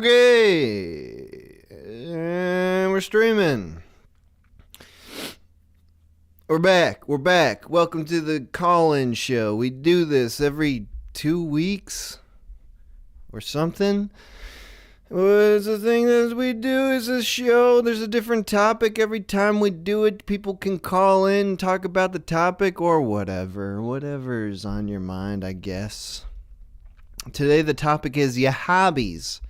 Okay. And we're streaming. We're back. Welcome to the call-in show. We do this every 2 weeks or something. It's the thing that we do is a show. There's a different topic every time we do it. People can call in and talk about the topic or whatever is on your mind, I guess. Today the topic is your hobbies.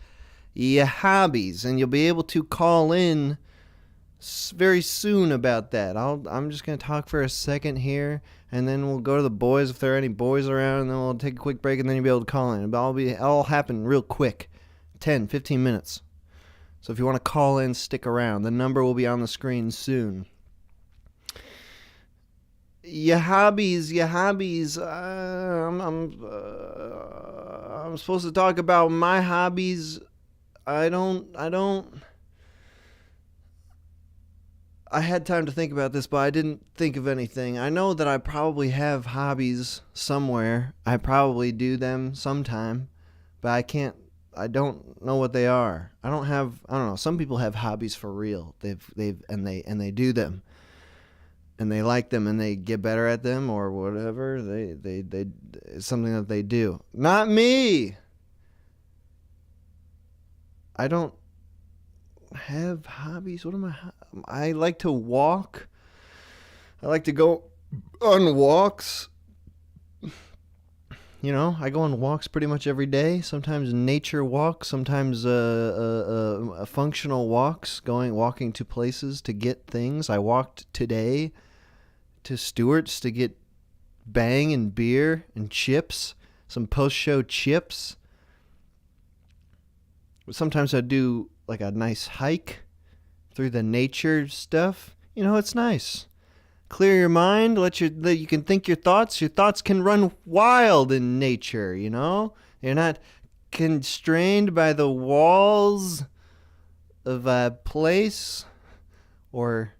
Your hobbies, and you'll be able to call in very soon about that. I'm just going to talk for a second here, and then we'll go to the boys if there are any boys around, and then we'll take a quick break, and then you'll be able to call in. It'll all happen real quick, 10, 15 minutes. So if you want to call in, stick around. The number will be on the screen soon. Your hobbies. I'm supposed to talk about my hobbies. I had time to think about this, but I didn't think of anything. I know that I probably have hobbies somewhere. I probably do them sometime, but I don't know what they are. I don't know. Some people have hobbies for real. They do them. And they like them and they get better at them or whatever. It's something that they do. Not me. I don't have hobbies. What am I like to walk. I like to go on walks. You know, I go on walks pretty much every day. Sometimes nature walks, sometimes functional walks, walking to places to get things. I walked today to Stewart's to get Bang and beer and chips, some post-show chips. Sometimes I do like a nice hike through the nature stuff. You know, it's nice. Clear your mind, you can think your thoughts. Your thoughts can run wild in nature, you know? You're not constrained by the walls of a place, or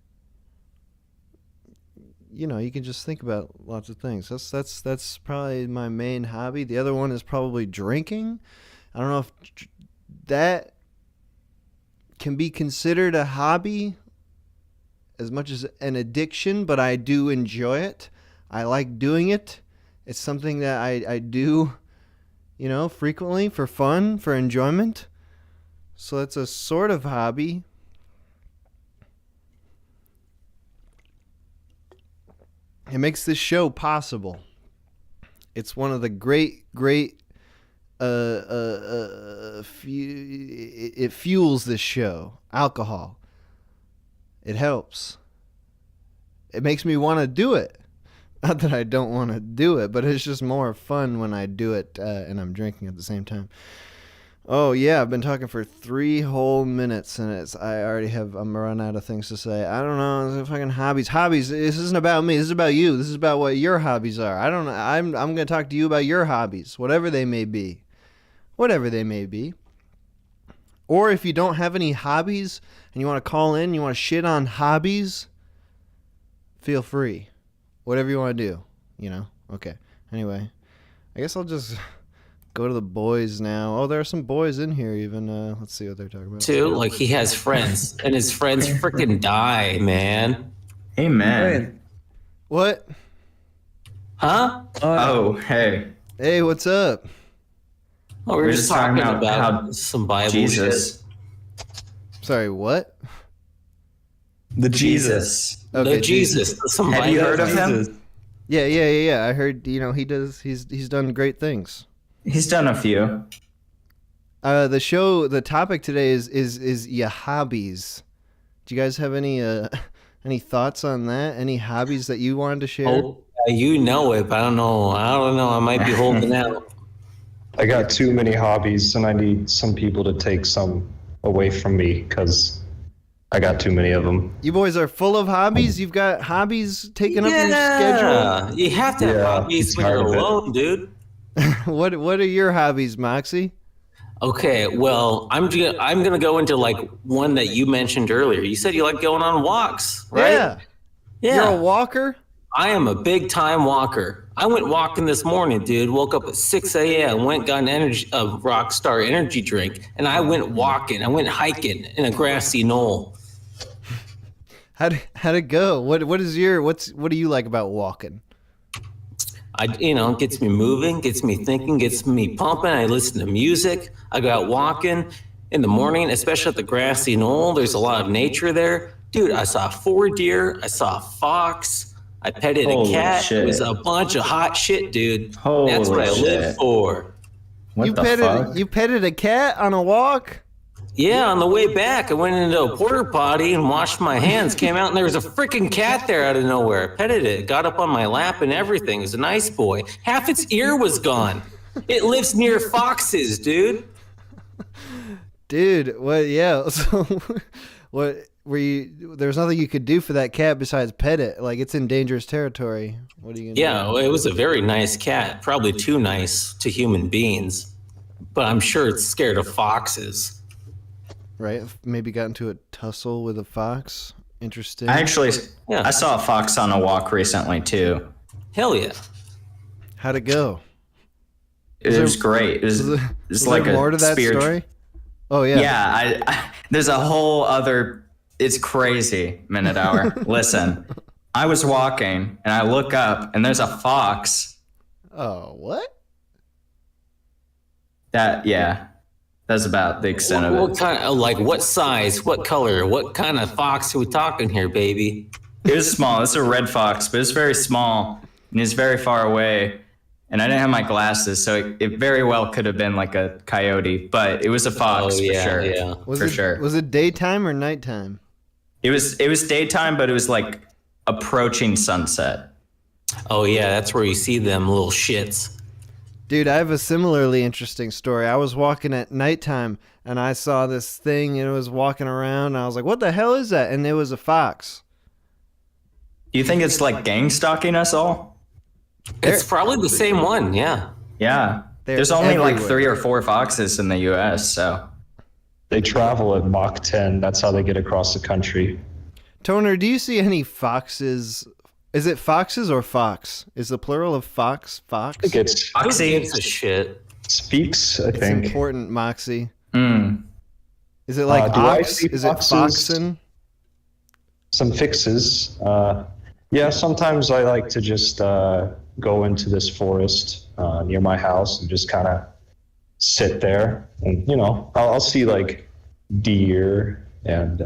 you know, you can just think about lots of things. That's probably my main hobby. The other one is probably drinking. I don't know if that can be considered a hobby as much as an addiction, but I do enjoy it. I like doing it. It's something that I do, you know, frequently for fun, for enjoyment. So it's a sort of hobby. It makes this show possible. It's one of the great it fuels this show. Alcohol. It helps. It makes me want to do it. Not that I don't want to do it, but it's just more fun when I do it and I'm drinking at the same time. Oh yeah, I've been talking for 3 whole minutes and I'm run out of things to say. I don't know, it's fucking hobbies. Hobbies, this isn't about me, this is about you. This is about what your hobbies are. I don't know, I'm going to talk to you about your hobbies, whatever they may be. Or if you don't have any hobbies and you want to call in, you want to shit on hobbies, feel free. Whatever you want to do, you know? Okay. Anyway, I guess I'll just go to the boys now. Oh, there are some boys in here even. Let's see what they're talking about. Too, like he has friends, and his friends freaking die, man. Amen. What? Huh? Oh, hey. Hey, what's up? Oh, we were just talking about some Bible Jesus. shit. Sorry, what? The Jesus. Okay, The Jesus. Some Have you Bible heard of Jesus. him? Yeah. I heard, you know, he's done great things. He's done a few. The topic today is your hobbies. Do you guys have any thoughts on that? Any hobbies that you wanted to share? Oh, you know it, but I don't know. I might be holding out. I got too many hobbies, and I need some people to take some away from me because I got too many of them. You boys are full of hobbies? You've got hobbies taking up your schedule? You have to have hobbies when you're alone, dude. What are your hobbies, Moxie? Okay, well, I'm gonna go into like one that you mentioned earlier. You said you like going on walks, right? Yeah. You're a walker? I am a big time walker. I went walking this morning, dude. Woke up at 6 a.m. Went got a Rockstar energy drink, and I went walking. I went hiking in a grassy knoll. How'd it go? What do you like about walking? It gets me moving, gets me thinking, gets me pumping. I listen to music. I go out walking in the morning, especially at the grassy knoll. There's a lot of nature there. Dude, I saw 4 deer. I saw a fox. I petted a cat. Shit. It was a bunch of hot shit, dude. Holy That's what I shit. live for. What the fuck? You petted a cat on a walk? Yeah, on the way back, I went into a porta potty and washed my hands, came out, and there was a freaking cat there out of nowhere. Petted it, got up on my lap and everything. It was a nice boy. Half its ear was gone. It lives near foxes, dude. Dude, what? Yeah. So, what were you? There was nothing you could do for that cat besides pet it. Like, it's in dangerous territory. What are you gonna do? Yeah, it was a very nice cat. Probably too nice to human beings, but I'm sure it's scared of foxes. Right? Maybe got into a tussle with a fox. Interesting. I Yeah. saw a fox on a walk recently too. Hell yeah. How'd it go? It was great. It was like there more a to that spiritual story? Oh yeah. Yeah, there's a whole other. It's crazy, Minute Hour. Listen, I was walking and I look up and there's a fox. Oh, what? That's about the extent of What it. kind of, like, what size, what color, what kind of fox are we talking here, baby? It was small. It's a red fox, but it's very small and it's very far away. And I didn't have my glasses, so it very well could have been like a coyote, but it was a fox for sure. Yeah. Was it daytime or nighttime? It was daytime, but it was like approaching sunset. Oh yeah, that's where you see them little shits. Dude, I have a similarly interesting story. I was walking at nighttime and I saw this thing and it was walking around and I was like, what the hell is that? And it was a fox. You think it's like gang stalking us all? It's probably the same one, yeah. Yeah. They're There's only like everywhere. 3 or 4 foxes in the US, so They travel at Mach 10. That's how they get across the country. Toner, do you see any foxes? Is it foxes or fox? Is the plural of fox? I think it's Who Foxy. gives a shit? speaks, I It's think. important, Moxie. Mm. Is it like do I ox? see Is it foxes? foxen? Some fixes. Yeah, sometimes I like to just go into this forest near my house and just kind of sit there. And, I'll see like deer and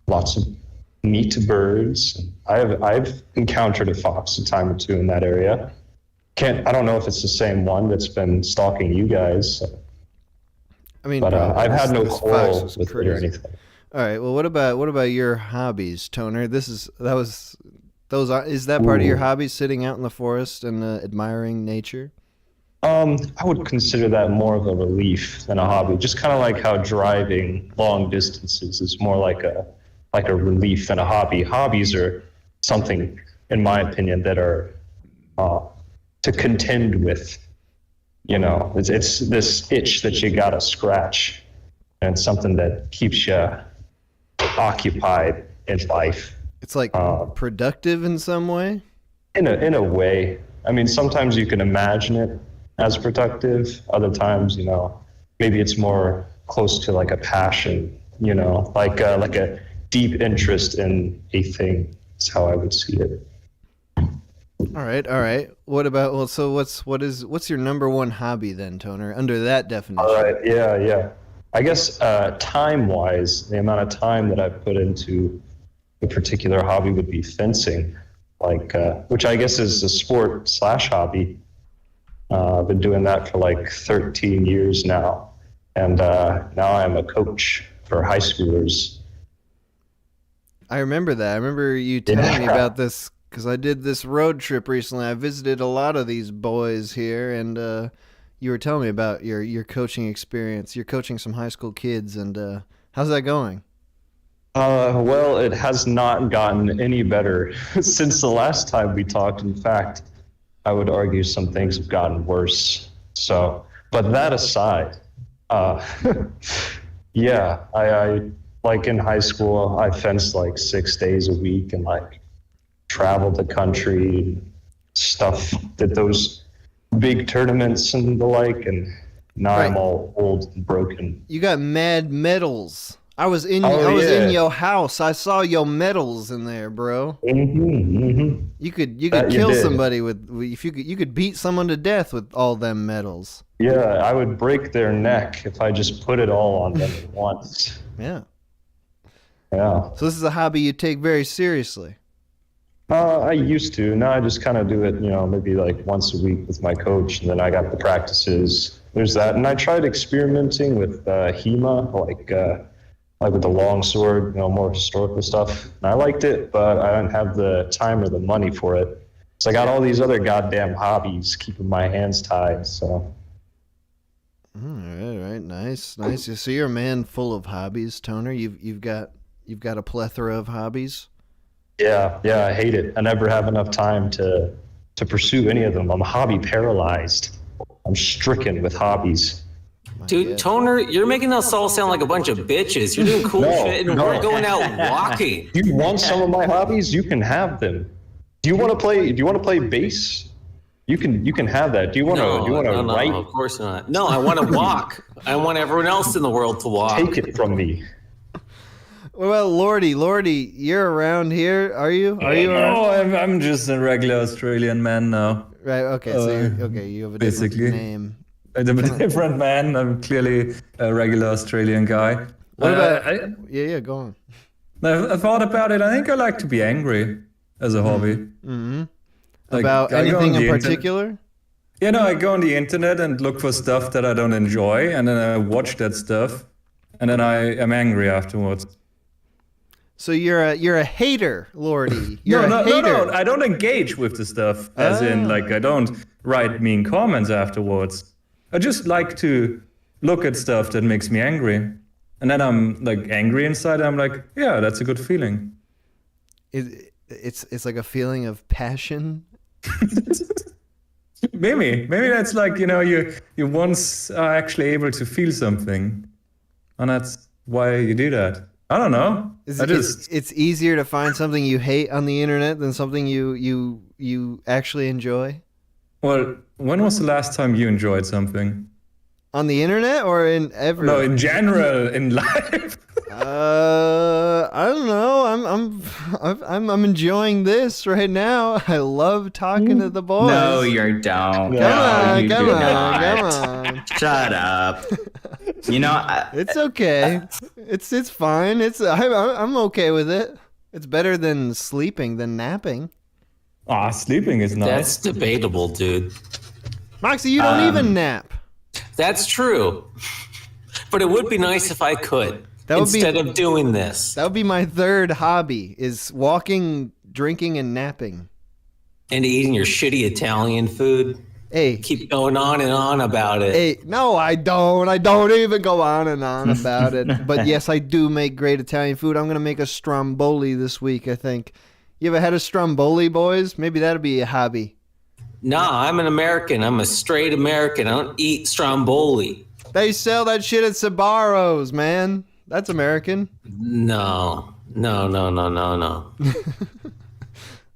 lots of meat birds. I've encountered a fox a time or two in that area. I don't know if it's the same one that's been stalking you guys, I mean, but bro, I've had no this fox quarrel was with it or crazy. anything. All right. Well, what about your hobbies, Toner? Is that part of your Ooh. hobbies, sitting out in the forest and admiring nature? I would consider that more of a relief than a hobby. Just kind of like how driving long distances is more like a relief than a hobby. Hobbies are something, in my opinion, that are to contend with. It's this itch that you gotta scratch, and it's something that keeps you occupied in life. It's like productive in some way. In a way. I mean, sometimes you can imagine it as productive. Other times, maybe it's more close to like a passion. Like a deep interest in a thing. That's how I would see it. All right. What about what's your number one hobby then, Toner? Under that definition. All right. Yeah. I guess time-wise, the amount of time that I put into a particular hobby would be fencing, which I guess is a sport/hobby. I've been doing that for like 13 years now, and now I'm a coach for high schoolers. I remember that. I remember you telling me Yeah. about this because I did this road trip recently. I visited a lot of these boys here, and you were telling me about your coaching experience. You're coaching some high school kids, and how's that going? Well, it has not gotten any better since the last time we talked. In fact, I would argue some things have gotten worse. So, but that aside, yeah, I like in high school, I fenced like 6 days a week and like travel the country, stuff, did those big tournaments and the like, and now I'm all old and broken. You got mad medals. I was in your house. I saw your medals in there, bro. You could kill somebody if you could beat someone to death with all them medals. Yeah, I would break their neck if I just put it all on them at once. Yeah. Yeah. So this is a hobby you take very seriously. I used to. Now I just kind of do it, maybe like once a week with my coach, and then I got the practices. There's that, and I tried experimenting with HEMA, like with the long sword, more historical stuff. And I liked it, but I didn't have the time or the money for it. So I got all these other goddamn hobbies keeping my hands tied. So. All right, nice. So you're a man full of hobbies, Toner. You've got a plethora of hobbies. Yeah, I hate it. I never have enough time to pursue any of them. I'm hobby paralyzed. I'm stricken with hobbies. Dude, Toner, you're making us all sound like a bunch of bitches. You're doing cool shit, and we're going out walking. Do you want some of my hobbies? You can have them. Do you want to play bass? You can have that. Do you want to write? No, of course not. No, I want to walk. I want everyone else in the world to walk. Take it from me. What about Lordy? Lordy, you're around here, are you? No, I'm just a regular Australian man now. Right. Okay. So you have a different name. I'm a different man. I'm clearly a regular Australian guy. What about? Yeah. Go on. I thought about it. I think I like to be angry as a hobby. Mm-hmm. About anything in particular? Yeah, I go on the internet and look for stuff that I don't enjoy, and then I watch that stuff, and then I am angry afterwards. So you're a hater, Lordy. You're a hater. No. I don't engage with the stuff, as in I don't write mean comments afterwards. I just like to look at stuff that makes me angry, and then I'm angry inside. I'm like, yeah, that's a good feeling. It's like a feeling of passion. Maybe that's you once are actually able to feel something, and that's why you do that. I don't know. It's easier to find something you hate on the internet than something you actually enjoy. Well, when was the last time you enjoyed something? On the internet or in every? No, in general, in life. I don't know. I'm enjoying this right now. I love talking to the boys. No, you don't. Come on. Shut up. It's okay. It's fine. I'm okay with it. It's better than sleeping than napping. Sleeping is nice. That's debatable, dude. Moxie, you don't even nap. That's true. But it would be nice if I could. Instead of doing this. That would be my third hobby, is walking, drinking, and napping. And eating your shitty Italian food. Hey. Keep going on and on about it. Hey, no, I don't. I don't even go on and on about it. But yes, I do make great Italian food. I'm going to make a stromboli this week, I think. You ever had a stromboli, boys? Maybe that'll be a hobby. Nah, I'm an American. I'm a straight American. I don't eat stromboli. They sell that shit at Sbarro's, man. That's American. No.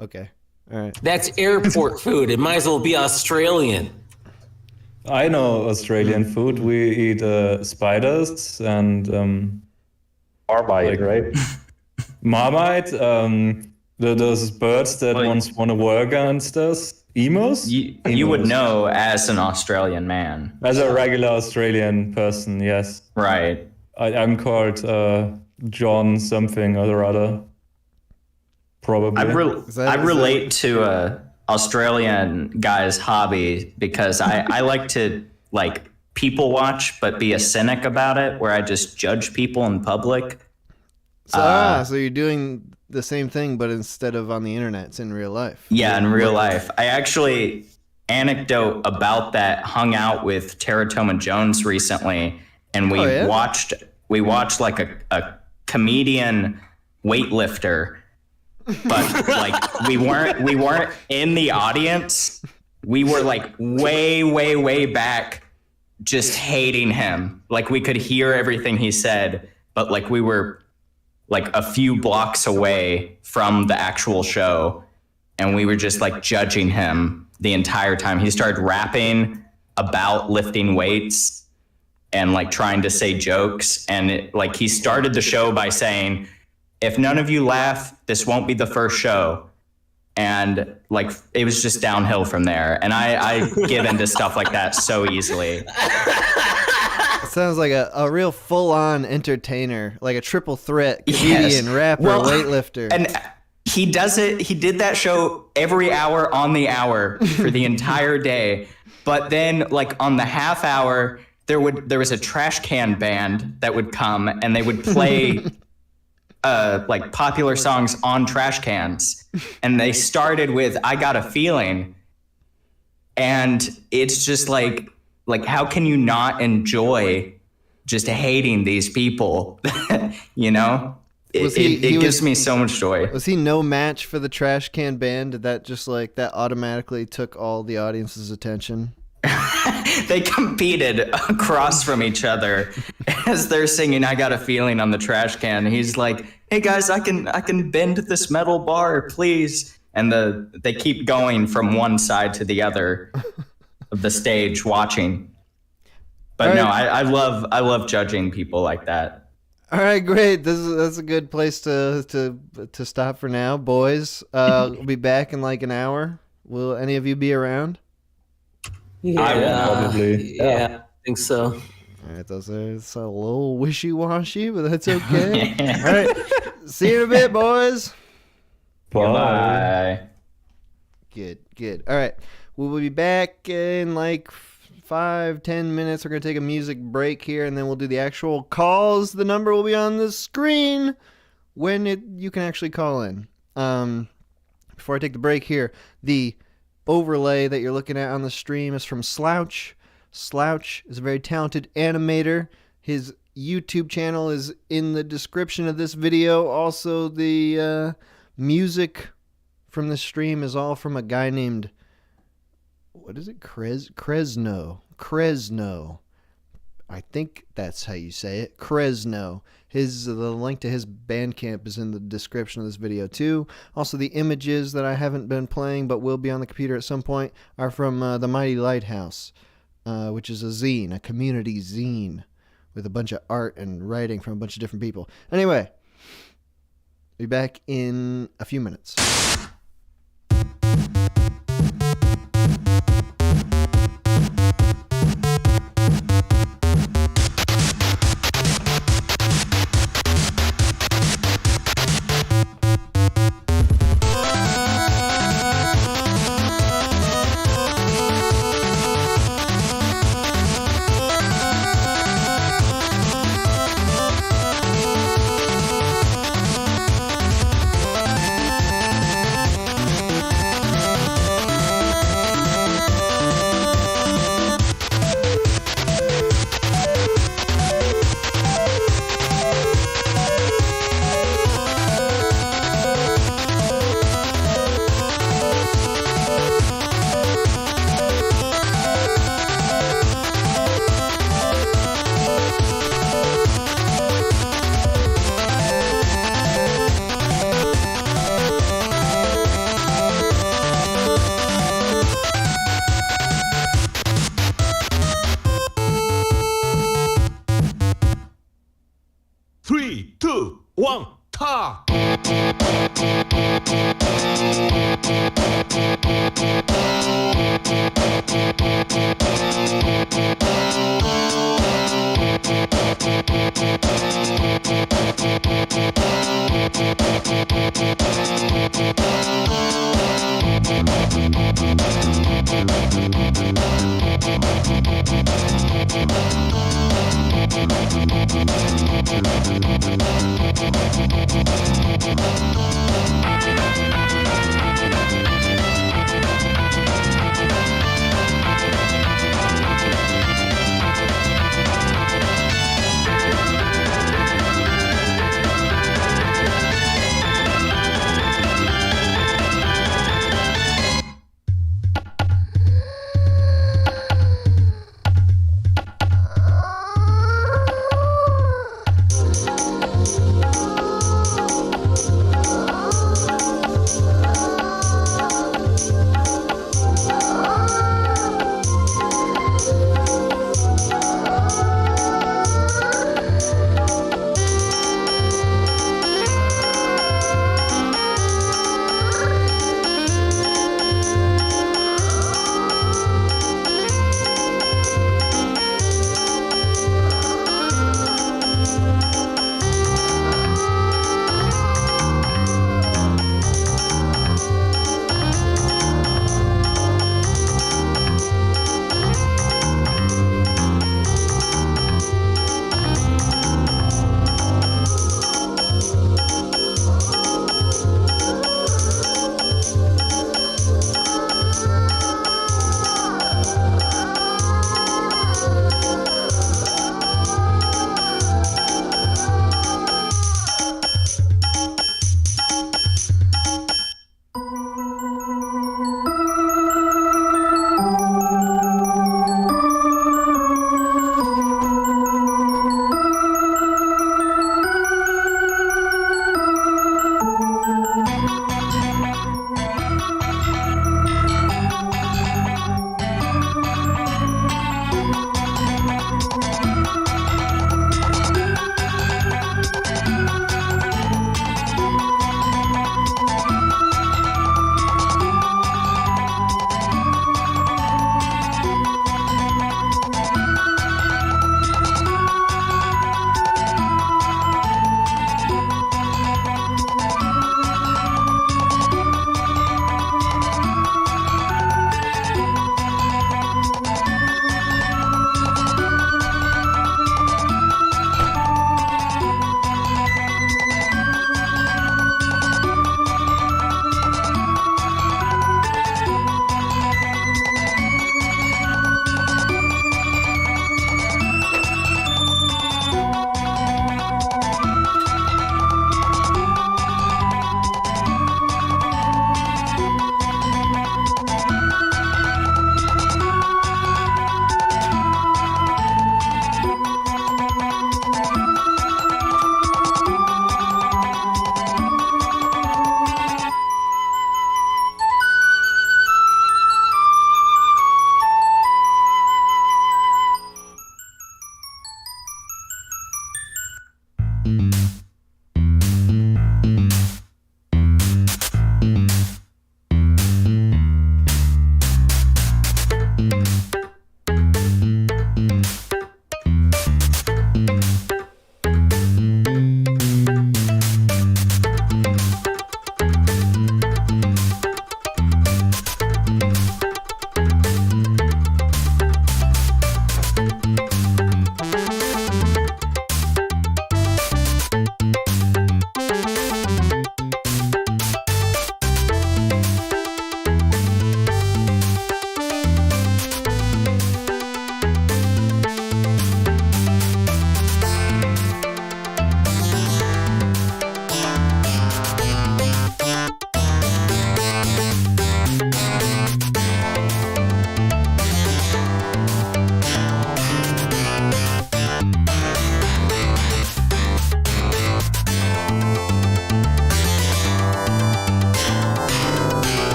Okay. All right. That's airport food. It might as well be Australian. I know Australian food. We eat spiders and Marmite, right? Marmite. Those birds that once won a war against us. Emos? You would know as an Australian man. As a regular Australian person, yes. Right. I'm called John something or other. Probably. I relate to a Australian guy's hobby because I like to people watch but be a cynic about it, where I just judge people in public. So you're doing the same thing, but instead of on the internet, it's in real life. Yeah, in real life. I actually, anecdote about that, hung out with Teratoma Jones recently, and we watched like a comedian weightlifter, but we weren't in the audience. We were way back, just hating him. We could hear everything he said, but we were a few blocks away from the actual show, and we were just like judging him the entire time. He started rapping about lifting weights and like trying to say jokes. And like he started the show by saying, if none of you laugh, this won't be the first show. And like, it was just downhill from there. And I give into stuff like that so easily. It sounds like a real full-on entertainer, like a triple threat, comedian, rapper, weightlifter. And he did that show every hour on the hour for the entire day. But then like on the half hour, there was a trash can band that would come and they would play like popular songs on trash cans. And they started with I Got a Feeling. And it's just like how can you not enjoy just hating these people? You know? It gives me so much joy. Was he no match for the trash can band? Did that just like that automatically took all the audience's attention? They competed across from each other as they're singing I Got a Feeling on the trash can. He's like, hey guys, I can bend this metal bar, please. And they keep going from one side to the other of the stage watching. But no, I love judging people like that. All right, great. That's a good place to stop for now, boys. We'll be back in like an hour. Will any of you be around? Yeah, I will probably. Yeah, I think so. All right, it's a little wishy-washy, but that's okay. All right, see you in a bit, boys. Bye. Good. All right, we will be back in like 5-10 minutes. We're going to take a music break here, and then we'll do the actual calls. The number will be on the screen when you can actually call in. Before I take the break here, the overlay that you're looking at on the stream is from Slouch. Slouch is a very talented animator. His YouTube channel is in the description of this video. Also, the music from the stream is all from a guy named, what is it? Kresno. I think that's how you say it. Kresno. The link to his Bandcamp is in the description of this video too. Also, the images that I haven't been playing but will be on the computer at some point are from The Mighty Lighthouse, which is a zine, a community zine with a bunch of art and writing from a bunch of different people. Anyway, be back in a few minutes.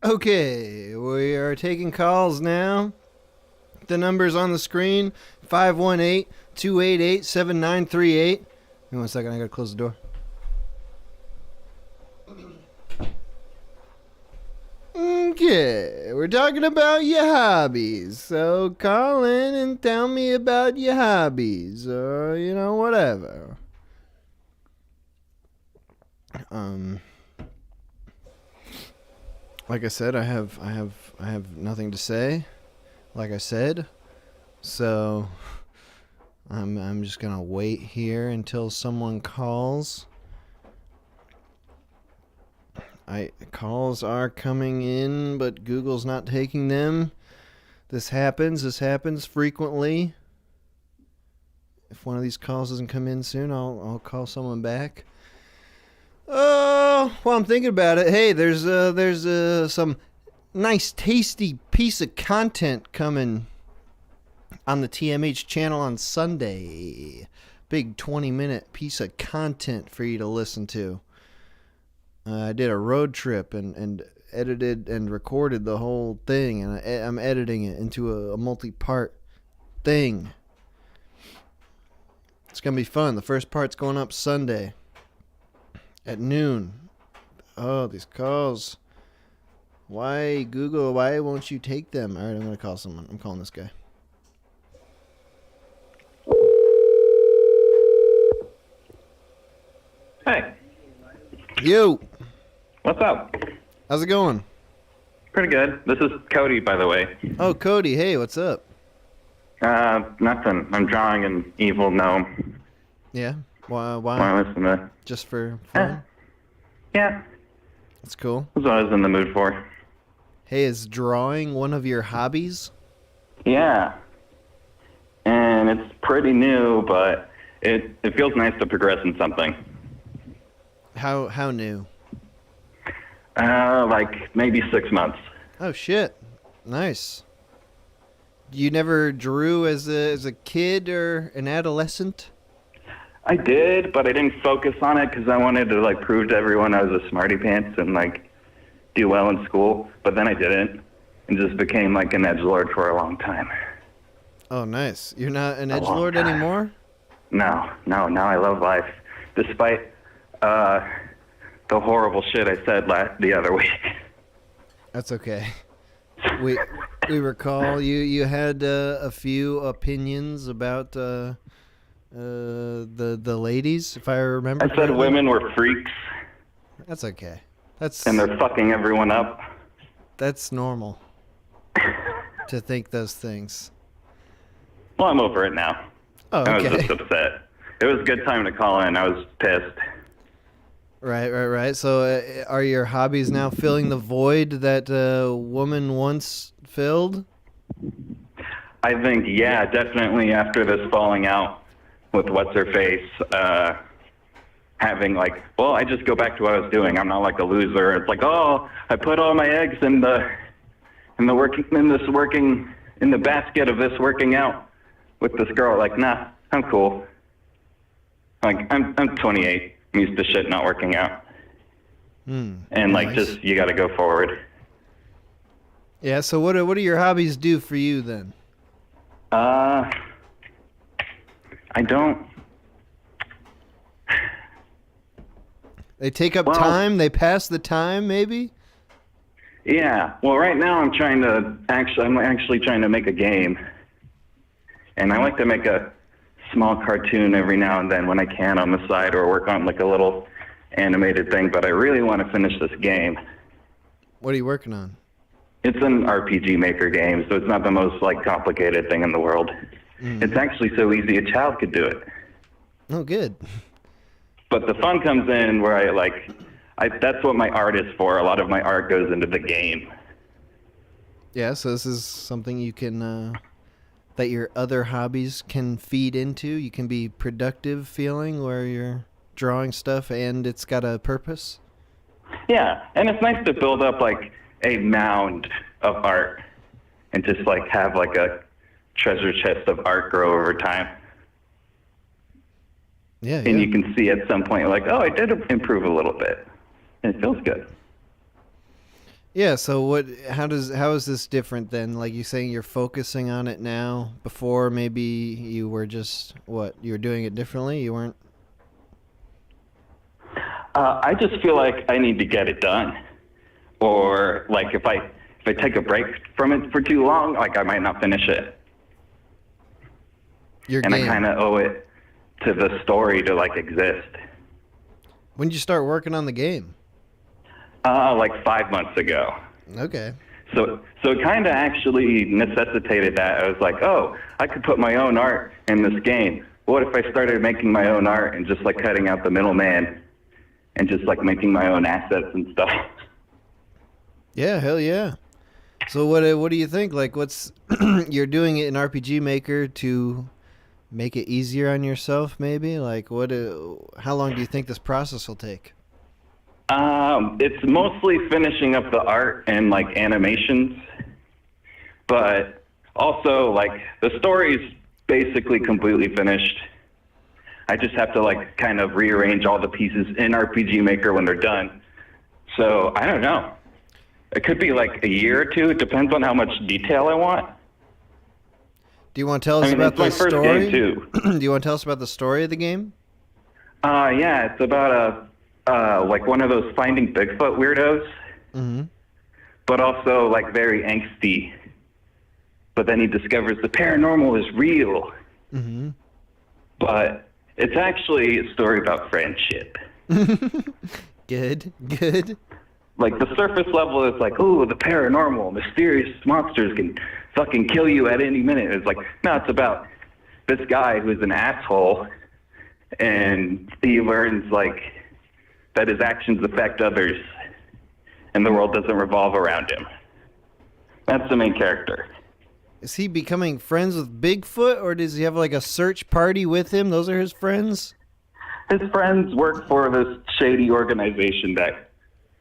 Okay, we are taking calls now. The number's on the screen, 518-288-7938. Give me 1 second, I gotta close the door. Okay, we're talking about your hobbies. So call in and tell me about your hobbies, or whatever. Like I said, I have nothing to say. Like I said, so I'm just gonna wait here until someone calls. Calls are coming in, but Google's not taking them. This happens frequently. If one of these calls doesn't come in soon, I'll call someone back. Oh, well, I'm thinking about it. Hey, there's some nice tasty piece of content coming on the TMH channel on Sunday. Big 20-minute piece of content for you to listen to. I did a road trip and edited and recorded the whole thing, and I'm editing it into a multi-part thing. It's going to be fun. The first part's going up Sunday at noon. Oh, these calls. Why, Google, why won't you take them? All right, I'm going to call someone. I'm calling this guy. Hey. Yo. What's up? How's it going? Pretty good. This is Cody, by the way. Oh, Cody. Hey, what's up? Nothing. I'm drawing an evil gnome. Yeah? Why? Want to listen to? Just for fun? Yeah. That's cool. That's what I was in the mood for. Hey, is drawing one of your hobbies? Yeah. And it's pretty new, but it feels nice to progress in something. How new? Like maybe 6 months. Oh shit! Nice. You never drew as a kid or an adolescent? I did, but I didn't focus on it because I wanted to like prove to everyone I was a smarty pants and like do well in school. But then I didn't, and just became like an edgelord for a long time. Oh, nice. You're not an edgelord anymore? No. Now I love life, despite the horrible shit I said the other week. That's okay. We recall you had a few opinions about the ladies, if I remember. I said correctly. women were freaks. That's okay. And they're fucking everyone up. That's normal to think those things. Well, I'm over it now. Oh, okay. I was just upset. It was a good time to call in. I was pissed. Right. So are your hobbies now filling the void that woman once filled? I think, yeah, definitely after this falling out with what's-her-face, having like, well, I just go back to what I was doing. I'm not like a loser. It's like, oh, I put all my eggs in the basket of this working out with this girl. Like, nah, I'm cool. Like, I'm 28. I'm used to shit not working out. And like, nice. just, you got to go forward. Yeah, so what do your hobbies do for you then? I don't. They take up time? They pass the time, maybe? Yeah. Well, right now I'm actually trying to make a game. And I like to make a small cartoon every now and then when I can on the side, or work on like a little animated thing, but I really want to finish this game. What are you working on? It's an RPG Maker game, so it's not the most like complicated thing in the world. It's actually so easy a child could do it. Oh, good. But the fun comes in where that's what my art is for. A lot of my art goes into the game. Yeah, so this is something you can, that your other hobbies can feed into. You can be productive feeling where you're drawing stuff and it's got a purpose. Yeah, and it's nice to build up like a mound of art and just like have like a treasure chest of art grow over time. Yeah. And you can see at some point like, oh, I did improve a little bit. And it feels good. Yeah, so how is this different then? Like you saying you're focusing on it now. Before maybe you were just you were doing it differently? You weren't. I just feel like I need to get it done, or like if I take a break from it for too long, like I might not finish it. I kind of owe it to the story to like exist. When did you start working on the game? Like 5 months ago. Okay. So it kind of actually necessitated that. I was like, oh, I could put my own art in this game. What if I started making my own art and just like cutting out the middleman and just like making my own assets and stuff? Yeah, hell yeah. So what do you think? Like you're doing it in RPG Maker to make it easier on yourself maybe? Like how long do you think this process will take? It's mostly finishing up the art and like animations, but also like the story's basically completely finished. I just have to like kind of rearrange all the pieces in RPG Maker when they're done. So I don't know. It could be like a year or two. It depends on how much detail I want. Do you want to tell us about the story? It's my first game too. Do you want to tell us about the story of the game? Yeah, it's about like one of those Finding Bigfoot weirdos, but also like very angsty. But then he discovers the paranormal is real. But it's actually a story about friendship. Good. Like the surface level is like, ooh, the paranormal, mysterious monsters can fucking kill you at any minute. It's like, no, it's about this guy who's an asshole, and he learns like that his actions affect others, and the world doesn't revolve around him. That's the main character. Is he becoming friends with Bigfoot, or does he have like a search party with him? Those are his friends? His friends work for this shady organization that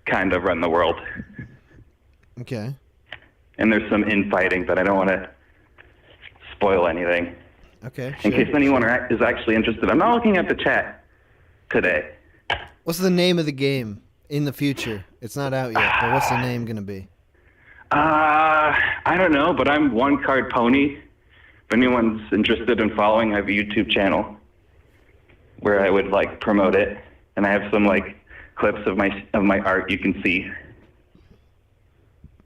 kind of run the world. Okay. And there's some infighting, but I don't want to spoil anything. Okay. In case anyone is actually interested. I'm not looking at the chat today. What's the name of the game in the future? It's not out yet, but what's the name going to be? I don't know, but I'm One Card Pony. If anyone's interested in following, I have a YouTube channel where I would like promote it, and I have some like clips of my art you can see.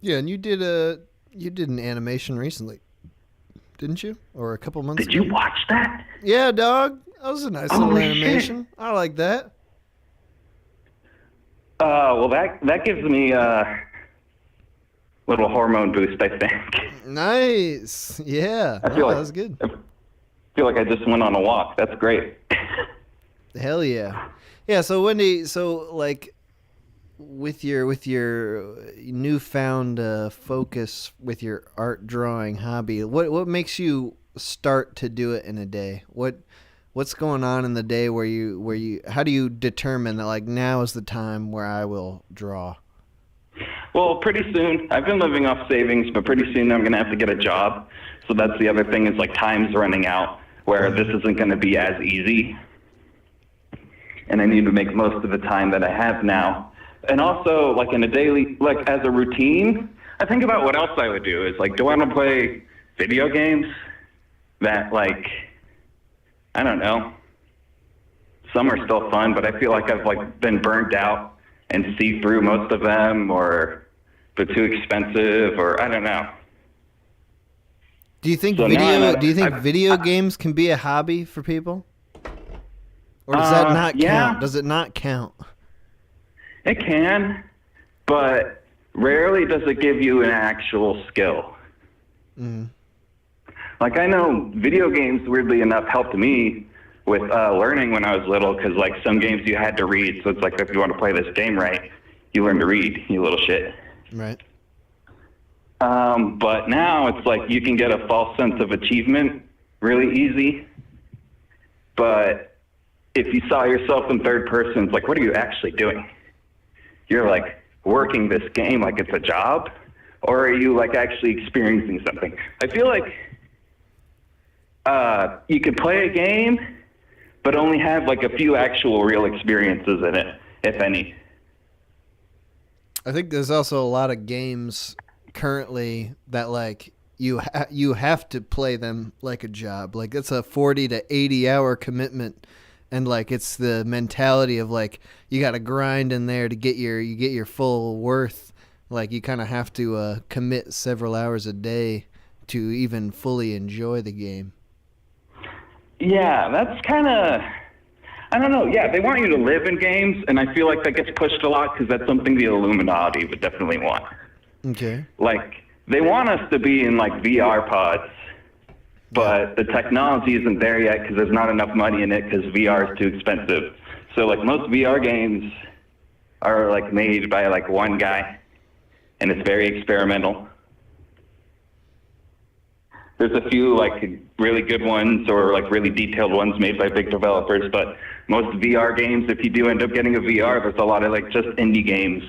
Yeah, and you did an animation recently, didn't you? Or a couple months ago? Did you watch that? Yeah, dog. That was a nice little animation. Shit. I like that. Well, that gives me a little hormone boost, I think. Nice. Yeah. I feel like that was good. I feel like I just went on a walk. That's great. Hell yeah. Yeah, so Wendy, like with your newfound focus with your art drawing hobby, what makes you start to do it in a day? What's going on in the day where you how do you determine that like now is the time where I will draw? Well, pretty soon. I've been living off savings, but pretty soon I'm going to have to get a job. So that's the other thing is like time's running out where this isn't going to be as easy. And I need to make most of the time that I have now. And also like in a daily, like as a routine, I think about what else I would do is like, do I want to play video games that like, I don't know. Some are still fun, but I feel like I've like been burnt out and see through most of them, or they're too expensive, or I don't know. Do you think video games can be a hobby for people? Or does that not count? Does it not count? It can, but rarely does it give you an actual skill. Like I know video games, weirdly enough, helped me with learning when I was little, because like some games you had to read, so it's like if you want to play this game right, you learn to read, you little shit. Right. But now it's like you can get a false sense of achievement really easy. But if you saw yourself in third person, it's like, what are you actually doing? You're like working this game like it's a job, or are you like actually experiencing something? I feel like you could play a game, but only have like a few actual real experiences in it, if any. I think there's also a lot of games currently that like you have to play them like a job. Like it's a 40 to 80 hour commitment, and like it's the mentality of like you got to grind in there to get your full worth. Like you kind of have to commit several hours a day to even fully enjoy the game. Yeah, that's kind of, I don't know. Yeah, they want you to live in games, and I feel like that gets pushed a lot because that's something the Illuminati would definitely want. Okay. Like, they want us to be in, like, VR pods, but the technology isn't there yet because there's not enough money in it because VR is too expensive. So, like, most VR games are, like, made by, like, one guy, and it's very experimental. There's a few like really good ones or like really detailed ones made by big developers, but most VR games, if you do end up getting a VR, there's a lot of like just indie games.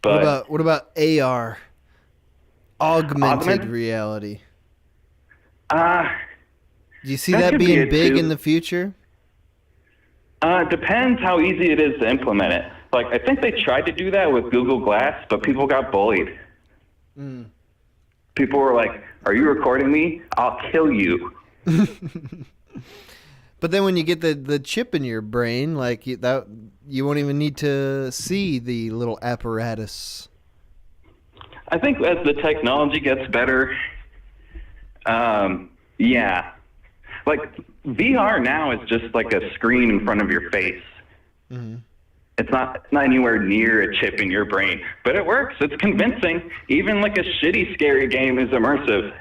But what about AR? Augmented reality. Do you see that being big in the future? Depends how easy it is to implement it. Like I think they tried to do that with Google Glass, but people got bullied. People were like, "Are you recording me? I'll kill you." But then when you get the chip in your brain, like you won't even need to see the little apparatus. I think as the technology gets better, yeah. Like VR now is just like a screen in front of your face. Mm-hmm. It's not anywhere near a chip in your brain, but it works. It's convincing. Even like a shitty, scary game is immersive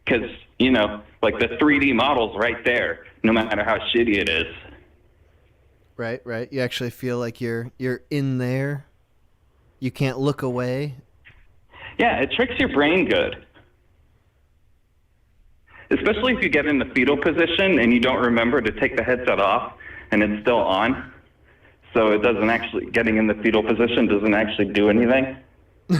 because, you know, like the 3D model's right there, no matter how shitty it is. Right. You actually feel like you're in there. You can't look away. Yeah, it tricks your brain good. Especially if you get in the fetal position and you don't remember to take the headset off and it's still on. So it doesn't actually, getting in the fetal position doesn't actually do anything. So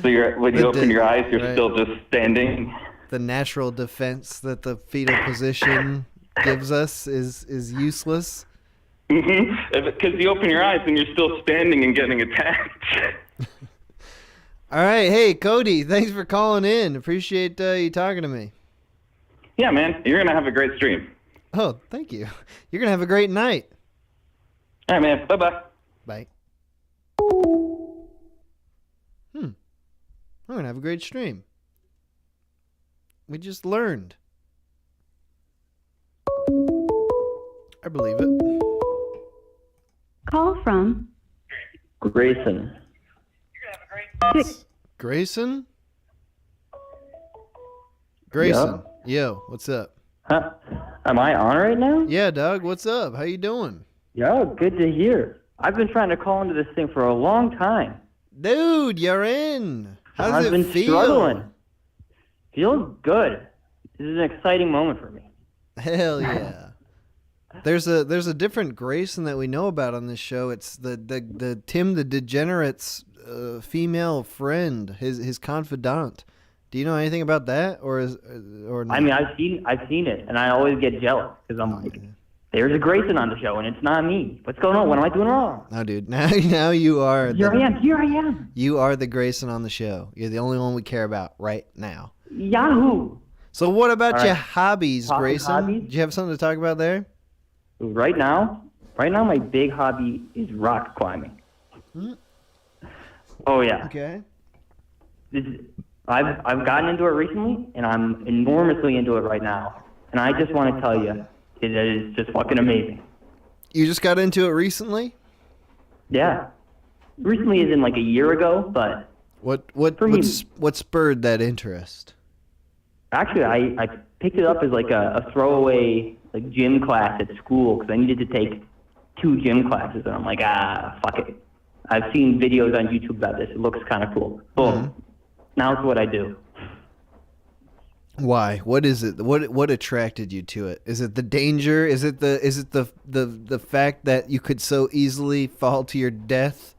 when you open your eyes, you're still just standing. The natural defense that the fetal position gives us is useless. Mm-hmm. Because you open your eyes and you're still standing and getting attacked. All right. Hey, Cody, thanks for calling in. Appreciate you talking to me. Yeah, man. You're going to have a great stream. Oh, thank you. You're going to have a great night. All right, man. Bye-bye. Bye. I'm going to have a great stream. We just learned. I believe it. Call from Grayson. Grayson? Grayson. Yep. Yo, what's up? Huh? Am I on right now? Yeah, Doug, what's up? How you doing? Yo, good to hear. I've been trying to call into this thing for a long time. Dude, you're in. How does I've been it feel? struggling. Feels good. This is an exciting moment for me. Hell yeah. There's a different Grayson that we know about on this show. It's the Tim the Degenerate's female friend, his confidant. Do you know anything about that, or not? I mean, I've seen it, and I always get jealous because I'm like, there's a Grayson on the show, and it's not me. What's going on? What am I doing wrong? No, dude. Now you are. Here I am. You are the Grayson on the show. You're the only one we care about right now. Yahoo! So what about All your right. hobbies, Grayson? Hobbies? Do you have something to talk about there? Right now, my big hobby is rock climbing. Oh yeah. Okay. I've gotten into it recently, and I'm enormously into it right now. And I just want to tell you, it is just fucking amazing. You just got into it recently? Yeah. Recently is in like a year ago, but What spurred that interest? actually I picked it up as like a throwaway like gym class at school because I needed to take 2 gym classes, and I'm like, fuck it. I've seen videos on YouTube about this. It looks kind of cool. Boom. Now it's what I do. Why? What is it? What attracted you to it? Is it the danger? Is it the fact that you could so easily fall to your death?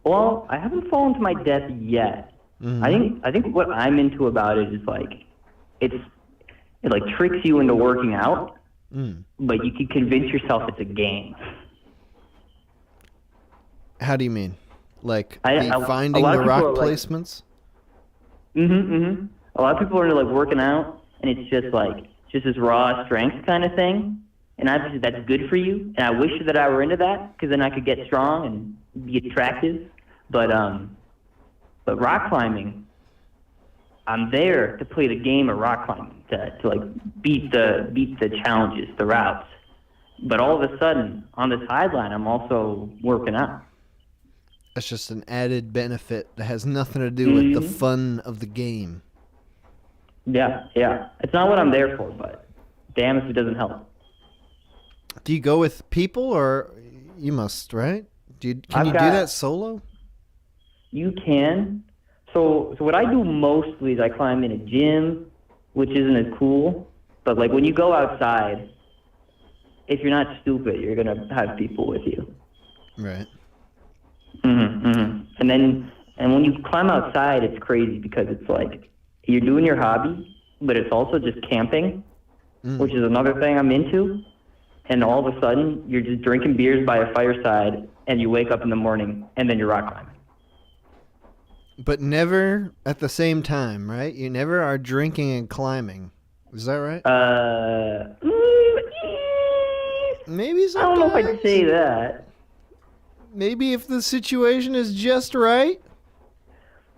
Well, I haven't fallen to my death yet. I think what I'm into about it is like it like tricks you into working out, but you can convince yourself it's a game. How do you mean? Like A finding lot the of rock people are like- placements? A lot of people are into like working out, and it's just this raw strength kind of thing. And obviously that's good for you. And I wish that I were into that, because then I could get strong and be attractive. But rock climbing, I'm there to play the game of rock climbing, to like beat the challenges, the routes. But all of a sudden, on the sideline, I'm also working out. That's just an added benefit that has nothing to do with the fun of the game. Yeah. It's not what I'm there for, but damn if it doesn't help. Do you go with people, or you must, right? Can you do that solo? You can. So what I do mostly is I climb in a gym, which isn't as cool. But like when you go outside, if you're not stupid, you're gonna have people with you. Right. And when you climb outside, it's crazy, because it's like you're doing your hobby, but it's also just camping, which is another thing I'm into. And all of a sudden, you're just drinking beers by a fireside, and you wake up in the morning, and then you're rock climbing. But never at the same time, right? You never are drinking and climbing. Is that right? Maybe sometimes. I don't know if I'd say that. Maybe if the situation is just right.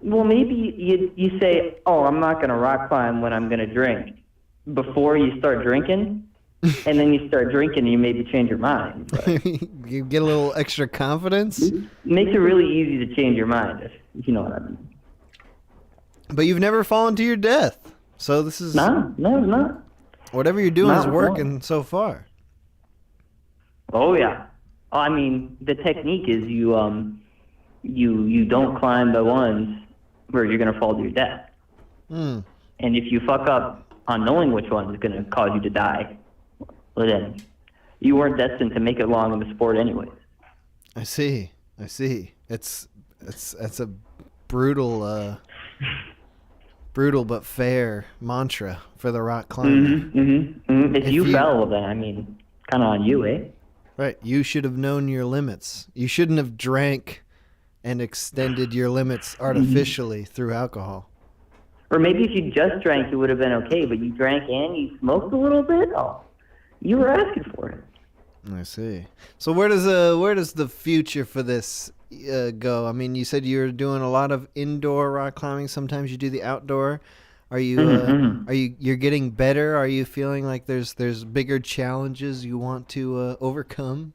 Well, maybe you say, oh, I'm not going to rock climb when I'm going to drink, before you start drinking. And then you start drinking, and you maybe change your mind. You get a little extra confidence. It makes it really easy to change your mind, if you know what I mean. But you've never fallen to your death, so this is No, not. Whatever you're doing is Not working so far. Oh yeah. I mean, the technique is you don't climb the ones where you're gonna fall to your death. And if you fuck up on knowing which one is gonna cause you to die, well then you weren't destined to make it long in the sport anyways. I see. It's a brutal but fair mantra for the rock climber. If you fell, then I mean, kind of on you, eh? Right. You should have known your limits. You shouldn't have drank and extended your limits artificially through alcohol. Or maybe if you just drank, it would have been okay, but you drank and you smoked a little bit? Oh, you were asking for it. I see. So where does the future for this go? I mean, you said you're doing a lot of indoor rock climbing. Sometimes you do the outdoor. Are you you're getting better? Are you feeling like there's bigger challenges you want to overcome?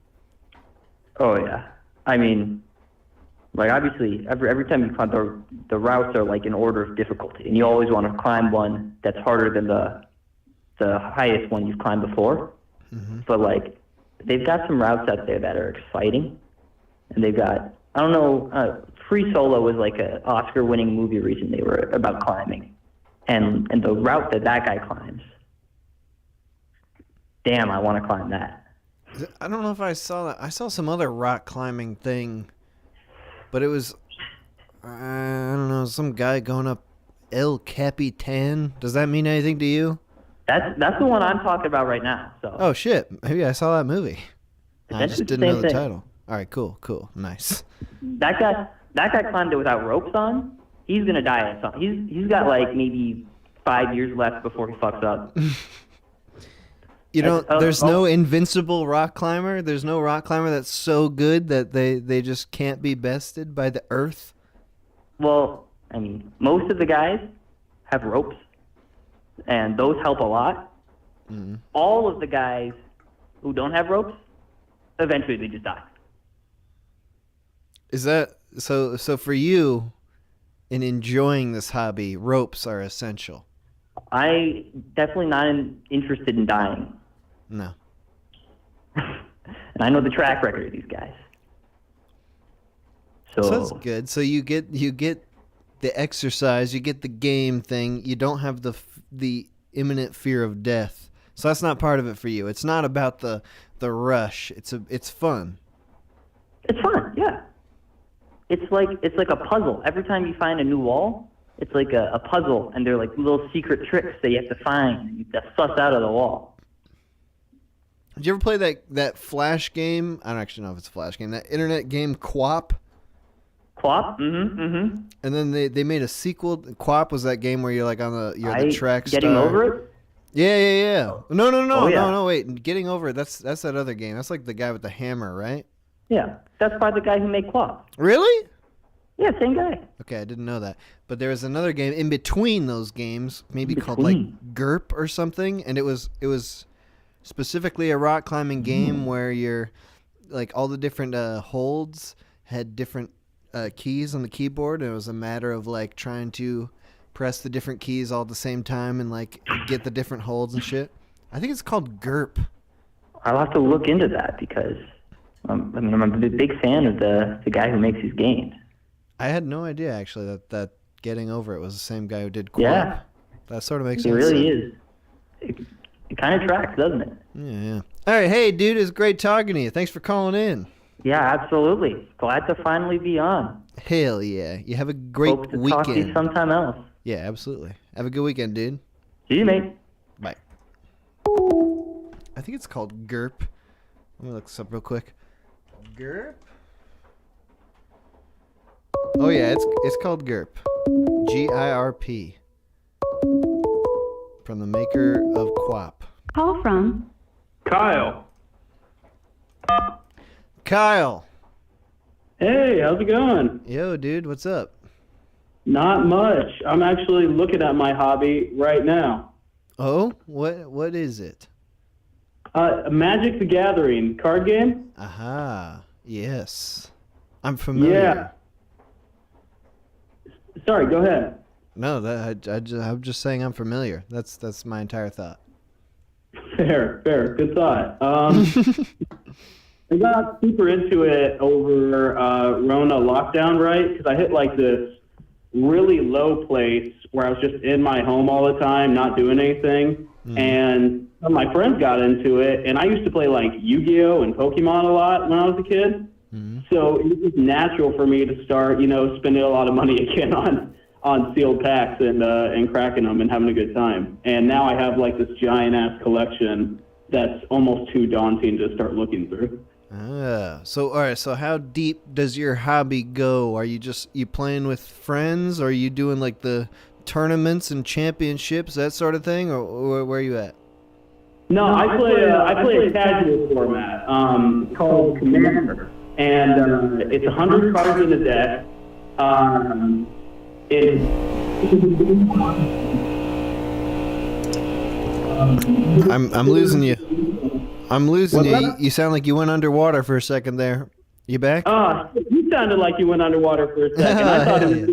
Oh yeah. I mean, like obviously every time you climb, the routes are like in order of difficulty, and you always want to climb one that's harder than the highest one you've climbed before. But like they've got some routes out there that are exciting, and they've got, I don't know, Free Solo was like an Oscar-winning movie recently about climbing, and the route that guy climbs. Damn, I want to climb that. I don't know if I saw that. I saw some other rock climbing thing, but it was, I don't know, some guy going up El Capitan. Does that mean anything to you? That's the one I'm talking about right now. So. Oh shit! Maybe I saw that movie. I just didn't know the thing. title. All right, cool, nice. That guy climbed it without ropes on. He's gonna die at some. He's got like maybe 5 years left before he fucks up. You know, there's no invincible rock climber. There's no rock climber that's so good that they just can't be bested by the earth. Well, I mean, most of the guys have ropes, and those help a lot. All of the guys who don't have ropes, eventually they just die. Is that so? So for you, in enjoying this hobby, ropes are essential. I definitely not interested in dying. No. And I know the track record of these guys. So that's good. So you get the exercise, you get the game thing. You don't have the imminent fear of death. So that's not part of it for you. It's not about the rush. It's fun. It's fun, yeah. It's like a puzzle. Every time you find a new wall, it's like a puzzle, and they're like little secret tricks that you have to find and you have to suss out of the wall. Did you ever play that Flash game? I don't actually know if it's a Flash game. That internet game QWOP. Quap? Mm-hmm. And then they made a sequel. QWOP was that game where you're like the track star. Getting Over It? Yeah. No, Oh, yeah. no, wait. Getting Over It, that's that other game. That's like the guy with the hammer, right? Yeah, that's by the guy who made Quap. Really? Yeah, same guy. Okay, I didn't know that. But there was another game in between those games, maybe called like GURP or something, and it was specifically a rock climbing game where you're like all the different holds had different keys on the keyboard, and it was a matter of like trying to press the different keys all at the same time and like get the different holds and shit. I think it's called GURP. I'll have to look into that because I'm a big fan of the guy who makes these games. I had no idea actually that Getting Over It was the same guy who did QWOP. Yeah. That sort of makes It sense. really is. It kind of tracks, doesn't it? Yeah. All right, hey dude, it's great talking to you. Thanks for calling in. Yeah, absolutely. Glad to finally be on. Hell yeah. You have a great Hope to weekend. talk to you sometime else. Yeah, absolutely. Have a good weekend, dude. See you, mate. Bye. I think it's called GURP. Let me look this up real quick. GURP? Oh yeah, it's called GURP. GIRP. From the maker of QWOP. Call from Kyle. Kyle. Hey, how's it going? Yo, dude, what's up? Not much. I'm actually looking at my hobby right now. Oh, what is it? Magic the Gathering card game. Aha. Yes. I'm familiar. Yeah. Sorry, go ahead. No, I'm just saying I'm familiar. That's my entire thought. Fair. Good thought. I got super into it over Rona lockdown, right? Because I hit like this really low place where I was just in my home all the time, not doing anything. And some of my friends got into it, and I used to play like Yu-Gi-Oh! And Pokemon a lot when I was a kid. So it was natural for me to start, spending a lot of money again on sealed packs and cracking them and having a good time. And now I have like this giant ass collection that's almost too daunting to start looking through. So all right, so how deep does your hobby go? Are you playing with friends? Or are you doing like the tournaments and championships, that sort of thing, or where are you at? No, I play a casual format called Commander, and it's 100 cards in a deck. I'm losing you. You sound like you went underwater for a second there. You back? You sounded like you went underwater for a second. I thought it was,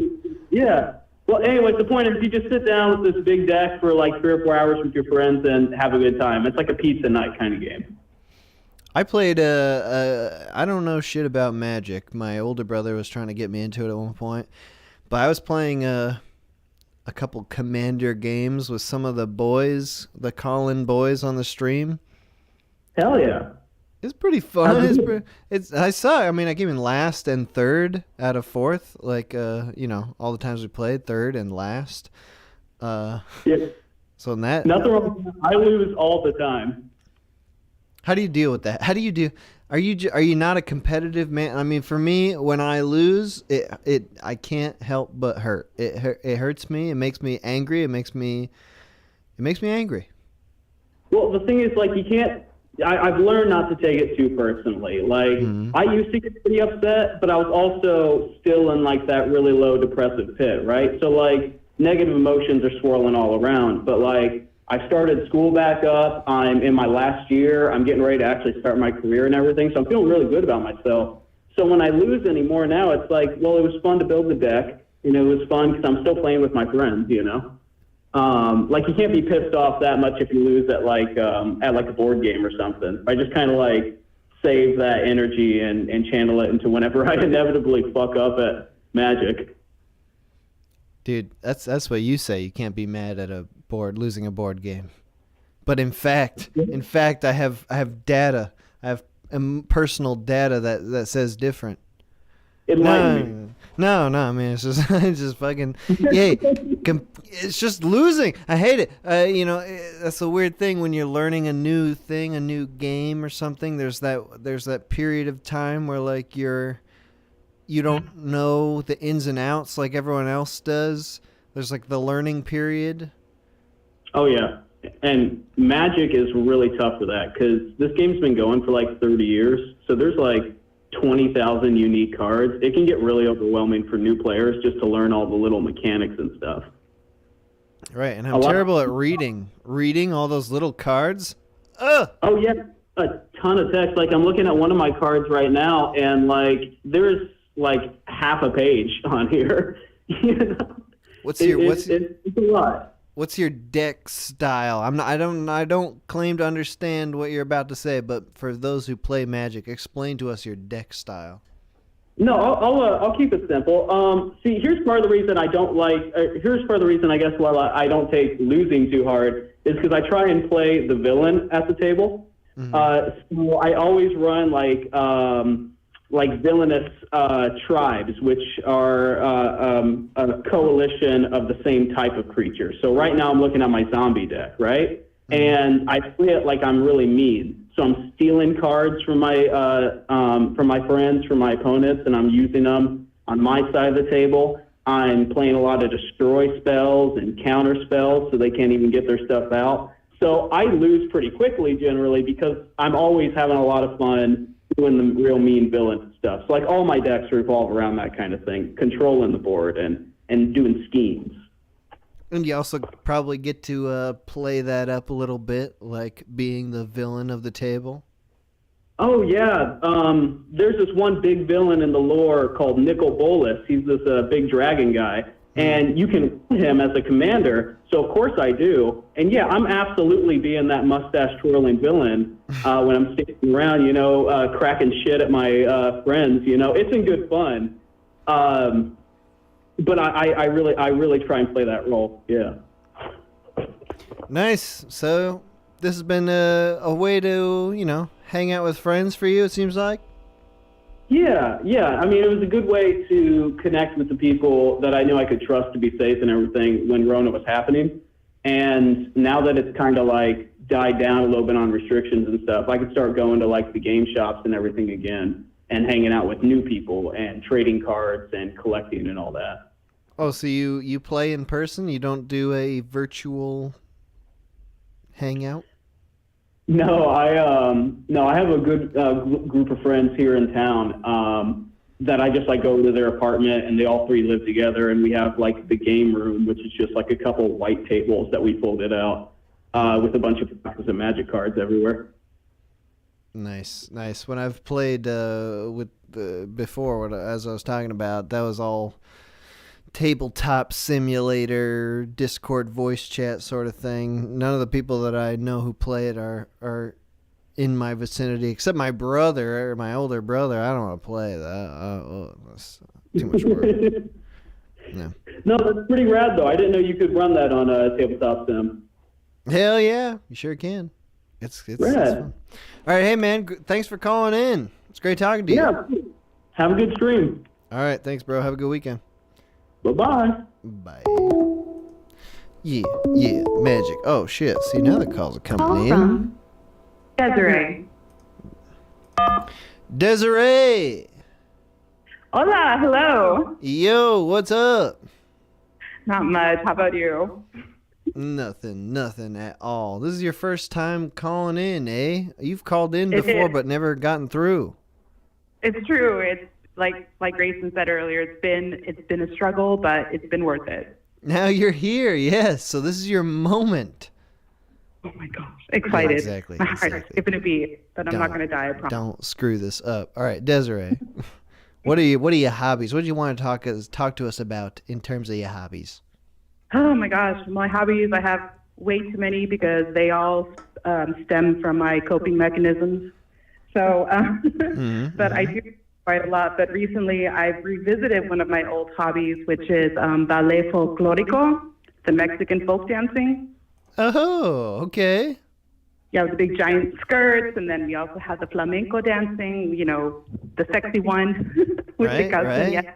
yeah. Well, anyways, the point is you just sit down with this big deck for like 3 or 4 hours with your friends and have a good time. It's like a pizza night kind of game. I played I don't know shit about Magic. My older brother was trying to get me into it at one point. But I was playing a couple Commander games with some of the boys, the call-in boys on the stream. Hell yeah. It's pretty fun. I came in last and third out of fourth. Like, all the times we played, third and last. Yeah. So in that, nothing wrong with that. I lose all the time. How do you deal with that? Are you not a competitive man? I mean, for me, when I lose, I can't help but hurt. It hurts me. It makes me angry. It makes me angry. Well, the thing is, like, you can't. I've learned not to take it too personally. Like, I used to get pretty upset, but I was also still in like that really low depressive pit, right? So like negative emotions are swirling all around. But like I started school back up. I'm in my last year. I'm getting ready to actually start my career and everything. So I'm feeling really good about myself. So when I lose anymore now, it's like, well, it was fun to build the deck. It was fun because I'm still playing with my friends, Like you can't be pissed off that much if you lose at like a board game or something. I just kind of like save that energy and channel it into whenever I inevitably fuck up at Magic. Dude, that's what you say. You can't be mad at losing a board game. But in fact, I have data. I have personal data that says different. Enlighten me. No, man. It's just, it's just fucking. Yeah, it's just losing. I hate it. That's a weird thing when you're learning a new thing, a new game or something. There's that period of time where like you don't know the ins and outs like everyone else does. There's like the learning period. Oh yeah, and Magic is really tough for that because this game's been going for like 30 years. So there's like 20,000 unique cards. It can get really overwhelming for new players just to learn all the little mechanics and stuff. Right, and I'm terrible at reading all those little cards. Ugh. Oh yeah, a ton of text. Like I'm looking at one of my cards right now, and like there's like half a page on here. You know? It's a lot. What's your deck style? I don't claim to understand what you're about to say, but for those who play Magic, explain to us your deck style. No, I'll keep it simple. See, here's part of the reason I don't like. Here's part of the reason I guess why I don't take losing too hard is because I try and play the villain at the table. Mm-hmm. So I always run like villainous tribes, which are a coalition of the same type of creature. So right now I'm looking at my zombie deck, right? Mm-hmm. And I play it like I'm really mean. So I'm stealing cards from my friends, from my opponents, and I'm using them on my side of the table. I'm playing a lot of destroy spells and counter spells, so they can't even get their stuff out. So I lose pretty quickly generally because I'm always having a lot of fun doing the real mean villain stuff. So like all my decks revolve around that kind of thing, controlling the board and doing schemes. And you also probably get to play that up a little bit, like being the villain of the table. Oh, yeah. There's this one big villain in the lore called Nicol Bolas. He's this big dragon guy. And you can run him as a commander. So, of course, I do. And, yeah, I'm absolutely being that mustache-twirling villain when I'm sticking around, cracking shit at my friends. It's in good fun. But I really try and play that role. Yeah. Nice. So this has been a way to, hang out with friends for you, it seems like. Yeah. I mean, it was a good way to connect with the people that I knew I could trust to be safe and everything when Rona was happening. And now that it's kind of like died down a little bit on restrictions and stuff, I could start going to like the game shops and everything again and hanging out with new people and trading cards and collecting and all that. Oh, so you play in person? You don't do a virtual hangout? No, I have a good group of friends here in town that I just like go to their apartment, and they all three live together, and we have like the game room, which is just like a couple white tables that we folded out with a bunch of boxes of Magic cards everywhere. Nice. When I've played before, as I was talking about, that was all tabletop simulator, Discord voice chat sort of thing. None of the people that I know who play it are in my vicinity, except my brother, my older brother. I don't want to play that. That's too much work. No. No, that's pretty rad though. I didn't know you could run that on a tabletop sim. Hell yeah, you sure can. It's rad. It's fun. All right, hey man, thanks for calling in. It's great talking to you. Yeah, have a good stream. All right, thanks, bro. Have a good weekend. Bye-bye. Bye. Yeah, Magic. Oh, shit. See, now the calls are coming in. Desiree. Desiree! Hola, hello. Yo, what's up? Not much. How about you? Nothing at all. This is your first time calling in, eh? You've called in before, but never gotten through. It's true. It's like Grayson said earlier, it's been a struggle, but it's been worth it. Now you're here, yes. So this is your moment. Oh my gosh, excited. Yeah, exactly. My heart's skipping a beat, but I'm not going to die, I promise. Don't screw this up. All right, Desiree, what are your hobbies? What do you want to talk to us about in terms of your hobbies? Oh my gosh, my hobbies, I have way too many because they all stem from my coping mechanisms. So, but I do quite a lot. But recently I've revisited one of my old hobbies, which is ballet folklorico, the Mexican folk dancing. Oh, okay. Yeah, with the big giant skirts, and then we also have the flamenco dancing, the sexy one. with the Right, cousin. right. Yeah.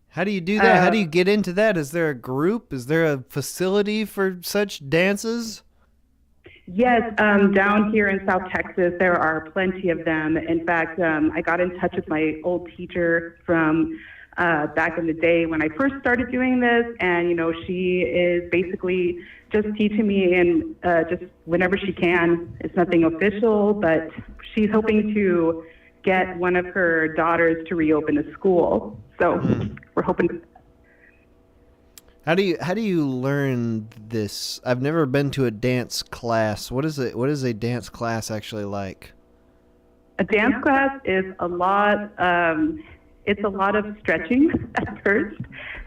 How do you do that? How do you get into that? Is there a group? Is there a facility for such dances? Yes, down here in South Texas, there are plenty of them. In fact, I got in touch with my old teacher from back in the day when I first started doing this, and she is basically just teaching me in just whenever she can. It's nothing official, but she's hoping to get one of her daughters to reopen a school. So we're hoping. How do you learn this? I've never been to a dance class. What is it? What is a dance class actually like? A dance class is a lot. It's a lot of stretching at first,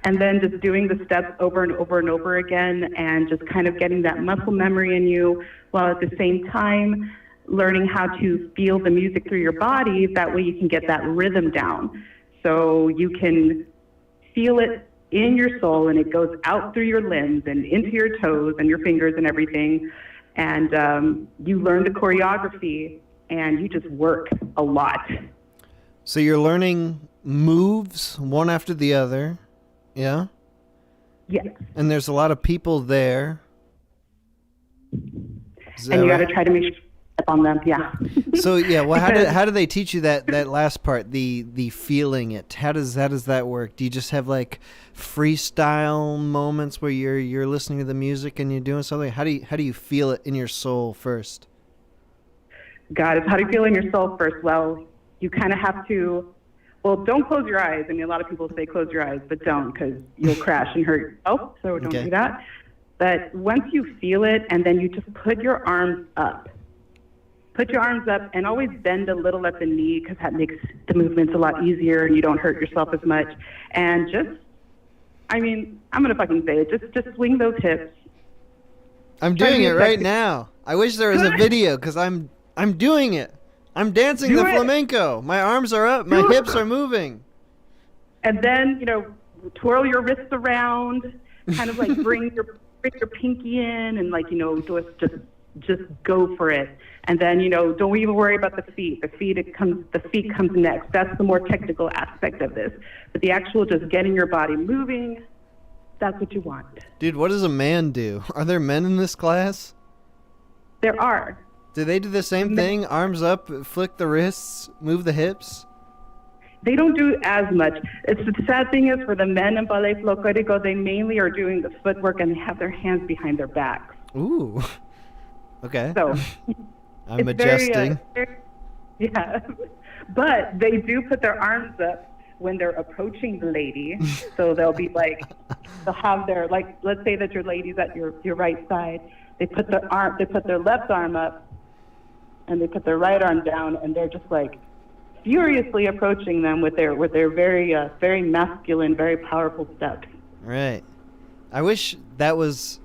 and then just doing the steps over and over and over again, and just kind of getting that muscle memory in you, while at the same time learning how to feel the music through your body. That way you can get that rhythm down. So you can feel it in your soul, and it goes out through your limbs and into your toes and your fingers and everything. And you learn the choreography, and you just work a lot. So you're learning moves one after the other, yeah? Yes. And there's a lot of people there. And you got to try to make sure on them, yeah. So yeah, well, how do they teach you that last part, the feeling it? How does that work? Do you just have like freestyle moments where you're listening to the music and you're doing something? How do you feel it in your soul first? God, it's how do you feel in your soul first? Well, you kind of have to. Well, don't close your eyes. I mean, a lot of people say close your eyes, but don't, because you'll crash and hurt yourself. So don't do that. But once you feel it, and then you just put your arms up. Put your arms up and always bend a little at the knee, because that makes the movements a lot easier and you don't hurt yourself as much. And just, I mean, I'm going to fucking say it. Just swing those hips. I'm doing it right now. I wish there was a video, because I'm doing it. I'm dancing the flamenco. My arms are up. My hips are moving. And then, twirl your wrists around, kind of like bring your pinky in, and just go for it. And then, don't even worry about the feet. The feet comes next. That's the more technical aspect of this. But the actual just getting your body moving, that's what you want. Dude, what does a man do? Are there men in this class? There are. Do they do the same thing? Arms up, flick the wrists, move the hips? They don't do as much. It's the sad thing is, for the men in ballet folklorico, they mainly are doing the footwork, and they have their hands behind their backs. Ooh. Okay. So I'm adjusting. Yeah. But they do put their arms up when they're approaching the lady. So they'll be like, they'll have their, like, let's say that your lady's at your right side. They put their left arm up, and they put their right arm down, and they're just like furiously approaching them with their very masculine, very powerful steps. Right. I wish that was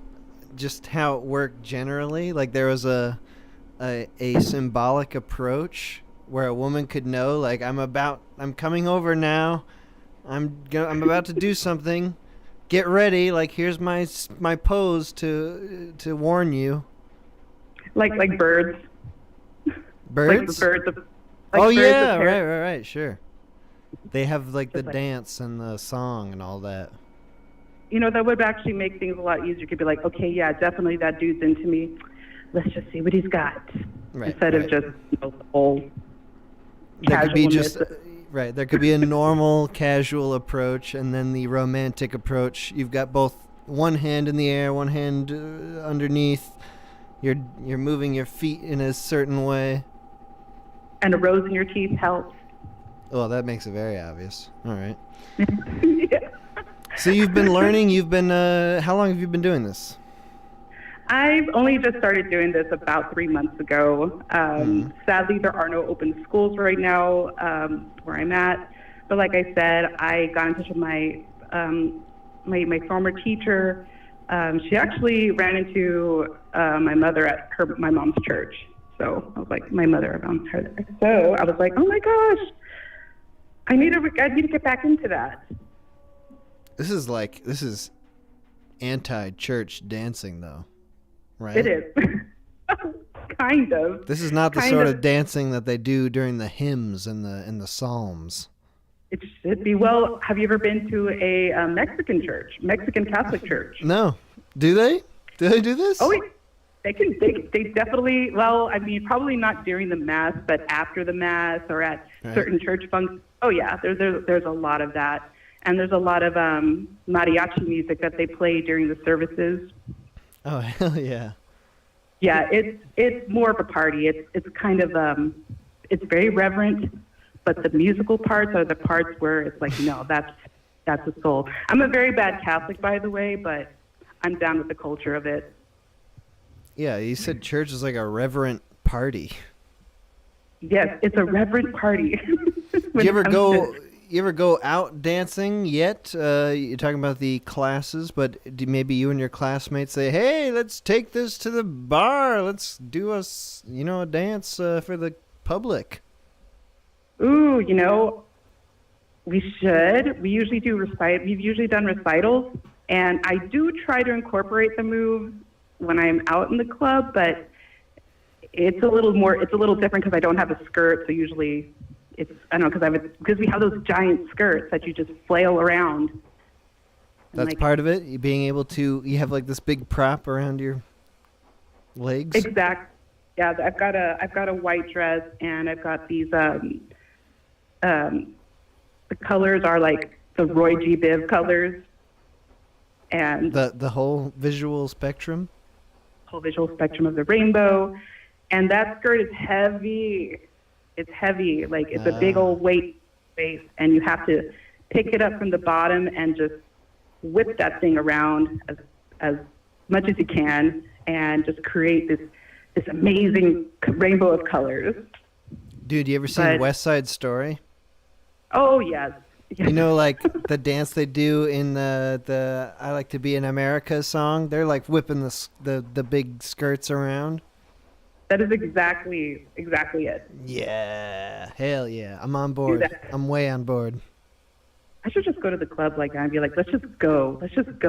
just how it worked generally. Like there was a symbolic approach where a woman could know, like, I'm coming over now. I'm about to do something. Get ready. Like, here's my pose to warn you. Like birds. Birds? Like birds. Yeah, right, sure. They have like the dance and the song and all that. That would actually make things a lot easier. You could be like, okay, yeah, definitely that dude's into me. Let's just see what he's got. Right, instead of just the whole there could be just there could be a normal casual approach, and then the romantic approach. You've got both one hand in the air, one hand underneath. You're moving your feet in a certain way. And a rose in your teeth helps. Well, that makes it very obvious. All right. Yeah. So you've been learning. How long have you been doing this? I've only just started doing this about 3 months ago. Sadly, there are no open schools right now where I'm at. But like I said, I got in touch with my former teacher. She actually ran into my mother at my mom's church. So I was like, my mother around her there. So I was like, oh my gosh, I need to get back into that. This is anti-church dancing, though, right? It is. Kind of. This is not the sort of dancing that they do during the hymns and the psalms. It should be. Well, have you ever been to a Mexican church, Mexican Catholic church? No. Do they? Do they do this? Oh, they can. They definitely. Well, I mean, probably not during the mass, but after the mass or at certain church functions. Oh yeah, there's a lot of that, and there's a lot of mariachi music that they play during the services. Oh hell yeah. Yeah, it's more of a party. It's kind of it's very reverent, but the musical parts are the parts where it's like, no, that's the soul. I'm a very bad Catholic, by the way, but I'm down with the culture of it. Yeah, you said church is like a reverent party. Yes, it's a reverent party. Do you ever go out dancing yet? You're talking about the classes, but maybe you and your classmates say, "Hey, let's take this to the bar. Let's do a dance for the public." Ooh, we should. We usually do We've usually done recitals, and I do try to incorporate the moves when I'm out in the club, but it's a little different because I don't have a skirt, so usually because we have those giant skirts that you just flail around. That's part of it. You being able to, you have like this big prop around your legs. Exactly. Yeah, I've got a white dress, and I've got these. The colors are like the Roy G. Biv colors, and the whole visual spectrum. Whole visual spectrum of the rainbow, and that skirt is heavy. It's heavy, like it's a big old weight space, and you have to pick it up from the bottom and just whip that thing around as much as you can, and just create this amazing rainbow of colors. Dude, you ever seen West Side Story? Oh yes. You know, like the dance they do in the "I Like to Be in America" song. They're like whipping the big skirts around. That is exactly it. Yeah, hell yeah! I'm on board. Exactly. I'm way on board. I should just go to the club like that and be like, let's just go,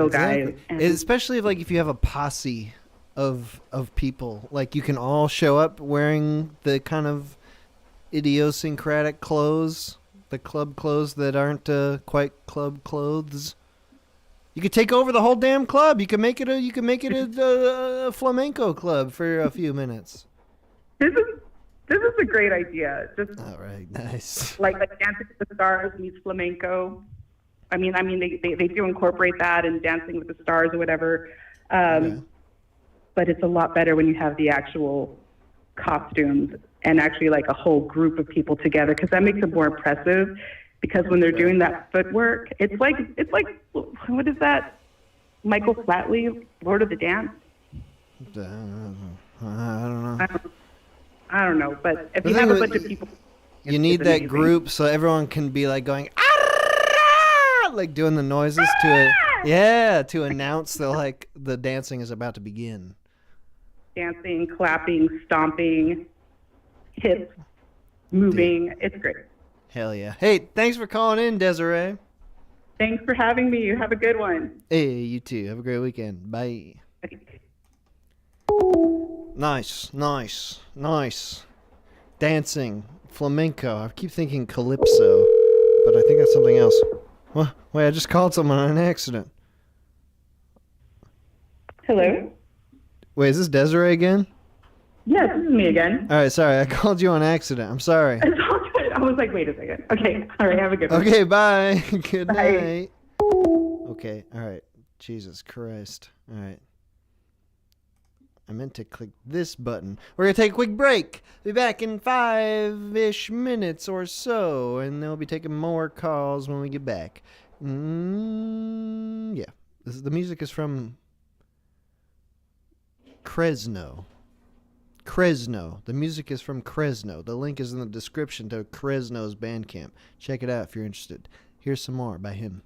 guys. And especially if you have a posse of people, like you can all show up wearing the kind of idiosyncratic clothes, the club clothes that aren't quite club clothes. You could take over the whole damn club. You can make it a flamenco club for a few minutes. This is a great idea. Just all right, nice. Like Dancing with the Stars meets flamenco. I mean, they do incorporate that in Dancing with the Stars or whatever. But it's a lot better when you have the actual costumes and actually like a whole group of people together, because that makes it more impressive. Because when they're doing that footwork, it's like what is that? Michael Flatley, Lord of the Dance. I don't know. I don't know, but if you have a bunch of people, you need that amazing group so everyone can be like going, "Ah!" like doing the noises to announce the dancing is about to begin. Dancing, clapping, stomping, hips moving. Dude. It's great. Hell yeah. Hey, thanks for calling in, Desiree. Thanks for having me. You have a good one. Hey, you too. Have a great weekend. Bye. Okay. Nice. Dancing, flamenco. I keep thinking calypso, but I think that's something else. Well, wait, I just called someone on an accident. Hello? Wait, is this Desiree again? Yes, this is me again. All right, sorry. I called you on accident. I'm sorry. It's all good. I was like, wait a second. Okay, all right, have a good one. Okay, bye. Good Bye. night. Okay, all right. Jesus Christ. All right. I meant to click this button. We're going to take a quick break. Be back in 5-ish minutes or so, and they'll be taking more calls when we get back. Yeah. The music is from Krezno. The music is from Krezno. The link is in the description to Krezno's Bandcamp. Check it out if you're interested. Here's some more by him.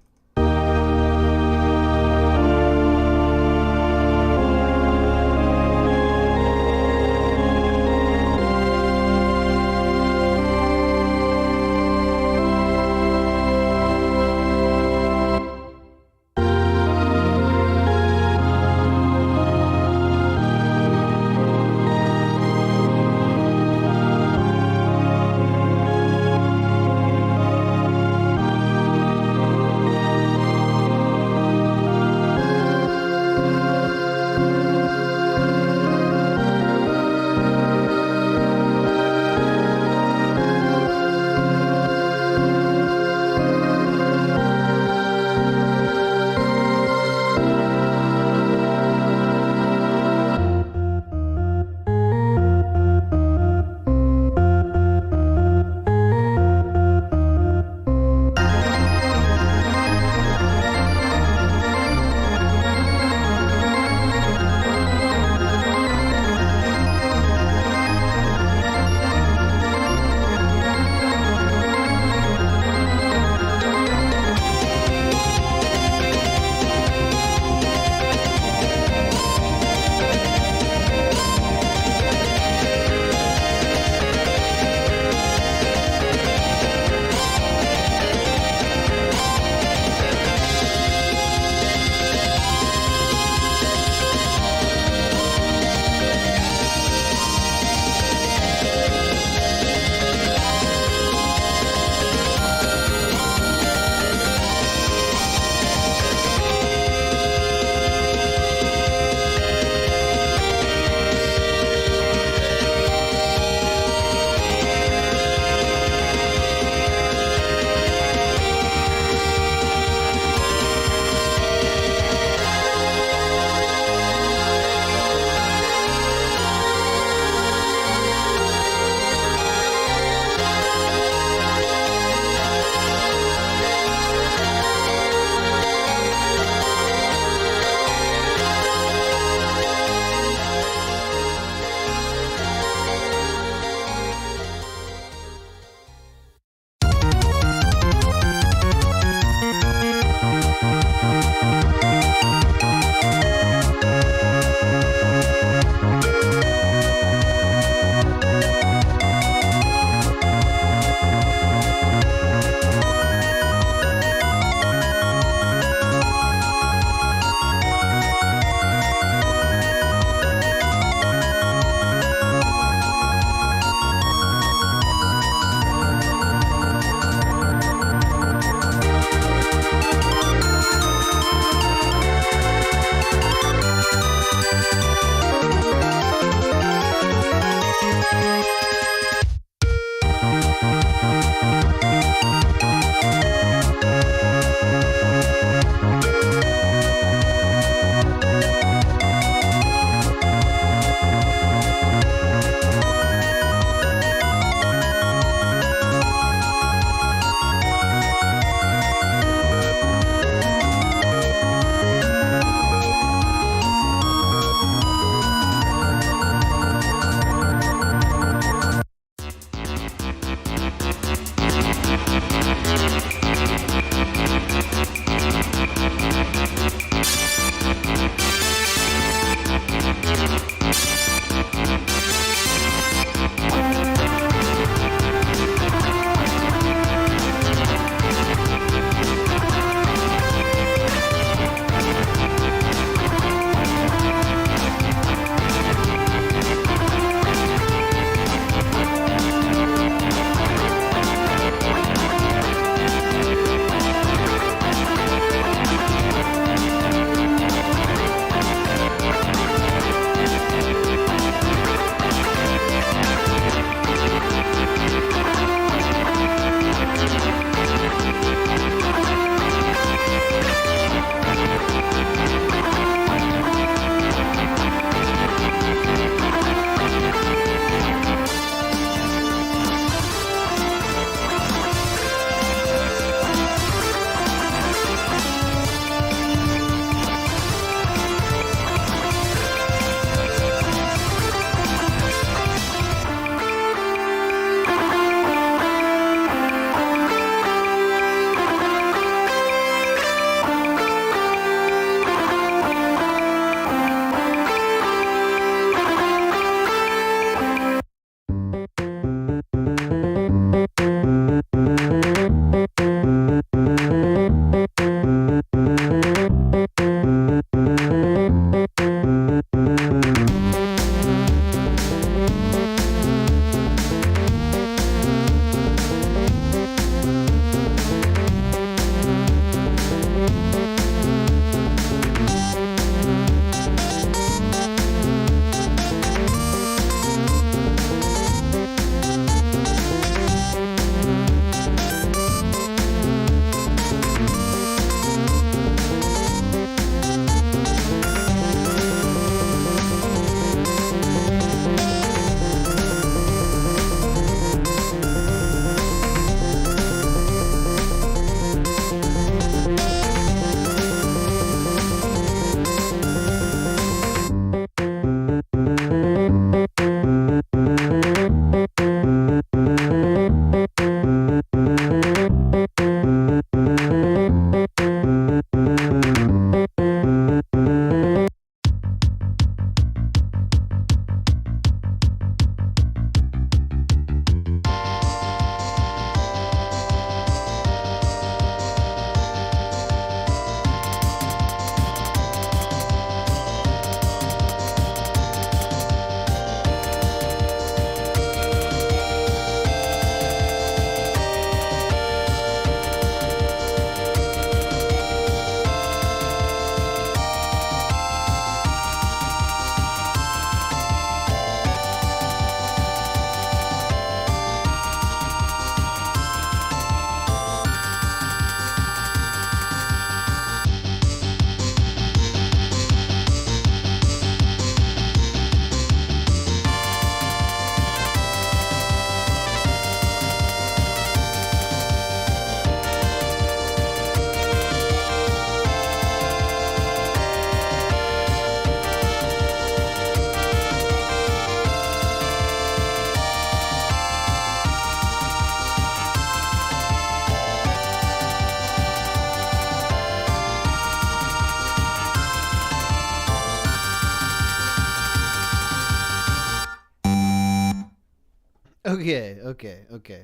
Okay.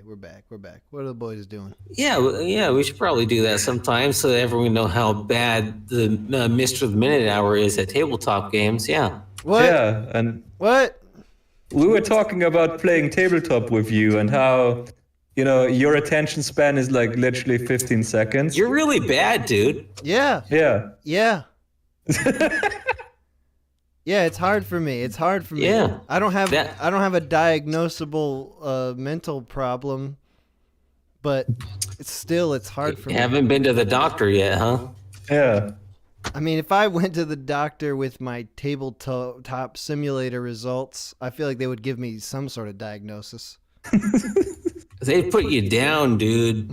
We're back. What are the boys doing? Yeah, we should probably do that sometime so that everyone know how bad the Mr. the Minute Hour is at tabletop games. Yeah. What? Yeah, and What? we were talking about playing tabletop with you and how, your attention span is like literally 15 seconds. You're really bad, dude. Yeah. Yeah. Yeah. Yeah, it's hard for me. Yeah. I don't have a diagnosable mental problem, but it's hard for me. Haven't been to the doctor yet, huh? Yeah. I mean, if I went to the doctor with my tabletop simulator results, I feel like they would give me some sort of diagnosis. They'd put you down, dude.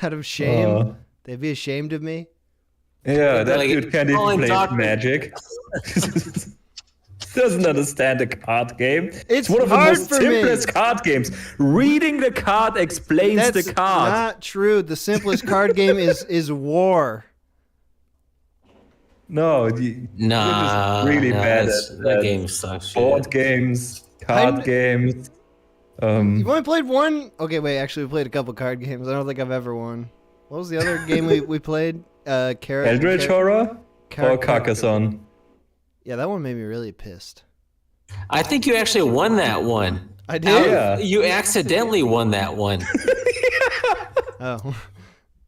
Out of shame? They'd be ashamed of me? Yeah, that Like, dude can't even play doctor. Magic. Doesn't understand a card game. It's one of the hard most for me. simplest card games. Reading the card explains That's the card. not true. The simplest card game is War. No, Nah, you're just really bad at that game sucks. board games, card games. You've only played one? Okay, wait. Actually, we played a couple card games. I don't think I've ever won. What was the other game we played? Eldritch Horror or Carcassonne? Yeah, that one made me really pissed. I think you actually won that one. I did? Yeah. You accidentally won that one. Oh,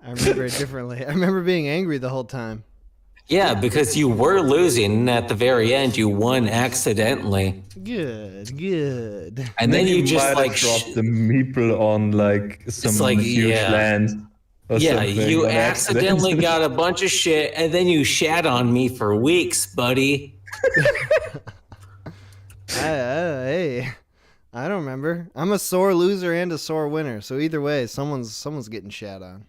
I remember it differently. I remember being angry the whole time. Yeah, because you were losing, and at the very end, you won accidentally. Good. And then you might just have like dropped the meeple on like some like, huge yeah. land. Or Yeah, something you on accidentally accident. got a bunch of shit, and then you shat on me for weeks, buddy. Hey, I don't remember. I'm a sore loser and a sore winner, so either way, someone's getting shat on.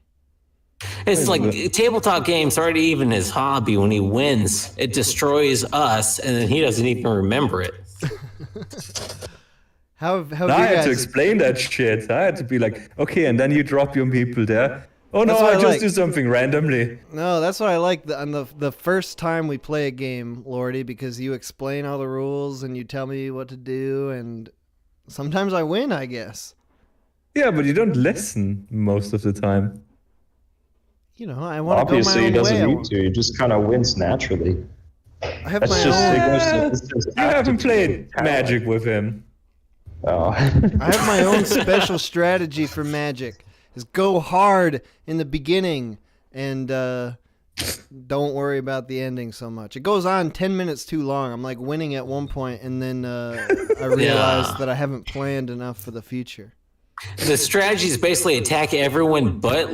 It's like tabletop games aren't even his hobby. When he wins, it destroys us, and then he doesn't even remember it. How have you I had to guys? explain that shit. I had to be like, okay, and then you drop your people there. Oh no, That's what I I just like. do something randomly. No, that's what I like on the first time we play a game, Lordy, because you explain all the rules and you tell me what to do, and sometimes I win, I guess. Yeah, but you don't listen most of the time. You know, I want to go my Obviously, he own doesn't way. need to. He just kind of wins naturally. I have That's my just, own. it's just You haven't played aptitude, Magic with him. Oh. I have my own special strategy for Magic. Is go hard in the beginning and don't worry about the ending so much. It goes on 10 minutes too long. I'm like winning at one point, and then I realize that I haven't planned enough for the future. The strategy is basically attack everyone but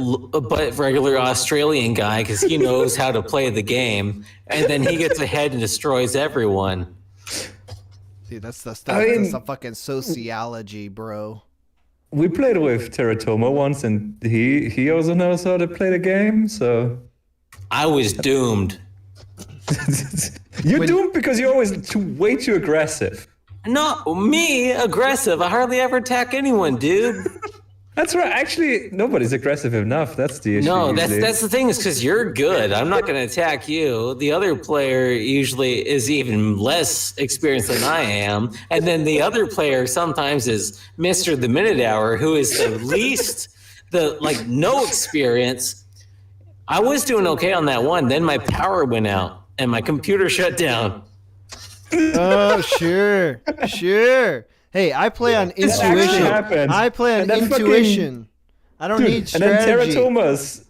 regular Australian guy because he knows how to play the game, and then he gets ahead and destroys everyone. Dude, that's the stuff. That's the fucking sociology, bro. We played with Teratoma once, and he also knows how to play the game, so... I was doomed. You're doomed because you're always way too aggressive. Not me, aggressive. I hardly ever attack anyone, dude. That's right. Actually, nobody's aggressive enough. That's the issue. No, usually. that's the thing is because you're good. I'm not going to attack you. The other player usually is even less experienced than I am. And then the other player sometimes is Mr. the Minute Hour, who is the least, no experience. I was doing okay on that one. Then my power went out and my computer shut down. Oh, sure. Hey, I play on intuition. happens. I play on And that intuition. I don't need And then strategy. Teratoma's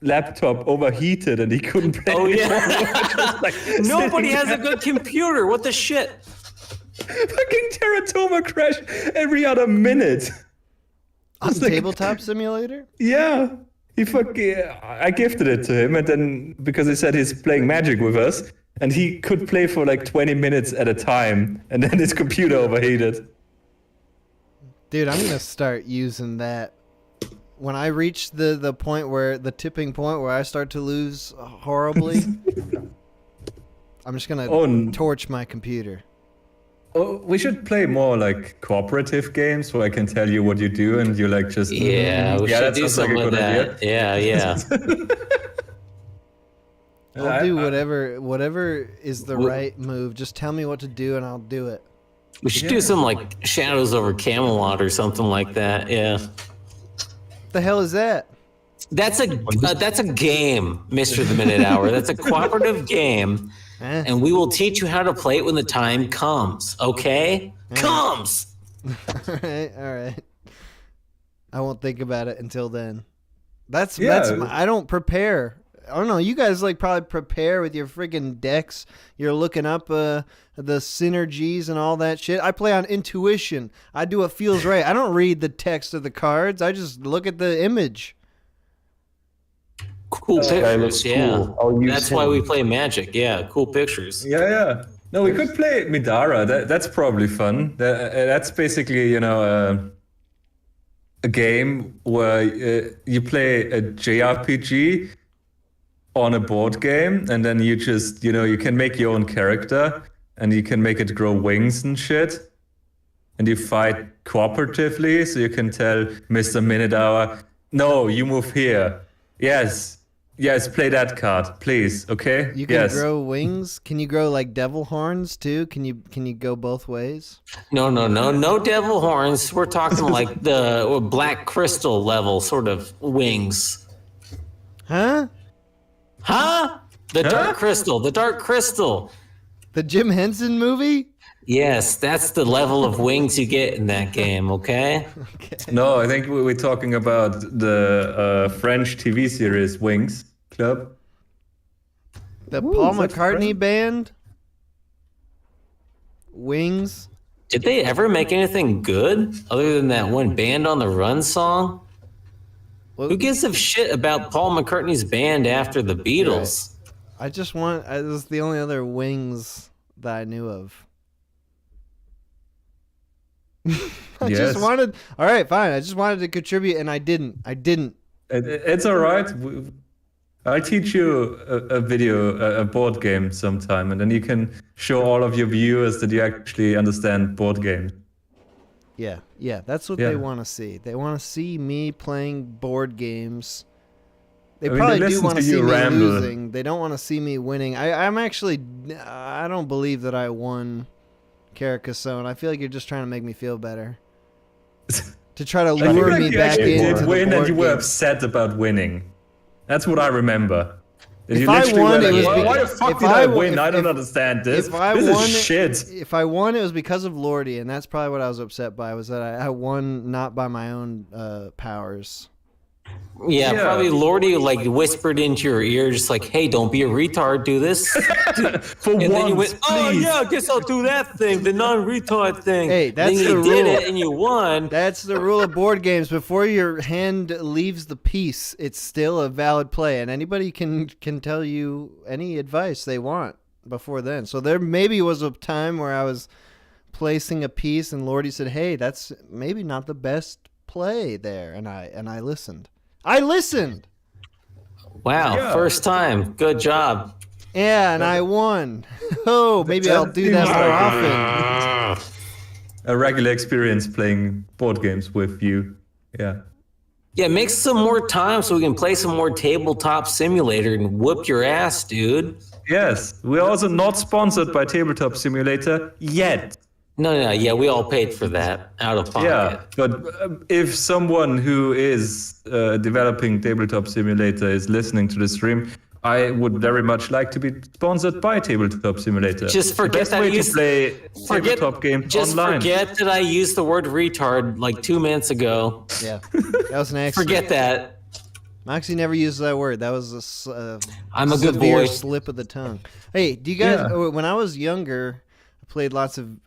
laptop overheated and he couldn't play. Oh, yeah. Just like Nobody sitting has a good computer. What the shit? Fucking Teratoma crash every other minute. On It's like- Tabletop Simulator? Yeah. I gifted it to him, and then because he said he's playing Magic with us, and he could play for like 20 minutes at a time, and then his computer overheated. Dude, I'm gonna start using that. When I reach the point where the tipping point where I start to lose horribly, I'm just gonna torch my computer. Oh, we should play more like cooperative games where I can tell you what you do, and you like just Yeah, we should that do sounds like some a of good that. idea. Yeah. I'll do whatever is the right move. Just tell me what to do and I'll do it. We should do some like Shadows over Camelot or something like that. Yeah. The hell is that? That's a game, Mr. The Minute Hour. That's a cooperative game, and we will teach you how to play it when the time comes. Okay? Comes. All right. I won't think about it until then. I don't prepare. I don't know. You guys like probably prepare with your freaking decks. You're looking up the synergies and all that shit. I play on intuition. I do what feels right. I don't read the text of the cards. I just look at the image. Cool pictures, yeah. Cool. That's why we play Magic. Yeah, cool pictures. Yeah. No, we could play Midara. That's probably fun. That's basically, a game where you play a JRPG on a board game, and then you just, you can make your own character, and you can make it grow wings and shit. And you fight cooperatively, so you can tell Mr. Minute Hour, no, you move here. Yes, play that card, please. Okay. You can grow wings. Can you grow like devil horns too? Can you go both ways? No devil horns. We're talking like the black crystal level sort of wings. Huh? The dark crystal. The Jim Henson movie? Yes, that's the level of wings you get in that game, okay? No, I think we're talking about the French TV series Wings Club. The Paul McCartney band? Wings? Did they ever make anything good other than that one Band on the Run song? Who gives a shit about Paul McCartney's band after the Beatles? Right. This is the only other Wings that I knew of. I just wanted to contribute, and I didn't. It's all right. I'll teach you a board game sometime, and then you can show all of your viewers that you actually understand board games. Yeah, that's what they want to see. They want to see me playing board games. They probably do want to see me losing. They don't want to see me winning. I don't believe that I won Carcassonne. I feel like you're just trying to make me feel better. To try to lure me back into the win, board and you were game. upset about winning. That's what I remember. If I won, it was why the fuck did I win? I don't understand this. This is shit. If I won, it was because of Lordy, and that's probably what I was upset by. Was that I won not by my own powers. Yeah, probably Lordy like whispered into your ear, just like, "Hey, don't be a retard. Do this." Then you went, "Oh yeah, I guess I'll do that thing, the non-retard thing." Hey, that's then the you rule. did it, and you won. That's the rule of board games. Before your hand leaves the piece, it's still a valid play, and anybody can tell you any advice they want before then. So there maybe was a time where I was placing a piece, and Lordy said, "Hey, that's maybe not the best play there," and I listened. Wow, first time. Good job. Yeah, and I won. Oh, maybe I'll do that more often. A regular experience playing board games with you. Yeah. Yeah, make some more time so we can play some more Tabletop Simulator and whoop your ass, dude. Yes, we're also not sponsored by Tabletop Simulator yet. No, yeah, we all paid for that out of pocket. Yeah, but if someone who is developing Tabletop Simulator is listening to the stream, I would very much like to be sponsored by Tabletop Simulator. Just forget that I used play tabletop games just online. Forget that I used the word retard like 2 minutes ago. Yeah, that was an accident. Forget that. Moxie never used that word. That was I'm a good severe boy. slip of the tongue. Hey, do you guys? When I was younger, I played lots of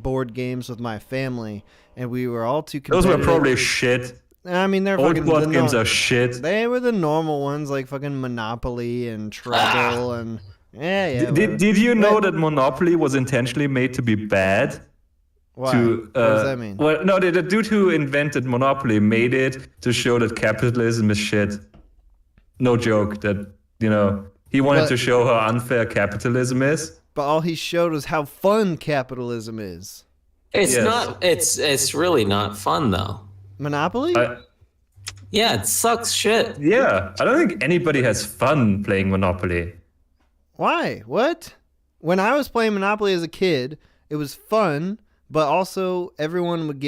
board games with my family, and we were all too competitive. Those were probably shit. I mean, they're old fucking board games are shit. They were the normal ones, like fucking Monopoly and Treble and yeah. Did you know that Monopoly was intentionally made to be bad? Why? What does that mean? Well, no, the dude who invented Monopoly made it to show that capitalism is shit. No joke. That he wanted to show how unfair capitalism is. But all he showed was how fun capitalism is. It's not. It's really not fun though. Monopoly? Yeah, it sucks shit. Yeah, I don't think anybody has fun playing Monopoly. Why? What? When I was playing Monopoly as a kid, it was fun, but also everyone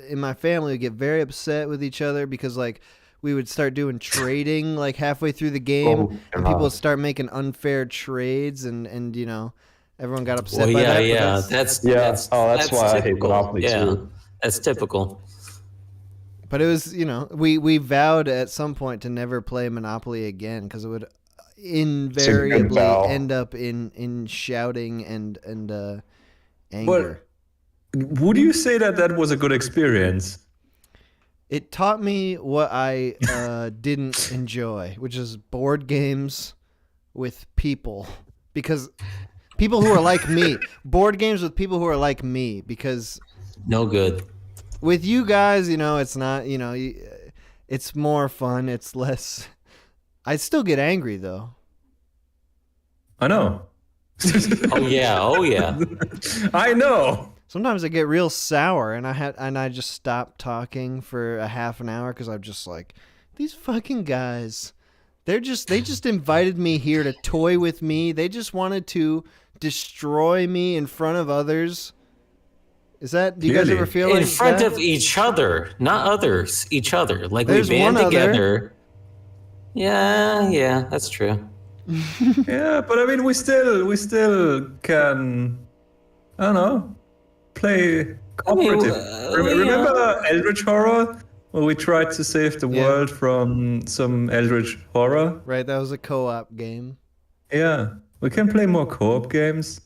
in my family would get very upset with each other because like we would start doing trading like halfway through the game, and people would start making unfair trades, and you know, everyone got upset by that. Yeah, that's that's why I hate typical. Monopoly too. That's typical. But it was, you know, we vowed at some point to never play Monopoly again because it would invariably end up in shouting and anger. But would you say that was a good experience? It taught me what I didn't enjoy, which is board games with people. Because people who are like me. Board games with people who are like me. Because... No good. With you guys, you know, it's not, you know, it's more fun. It's less... I still get angry, though. I know. Oh, yeah. I know. Sometimes I get real sour, and I just stop talking for a half an hour because I'm just like, these fucking guys, they just invited me here to toy with me. They just wanted to destroy me in front of others. Is that? Do you guys ever feel like that? In front of each other, not others, each other. Like There's we band one together. other. Yeah, that's true. Yeah, but I mean, we still can. I don't know. Play cooperative. Remember Eldritch Horror? Well, we tried to save the world from some Eldritch Horror. Right, that was a co-op game. Yeah, we can play more co-op games.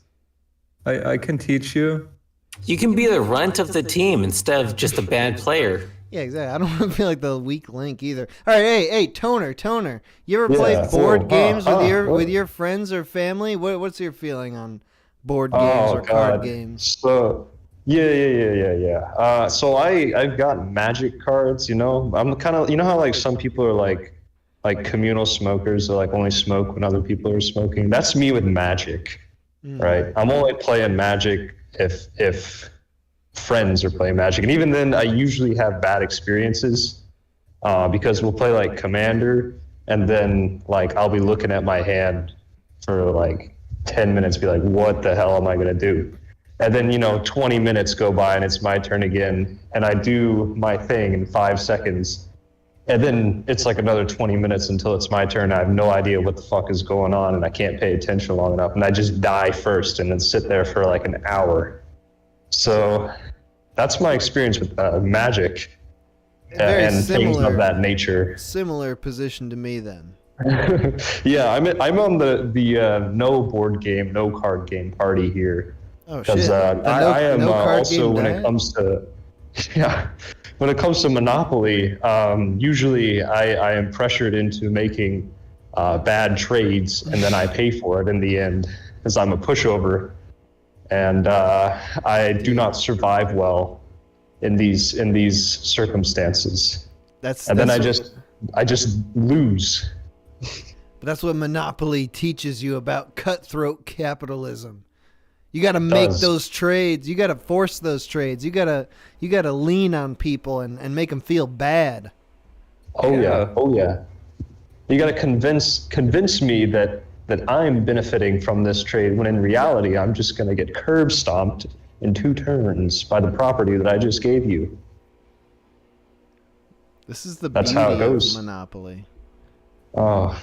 I can teach you. You can be the runt of the team instead of just a bad player. Yeah, exactly. I don't want to feel like the weak link either. All right, hey, Toner. You ever play board games with your friends or family? What's your feeling on board games or card games? So yeah. So I've got Magic cards. You know, I'm kind of, you know how like some people are like communal smokers, or like only smoke when other people are smoking. That's me with Magic, right? I'm only playing Magic if friends are playing Magic, and even then I usually have bad experiences because we'll play like Commander, and then like I'll be looking at my hand for like 10 minutes, be like, what the hell am I gonna do? And then, you know, 20 minutes go by and it's my turn again, and I do my thing in 5 seconds, and then it's like another 20 minutes until it's my turn. I have no idea what the fuck is going on, and I can't pay attention long enough, and I just die first and then sit there for like an hour. So that's my experience with Magic and things of that nature. Similar position to me then. Yeah, I'm on the no board game, no card game party here. Oh shit! I am also when it comes to when it comes to Monopoly, usually I am pressured into making bad trades, and then I pay for it in the end because I'm a pushover, and I do not survive well in these circumstances. Then I just lose. But that's what Monopoly teaches you about cutthroat capitalism. You got to make those trades. You got to force those trades. You got to lean on people and make them feel bad. Oh yeah. You got to convince me that I'm benefiting from this trade, when in reality I'm just going to get curb stomped in 2 turns by the property that I just gave you. This is the That's beauty how it goes. of Monopoly. Oh.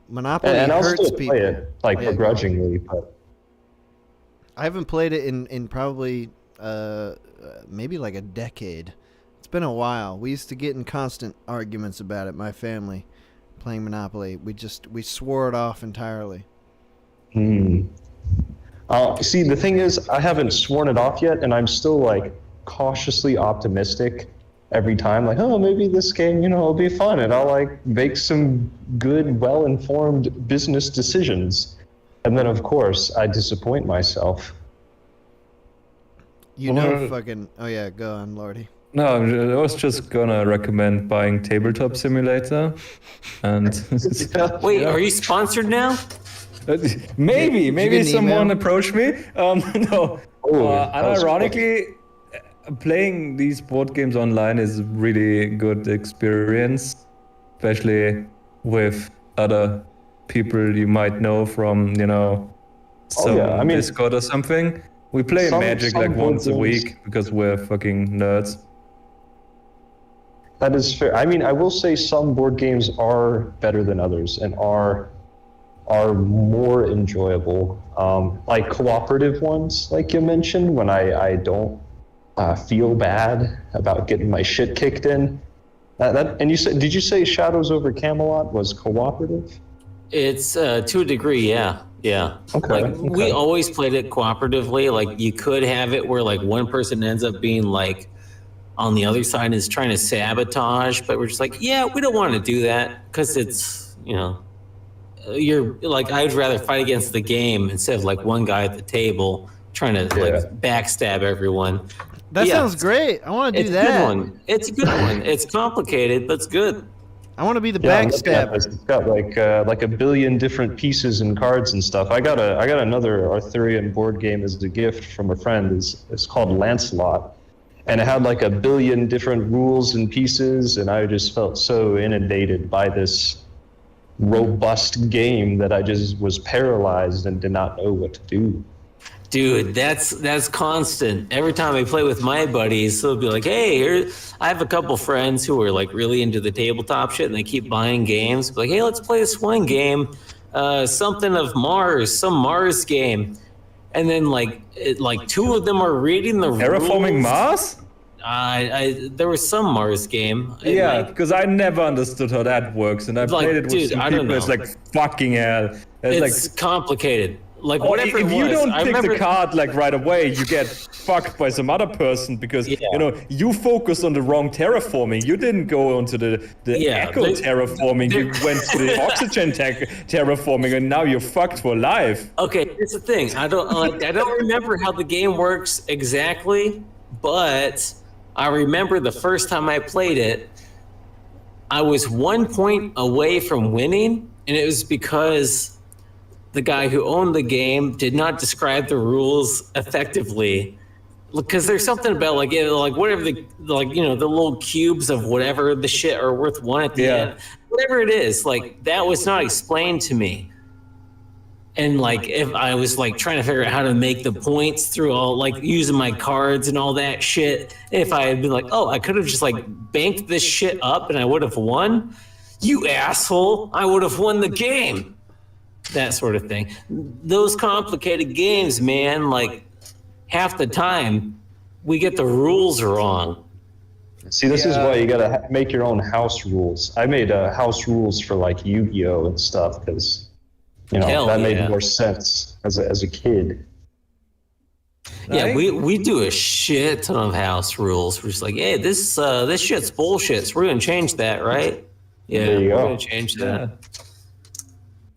Monopoly and I'll hurts still people. play it begrudgingly, but I haven't played it in probably maybe like a decade. It's been a while. We used to get in constant arguments about it, my family, playing Monopoly. We swore it off entirely. See, the thing is, I haven't sworn it off yet, and I'm still like cautiously optimistic every time. Like, oh, maybe this game, you know, will be fun, and I'll like make some good, well-informed business decisions. And then, of course, I disappoint myself. You know, fucking... Oh, yeah, go on, Lordy. No, I was just gonna recommend buying Tabletop Simulator. And Wait, are you sponsored now? Maybe someone approached me. No. Unironically, playing these board games online is really good experience, especially with other people you might know from, you know, some Discord or something. We play Some Magic like board once a games- week because we're fucking nerds. That is fair. I mean, I will say some board games are better than others and are more enjoyable. Like cooperative ones, like you mentioned, when I don't feel bad about getting my shit kicked in. And did you say Shadows over Camelot was cooperative? It's to a degree, yeah. Okay. We always played it cooperatively. Like you could have it where like one person ends up being like on the other side is trying to sabotage, but we're just like, yeah, we don't want to do that because it's, you're like, I'd rather fight against the game instead of like one guy at the table trying to like backstab everyone. That sounds great. I want to do that. It's a good one. It's a good one. It's complicated, but it's good. I want to be the I'm looking at this. backstabber. It's got like a billion different pieces and cards and stuff. I got another Arthurian board game as a gift from a friend. It's called Lancelot, and it had like a billion different rules and pieces, and I just felt so inundated by this robust game that I just was paralyzed and did not know what to do. Dude, that's constant. Every time I play with my buddies, they'll be like, hey, I have a couple friends who are like really into the tabletop shit and they keep buying games. Like, hey, let's play this one game, something of Mars, some Mars game. And then like two of them are reading the Terraforming rules. Mars? There was some Mars game. Yeah, because I never understood how that works, and I played it with some people. It's like fucking hell. It's complicated. Like whatever if it was, you don't I pick remember the card like right away, you get fucked by some other person because you focused on the wrong terraforming. You didn't go onto the echo terraforming. You went to the oxygen terraforming, and now you're fucked for life. Okay, here's the thing. I don't remember how the game works exactly, but I remember the first time I played it, I was 1 point away from winning, and it was because the guy who owned the game did not describe the rules effectively. Because there's something about like whatever the little cubes of whatever the shit are worth one at the end, whatever it is, like that was not explained to me. And like if I was like trying to figure out how to make the points through all like using my cards and all that shit, if I had been like, oh, I could have just like banked this shit up and I would have won. You asshole! I would have won the game. That sort of thing. Those complicated games, man, like half the time we get the rules wrong. See, this is why you gotta make your own house rules. I made house rules for like Yu-Gi-Oh and stuff because that made more sense as a kid. Yeah, we do a shit ton of house rules. We're just like, hey, this shit's bullshit. So we're gonna change that, right? Yeah, there you we're go. gonna change that.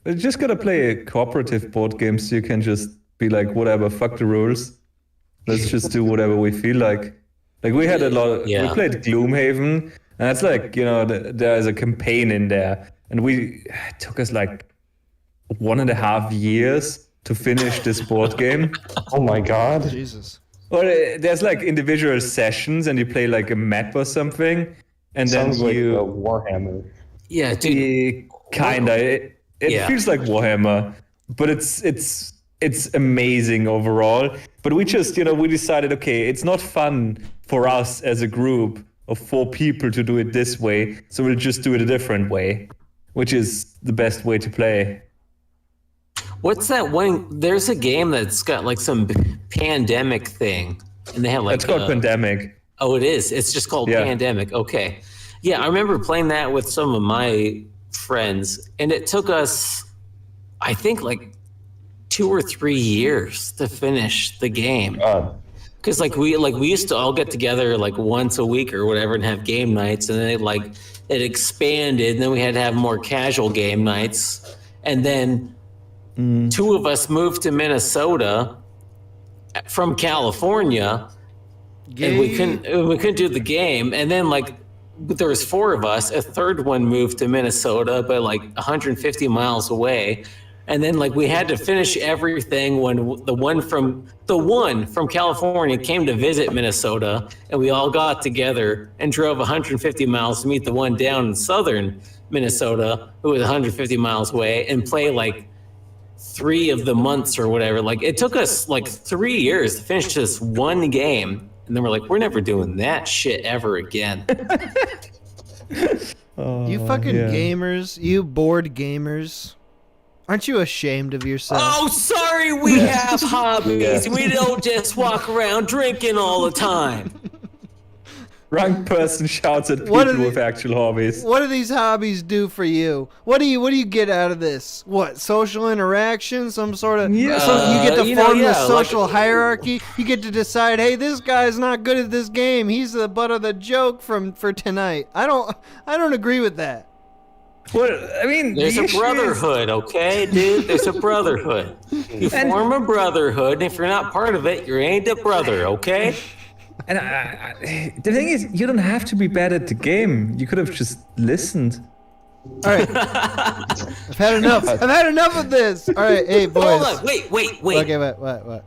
You just gotta play a cooperative board game so you can just be like, whatever, fuck the rules. Let's just do whatever we feel like. Like we had a lot. We played Gloomhaven, and that's like there's a campaign in there, and it took us like 1.5 years to finish this board game. Oh my god! Jesus. Well, there's like individual sessions, and you play like a map or something, and Sounds then like you Warhammer. Yeah, dude. Kinda. It feels like Warhammer, but it's amazing overall. But we just, we decided, okay, it's not fun for us as a group of 4 people to do it this way, so we'll just do it a different way, which is the best way to play. What's that one? There's a game that's got like some pandemic thing, and they have like. It's called Pandemic. Oh, it is. It's just called Pandemic. Okay, yeah, I remember playing that with some of my friends, and it took us, I think, like 2 or 3 years to finish the game. Because we used to all get together like once a week or whatever and have game nights, and then it expanded, and then we had to have more casual game nights, and then 2 of us moved to Minnesota from California, and we couldn't do the game, and then there was 4 of us. A third one moved to Minnesota, but like 150 miles away. And then we had to finish everything when the one from California came to visit Minnesota, and we all got together and drove 150 miles to meet the one down in southern Minnesota who was 150 miles away and play 3 of the months or whatever. Like it took us like 3 years to finish this one game, and then we're like, we're never doing that shit ever again. You fucking gamers, you bored gamers. Aren't you ashamed of yourself? Oh, sorry, we have hobbies. We don't just walk around drinking all the time. Wrong person shouts at people with actual hobbies. What do these hobbies do for you? What do you get out of this? What, social interaction? Some sort of you get to form the social hierarchy. You get to decide, hey, this guy's not good at this game. He's the butt of the joke for tonight. I don't agree with that. What I mean, there's a brotherhood, okay, dude? There's a brotherhood. You form a brotherhood, and if you're not part of it, you ain't a brother, okay? And the thing is, you don't have to be bad at the game. You could have just listened. All right. I've had enough. I've had enough of this. All right, hey, boys. Hold on. Wait. Okay, what?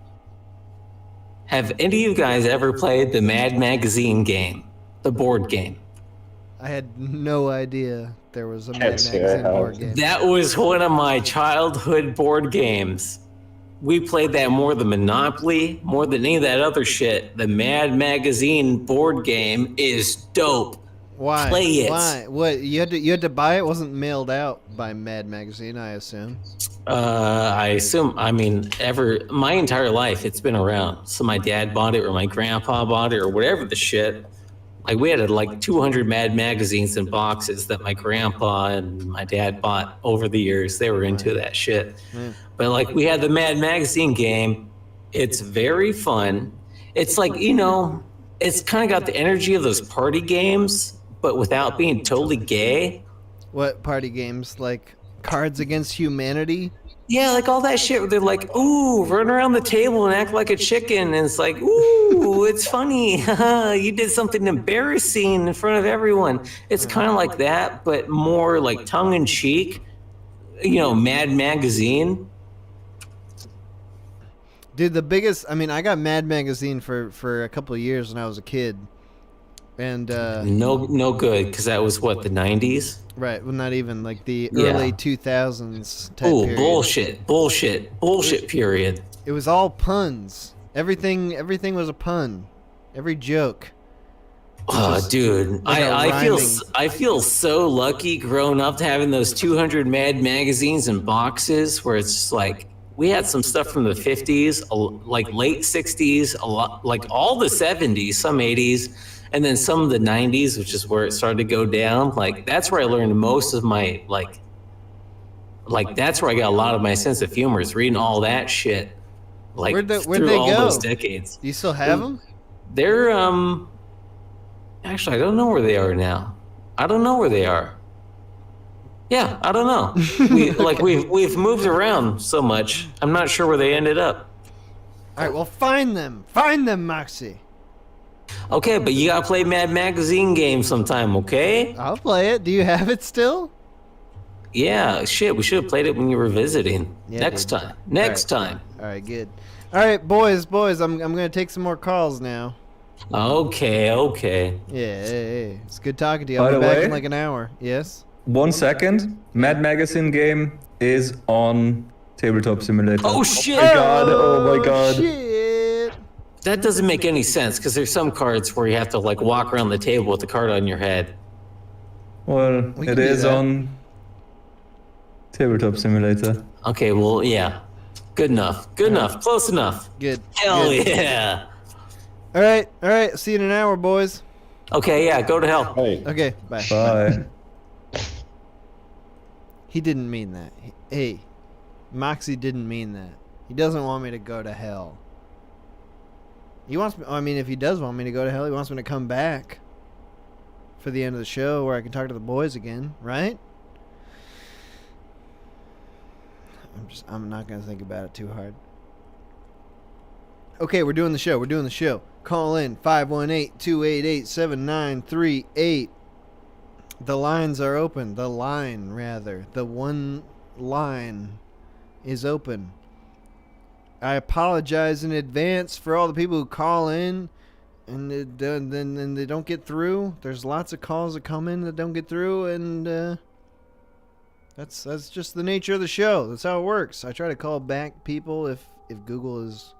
Have any of you guys ever played the Mad Magazine game? The board game? I had no idea there was a Mad Magazine board game. That was one of my childhood board games. We played that more than Monopoly, more than any of that other shit. The Mad Magazine board game is dope. Why? Play it. Why? What? You had to buy it? It wasn't mailed out by Mad Magazine, I assume. I mean, my entire life it's been around. So my dad bought it, or my grandpa bought it, or whatever the shit. Like we had like 200 Mad Magazines in boxes that my grandpa and my dad bought over the years. They were into that shit. But like we had the Mad Magazine game. It's very fun. It's like, it's kind of got the energy of those party games, but without being totally gay. What party games? Like Cards Against Humanity? Yeah, like all that shit where they're like, ooh, run around the table and act like a chicken. And it's like, ooh, it's funny. You did something embarrassing in front of everyone. It's kind of like that, but more like tongue-in-cheek. Mad Magazine. Dude, I got Mad Magazine for a couple of years when I was a kid. And no good, because that was what, the 90s? Right, well, not even like the early 2000s type period. Bullshit period. It was all puns. Everything was a pun. Every joke. Oh, dude, like I feel so lucky growing up to having those 200 Mad Magazines and boxes where it's just like we had some stuff from the 50s, like late 60s, a lot, like all the 70s, some 80s. And then some of the 90s, which is where it started to go down. Like, that's where I learned most of my, like that's where I got a lot of my sense of humor, is reading all that shit. Like, where'd they all go? those decades. Do you still have them? They're, actually, I don't know where they are now. I don't know where they are. Yeah, I don't know. We've moved around so much. I'm not sure where they ended up. All right, well, find them. Find them, Moxie. Okay, but you gotta play Mad Magazine game sometime, okay? I'll play it. Do you have it still? Yeah, shit, we should have played it when you were visiting. Yeah, Next time. All right, good. All right, boys, I'm gonna take some more calls now. Okay. Yeah, hey. It's good talking to you. By I'll be the back way- in like an hour. Yes? 1 second. Mad Magazine game is on Tabletop Simulator. Oh shit! Oh my god. Shit. That doesn't make any sense because there's some cards where you have to like walk around the table with the card on your head. Well, We it can do is that. on Tabletop Simulator. Okay, well, yeah. Good enough. Close enough. Good. Hell good. yeah. All right. See you in an hour, boys. Okay, yeah, go to hell. Hey, Okay, bye. Bye. He didn't mean that. Hey, Moxie didn't mean that. He doesn't want me to go to hell. He wants me, I mean, if he does want me to go to hell, he wants me to come back for the end of the show where I can talk to the boys again, right? I'm not going to think about it too hard. Okay, we're doing the show. Call in 518-288-7938. The lines are open. The line, rather. The one line is open. I apologize in advance for all the people who call in and then they don't get through. There's lots of calls that come in that don't get through, and That's just the nature of the show. That's how it works. I try to call back people if Google is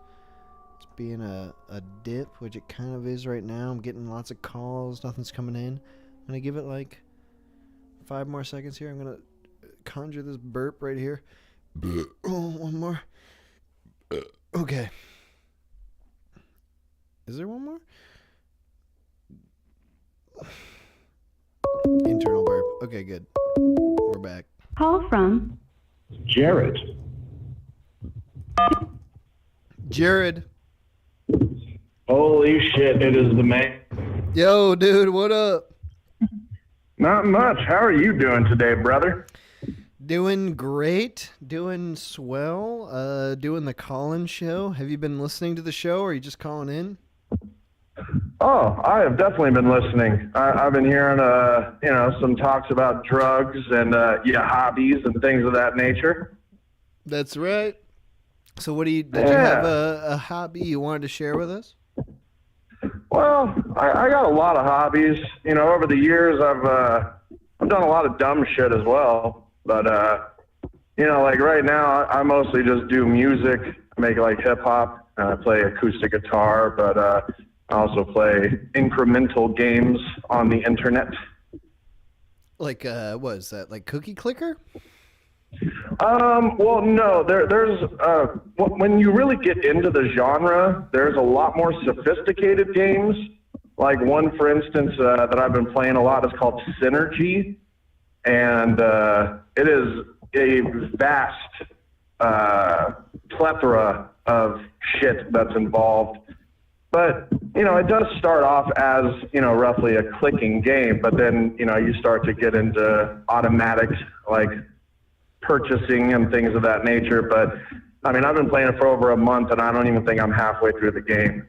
being a dip, which it kind of is right now. I'm getting lots of calls. Nothing's coming in. I'm going to give it like 5 more seconds here. I'm going to conjure this burp right here. Oh, one more. Okay. Is there one more? Internal burp. Okay, good. We're back. Call from Jared. Jared. Holy shit, it is the man. Yo, dude, what up? Not much. How are you doing today, brother? Doing great. Doing swell. Doing the call-in show. Have you been listening to the show, or are you just calling in? Oh, I have definitely been listening. I've been hearing, some talks about drugs and hobbies and things of that nature. That's right. So did you have a hobby you wanted to share with us? Well, I got a lot of hobbies. You know, over the years, I've done a lot of dumb shit as well. But, like right now, I mostly just do music. I make like hip hop. I play acoustic guitar, but I also play incremental games on the internet. Like, what is that? Like Cookie Clicker? Well, no. There's when you really get into the genre, there's a lot more sophisticated games. Like one, for instance, that I've been playing a lot is called Synergy, and it is a vast plethora of shit that's involved. But, it does start off as, roughly a clicking game, but then, you start to get into automatic, like, purchasing and things of that nature. But, I've been playing it for over a month, and I don't even think I'm halfway through the game.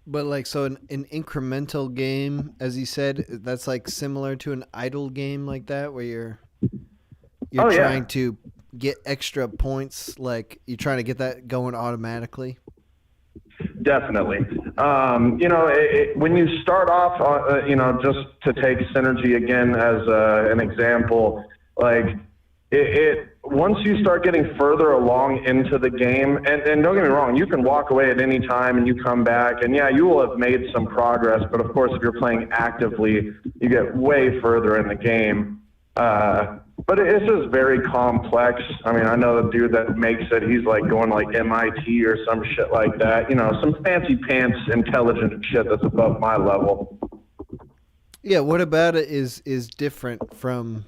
But, like, so an incremental game, as you said, that's, like, similar to an idle game like that, where you're trying to get extra points, like, you're trying to get that going automatically? Definitely. When you start off, just to take Synergy again as an example, like once you start getting further along into the game, and don't get me wrong, you can walk away at any time and you come back, and you will have made some progress. But of course, if you're playing actively, you get way further in the game. But it's just very complex. I know the dude that makes it, he's like going like MIT or some shit like that. Some fancy pants intelligent shit that's above my level. Yeah, what about it is different from,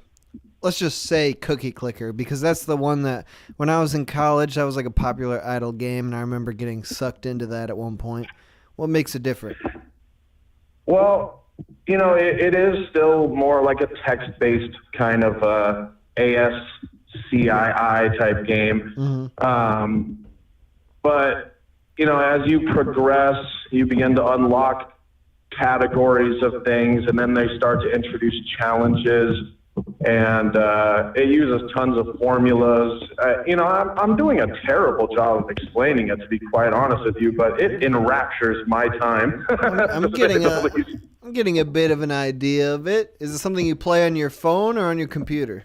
let's just say, Cookie Clicker? Because that's the one that, when I was in college, that was like a popular idle game, and I remember getting sucked into that at one point. What makes it different? Well, it is still more like a text-based kind of ASCII type game. Mm-hmm. But, as you progress, you begin to unlock categories of things, and then they start to introduce challenges, and it uses tons of formulas. I'm doing a terrible job of explaining it, to be quite honest with you, but it enraptures my time. I'm getting a bit of an idea of it. Is it something you play on your phone or on your computer?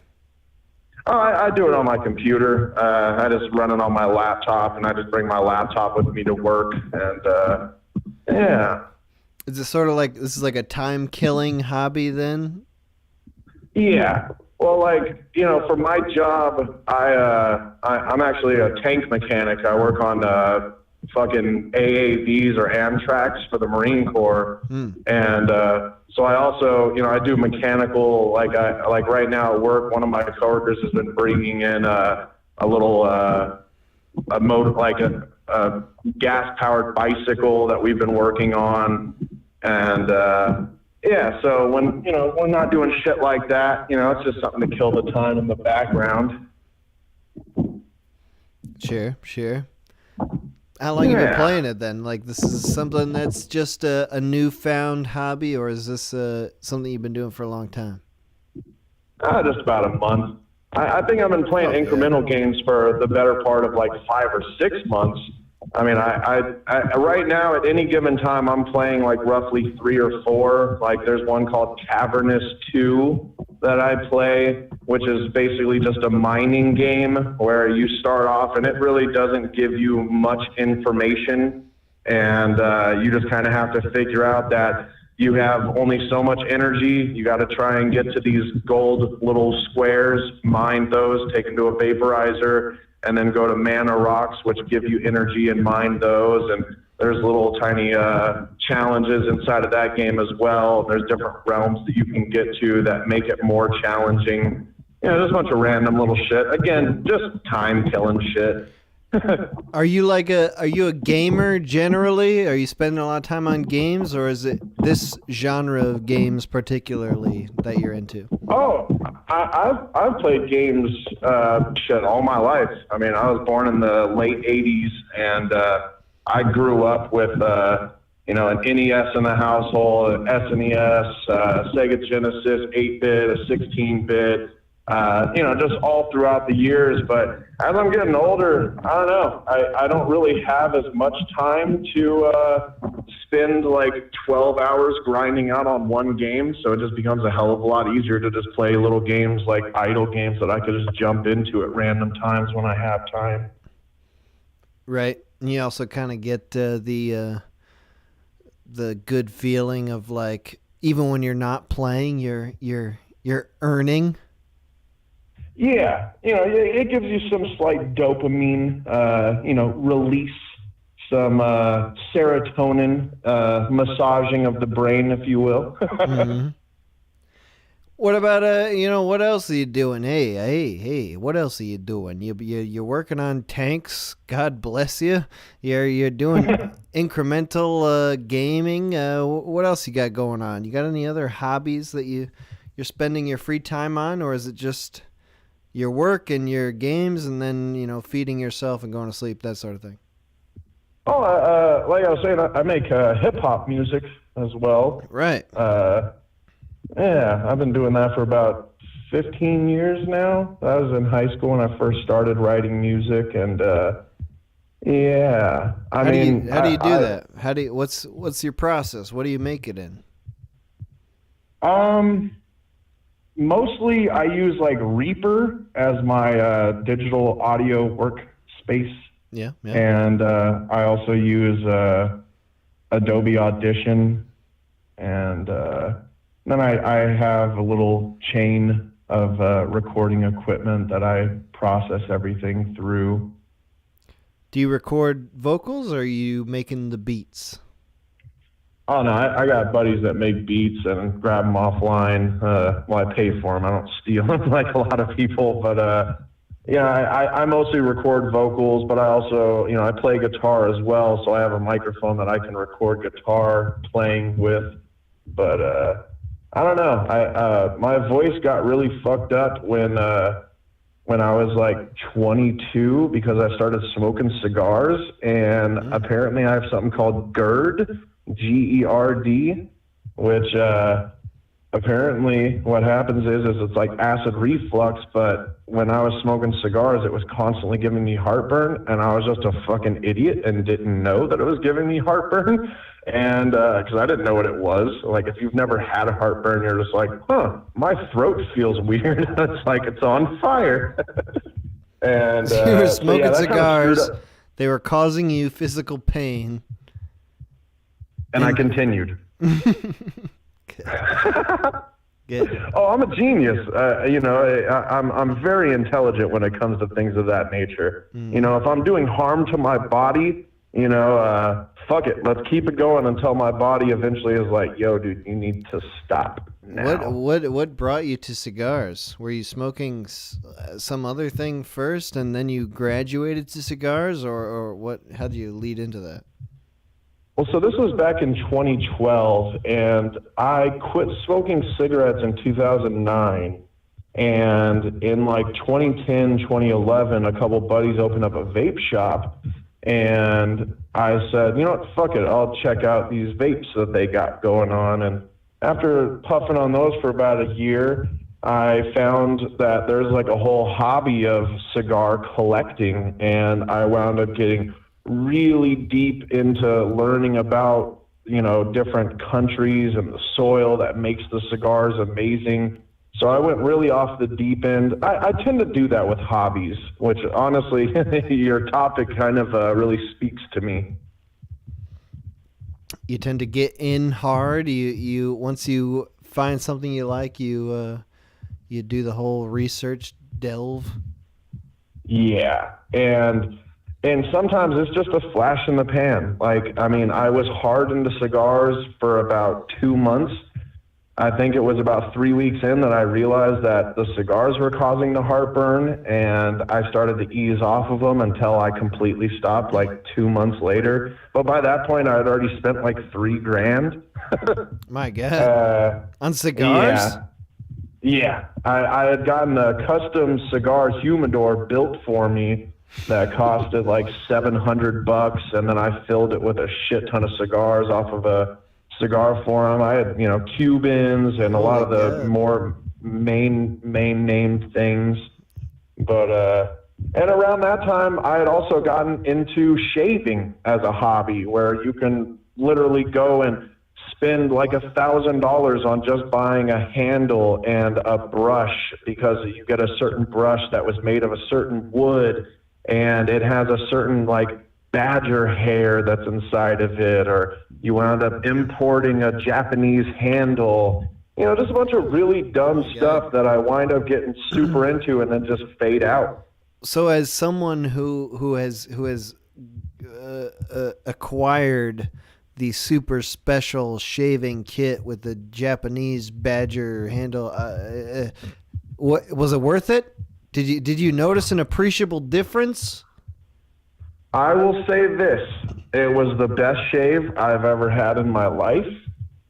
Oh, I do it on my computer. I just run it on my laptop, and I just bring my laptop with me to work. And yeah. Is it sort of like, this is like a time-killing hobby then? Yeah. Well, like, for my job, I'm actually a tank mechanic. I work on fucking AAVs or Amtraks for the Marine Corps. And so I also, I do mechanical, like right now at work, one of my coworkers has been bringing in a little a motor, like a gas-powered bicycle that we've been working on. And so when, we're not doing shit like that, it's just something to kill the time in the background. Sure. How long have you been playing it then? Like, this is something that's just a newfound hobby, or is this something you've been doing for a long time? Just about a month. I think I've been playing incremental games for the better part of like 5 or 6 months. I right now at any given time I'm playing like roughly 3 or 4. Like there's one called Cavernous 2, that I play, which is basically just a mining game where you start off and it really doesn't give you much information, and you just kind of have to figure out that you have only so much energy. You got to try and get to these gold little squares, mine those, take them to a vaporizer, and then go to mana rocks, which give you energy, and mine those. And there's little tiny challenges inside of that game as well. There's different realms that you can get to that make it more challenging. You know, there's a bunch of random little shit. Again, just time killing shit. Are you a gamer generally? Are you spending a lot of time on games, or is it this genre of games particularly that you're into? Oh, I've played games shit all my life. I mean, I was born in the late 80s, and I grew up with an NES in the household, an SNES, Sega Genesis, 8-bit, a 16-bit, just all throughout the years. But as I'm getting older, I don't know. I don't really have as much time to spend like 12 hours grinding out on one game. So it just becomes a hell of a lot easier to just play little games like idle games that I could just jump into at random times when I have time. Right. And you also kind of get the good feeling of like, even when you're not playing, you're earning. Yeah, it gives you some slight dopamine, release, some serotonin, massaging of the brain, if you will. Mm-hmm. What about what else are you doing? Hey, what else are you doing? You're working on tanks. God bless you. You're doing incremental gaming. What else you got going on? You got any other hobbies that you're spending your free time on, or is it just your work and your games, and then feeding yourself and going to sleep, that sort of thing? Oh, like I was saying, I make hip hop music as well. Right. Yeah, I've been doing that for about 15 years now. I was in high school when I first started writing music, and yeah. How do you do that? What's your process? What do you make it in? Mostly I use like Reaper as my digital audio workspace. Yeah. And I also use Adobe Audition, and then I have a little chain of recording equipment that I process everything through. Do you record vocals, or are you making the beats? Oh, no, I got buddies that make beats and grab them offline. Well, I pay for them. I don't steal them like a lot of people. But, I mostly record vocals, but I also, I play guitar as well. So I have a microphone that I can record guitar playing with. But I don't know. My voice got really fucked up when I was like 22 because I started smoking cigars. And apparently I have something called GERD. GERD, which apparently what happens is it's like acid reflux, but when I was smoking cigars, it was constantly giving me heartburn, and I was just a fucking idiot and didn't know that it was giving me heartburn, and because I didn't know what it was. Like, if you've never had a heartburn, you're just like, my throat feels weird. It's like it's on fire. And you were smoking cigars. They were causing you physical pain. And I continued. Good. Oh, I'm a genius. I'm very intelligent when it comes to things of that nature. If I'm doing harm to my body, fuck it. Let's keep it going until my body eventually is like, yo, dude, you need to stop now. What brought you to cigars? Were you smoking some other thing first, and then you graduated to cigars, or what? How do you lead into that? Well, so this was back in 2012, and I quit smoking cigarettes in 2009. And in like 2010, 2011, a couple buddies opened up a vape shop, and I said, you know what, fuck it, I'll check out these vapes that they got going on. And after puffing on those for about a year, I found that there's like a whole hobby of cigar collecting, and I wound up getting really deep into learning about, different countries and the soil that makes the cigars amazing. So I went really off the deep end. I tend to do that with hobbies, which honestly, your topic kind of really speaks to me. You tend to get in hard. You once you find something you like, you do the whole research delve. Yeah, and sometimes it's just a flash in the pan. Like, I mean, I was hard into cigars for about 2 months. I think it was about 3 weeks in that I realized that the cigars were causing the heartburn, and I started to ease off of them until I completely stopped like 2 months later. But by that point, I had already spent like $3,000. My God. On cigars? Yeah. I had gotten a custom cigar humidor built for me that costed like $700, and then I filled it with a shit ton of cigars off of a cigar forum. I had, Cubans and a lot of the more main name things. But and around that time, I had also gotten into shaving as a hobby, where you can literally go and spend like $1,000 on just buying a handle and a brush, because you get a certain brush that was made of a certain wood, and it has a certain like badger hair that's inside of it, or you wound up importing a Japanese handle, just a bunch of really dumb stuff that I wind up getting super into and then just fade out. So as someone who has acquired the super special shaving kit with the Japanese badger handle, what was it worth it? Did you notice an appreciable difference? I will say this. It was the best shave I've ever had in my life,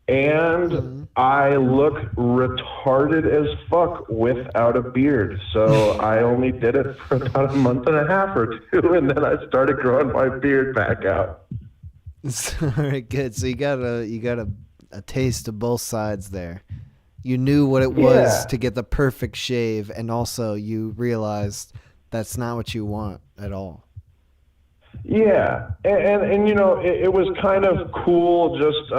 and I look retarded as fuck without a beard. So I only did it for about a month and a half or two, and then I started growing my beard back out. All right, good. So you got a taste of both sides there. You knew what it was to get the perfect shave, and also you realized that's not what you want at all. Yeah, and it was kind of cool just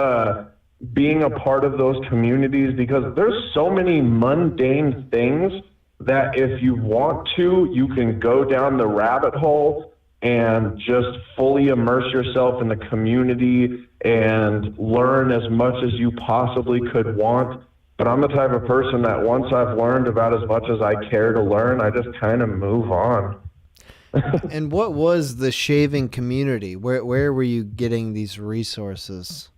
being a part of those communities, because there's so many mundane things that if you want to, you can go down the rabbit hole and just fully immerse yourself in the community and learn as much as you possibly could want. But I'm the type of person that once I've learned about as much as I care to learn, I just kind of move on. And what was the shaving community? Where were you getting these resources?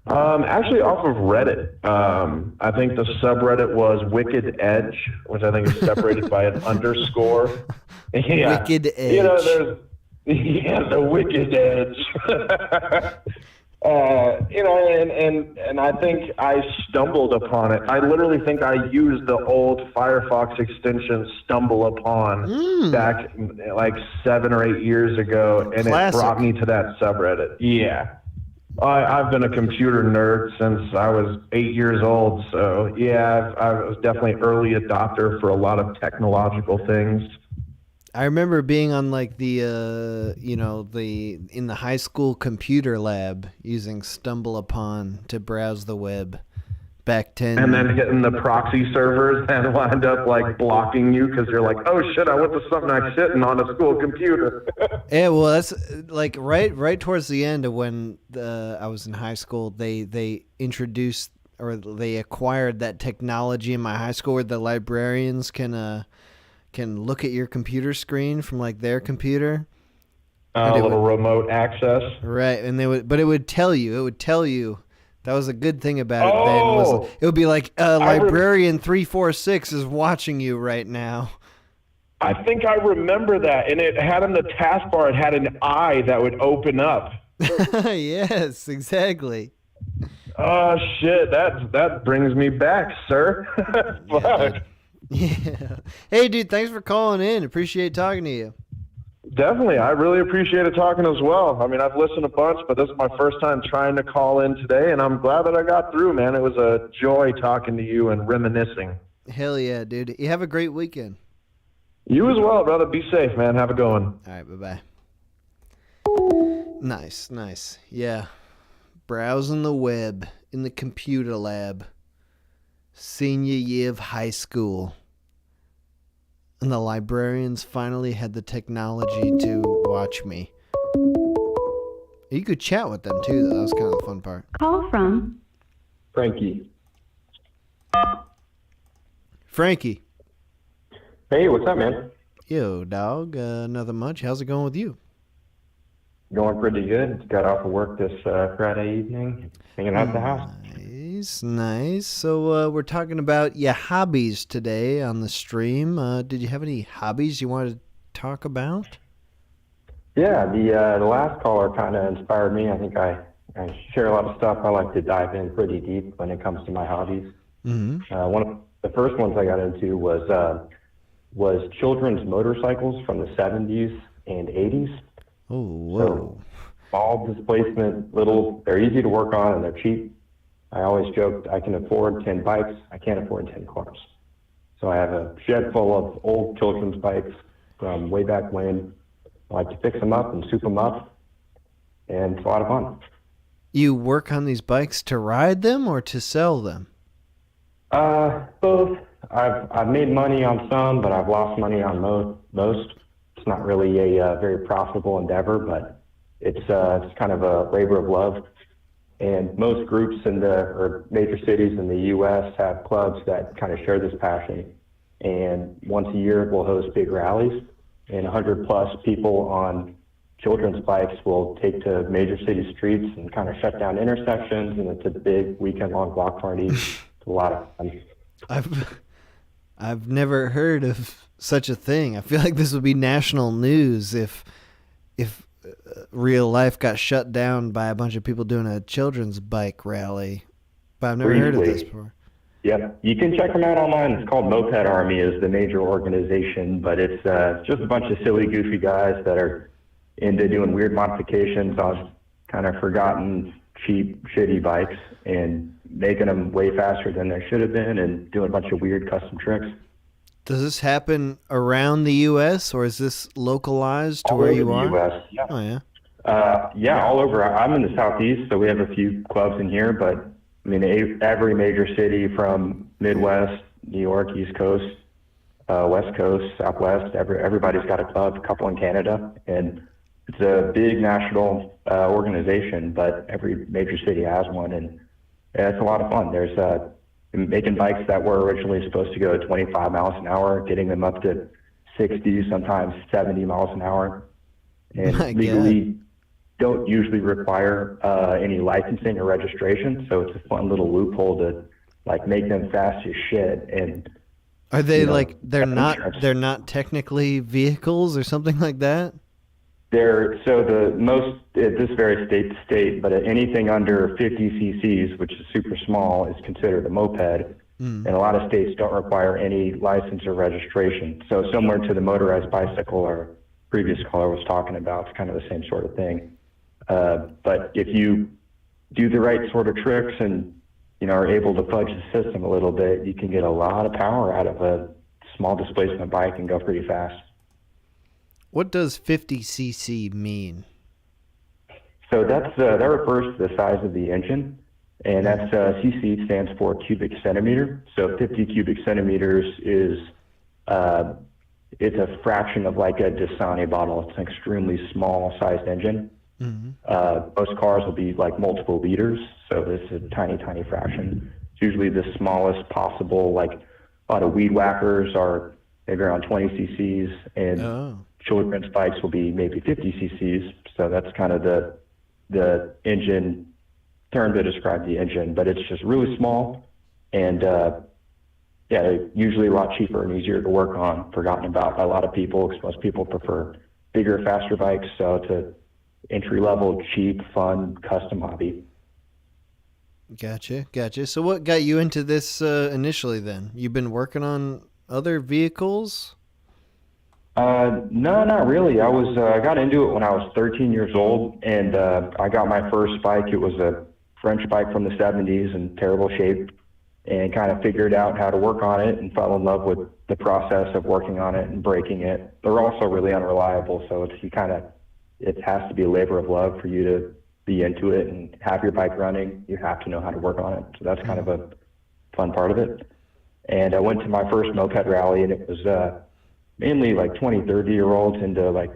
Actually, off of Reddit. I think the subreddit was Wicked Edge, which I think is separated by an underscore. Yeah. Wicked Edge. There's the Wicked Edge. And I think I stumbled upon it. I literally think I used the old Firefox extension Stumble Upon back like 7 or 8 years ago, and Classic. It brought me to that subreddit. Yeah. I've been a computer nerd since I was 8 years old, so yeah, I was definitely early adopter for a lot of technological things. I remember being on like the in the high school computer lab using Stumble Upon to browse the web back 10. And then hitting the proxy servers and wind up like blocking you because you're like, oh shit, I went to something I shouldn't on a school computer. Yeah, well, that's like right towards the end of when I was in high school. They introduced or they acquired that technology in my high school where the librarians can look at your computer screen from like their computer. A little remote access. Right, and it would tell you. That was a good thing about it then. Was it would be like librarian 346 is watching you right now. I think I remember that, and it had on the taskbar. It had an eye that would open up. Yes, exactly. Oh shit! That brings me back, sir. Fuck. Yeah. Hey, dude, thanks for calling in. Appreciate talking to you. Definitely. I really appreciated talking as well. I mean, I've listened a bunch, but this is my first time trying to call in today, and I'm glad that I got through, man. It was a joy talking to you and reminiscing. Hell yeah, dude. You have a great weekend. You as well, brother. Be safe, man. Have a good one. All right, bye-bye. Nice. Yeah. Browsing the web in the computer lab. senior year of high school. And the librarians finally had the technology to watch me. You could chat with them too, though. That was kind of the fun part. Call from Frankie. Frankie. Hey, what's up, man? Yo, dog. Nothing much. How's it going with you? Going pretty good. Just got off of work this Friday evening, hanging out at the house. Nice. So we're talking about your hobbies today on the stream. Did you have any hobbies you wanted to talk about? Yeah, the last caller kind of inspired me. I think I share a lot of stuff. I like to dive in pretty deep when it comes to my hobbies. Mm-hmm. One of the first ones I got into was children's motorcycles from the 70s and 80s. Oh, whoa. So, small displacement, they're easy to work on and they're cheap. I always joked I can afford 10 bikes. I can't afford 10 cars. So I have a shed full of old children's bikes from way back when. I like to fix them up and soup them up, and it's a lot of fun. You work on these bikes to ride them or to sell them? Both. I've made money on some, but I've lost money on most. It's not really a very profitable endeavor, but it's kind of a labor of love. And most groups or major cities in the U.S. have clubs that kind of share this passion. And once a year, we'll host big rallies, and 100+ people on children's bikes will take to major city streets and kind of shut down intersections. And it's a big weekend-long block party. It's a lot of fun. I've never heard of such a thing. I feel like this would be national news if real life got shut down by a bunch of people doing a children's bike rally. But I've never heard of this before. Yeah, you can check them out online. It's called Moped Army is the major organization, but it's just a bunch of silly, goofy guys that are into doing weird modifications on kind of forgotten, cheap, shitty bikes and making them way faster than they should have been and doing a bunch of weird custom tricks. Does this happen around the U.S. or is this localized to all where over you the are? US, yeah. Oh, yeah. Yeah, all over. I'm in the Southeast, so we have a few clubs in here, but I mean, every major city from Midwest, New York, East Coast, West Coast, Southwest, everybody's got a club, a couple in Canada, and it's a big national organization, but every major city has one, and it's a lot of fun. There's making bikes that were originally supposed to go 25 miles an hour, getting them up to 60, sometimes 70 miles an hour, and legally don't usually require any licensing or registration. So it's a fun little loophole to like make them fast as shit. And are they they're not technically vehicles or something like that? The most, this varies state to state, but anything under 50 cc's, which is super small, is considered a moped. And a lot of states don't require any license or registration. So similar to the motorized bicycle our previous caller was talking about, it's kind of the same sort of thing. But if you do the right sort of tricks and, are able to fudge the system a little bit, you can get a lot of power out of a small displacement bike and go pretty fast. What does 50 cc mean? So that refers to the size of the engine, and that's cc stands for cubic centimeter. So 50 cubic centimeters is it's a fraction of like a Dasani bottle. It's an extremely small sized engine. Most cars will be like multiple liters, so this is a tiny, tiny fraction. It's usually the smallest possible. Like a lot of weed whackers are maybe around 20 cc's, and children's bikes will be maybe 50 cc's. So that's kind of the engine term to describe the engine, but it's just really small and usually a lot cheaper and easier to work on, forgotten about by a lot of people because most people prefer bigger, faster bikes. So it's a entry-level, cheap, fun, custom hobby. Gotcha. So what got you into this initially then? You've been working on other vehicles? No, not really. I got into it when I was 13 years old, and I got my first bike. It was a French bike from the 70s in terrible shape, and kind of figured out how to work on it and fell in love with the process of working on it and breaking it. They're also really unreliable, so it has to be a labor of love for you to be into it and have your bike running. You have to know how to work on it. So that's kind of a fun part of it. And I went to my first moped rally, and it was mainly like 20, 30-year-olds into like,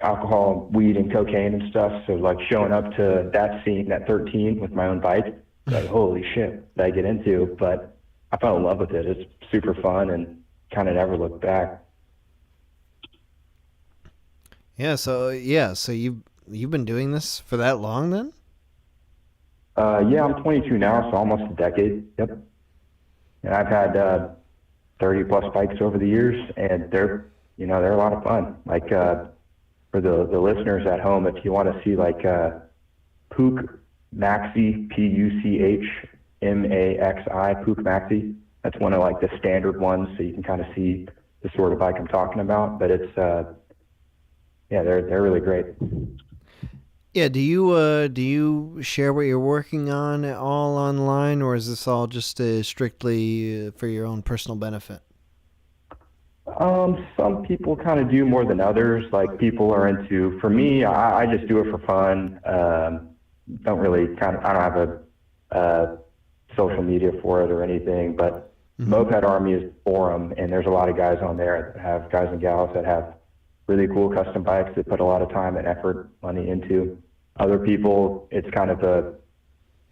alcohol, weed, and cocaine and stuff. So like showing up to that scene at 13 with my own bike, like, holy shit, did I get into? But I fell in love with it. It's super fun and kind of never looked back. So you've been doing this for that long then? Yeah, I'm 22 now, so almost a decade. Yep. And I've had 30 plus bikes over the years, and they're a lot of fun. Like for the listeners at home, if you want to see like Puch Maxi, Puchmaxi, Puch Maxi, that's one of like the standard ones, so you can kind of see the sort of bike I'm talking about. But it's they're really great. Yeah, do you share what you're working on all online, or is this all just strictly for your own personal benefit? Some people kind of do more than others. Like people are into. For me, I just do it for fun. I don't have a social media for it or anything. But Moped Army is a forum, and there's a lot of guys on there that have guys and gals that have really cool custom bikes that put a lot of time and effort, money into. Other people, it's kind of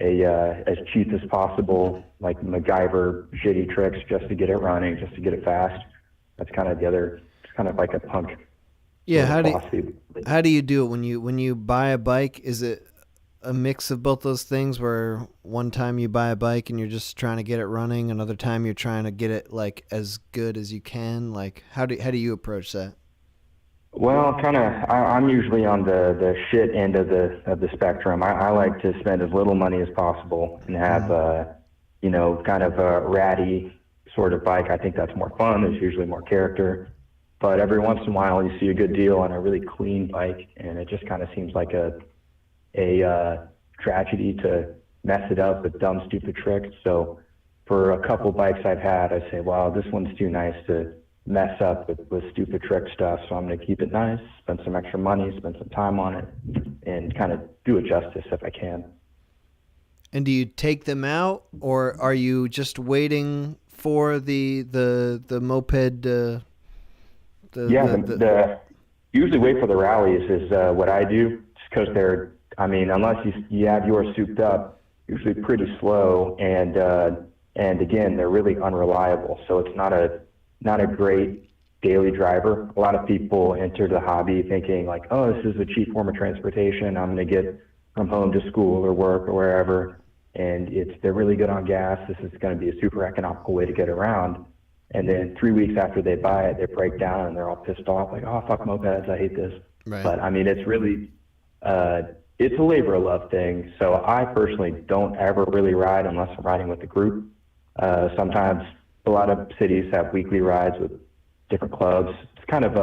as cheap as possible, like MacGyver shitty tricks just to get it running, just to get it fast. That's kind of the other. It's kind of like a punk. Yeah, how do you do it when you buy a bike? Is it a mix of both those things, where one time you buy a bike and you're just trying to get it running, another time you're trying to get it like as good as you can? Like how do you approach that? Well, I'm usually on the shit end of the spectrum. I like to spend as little money as possible and have kind of a ratty sort of bike. I think that's more fun. There's usually more character. But every once in a while you see a good deal on a really clean bike, and it just kind of seems like a tragedy to mess it up with dumb, stupid tricks. So for a couple bikes I've had, I say, wow, this one's too nice to mess up with stupid trick stuff, so I'm going to keep it nice, spend some extra money, spend some time on it, and kind of do it justice if I can. And do you take them out, or are you just waiting for the moped? Usually wait for the rallies is what I do, just because they're, unless you have yours souped up, usually pretty slow, and again, they're really unreliable, so it's not a great daily driver. A lot of people enter the hobby thinking like, oh, this is a cheap form of transportation. I'm going to get from home to school or work or wherever. And they're really good on gas. This is going to be a super economical way to get around. And then 3 weeks after they buy it, they break down and they're all pissed off like, oh, fuck mopeds. I hate this. Right. But it's really, it's a labor of love thing. So I personally don't ever really ride unless I'm riding with a group. Sometimes a lot of cities have weekly rides with different clubs. It's kind of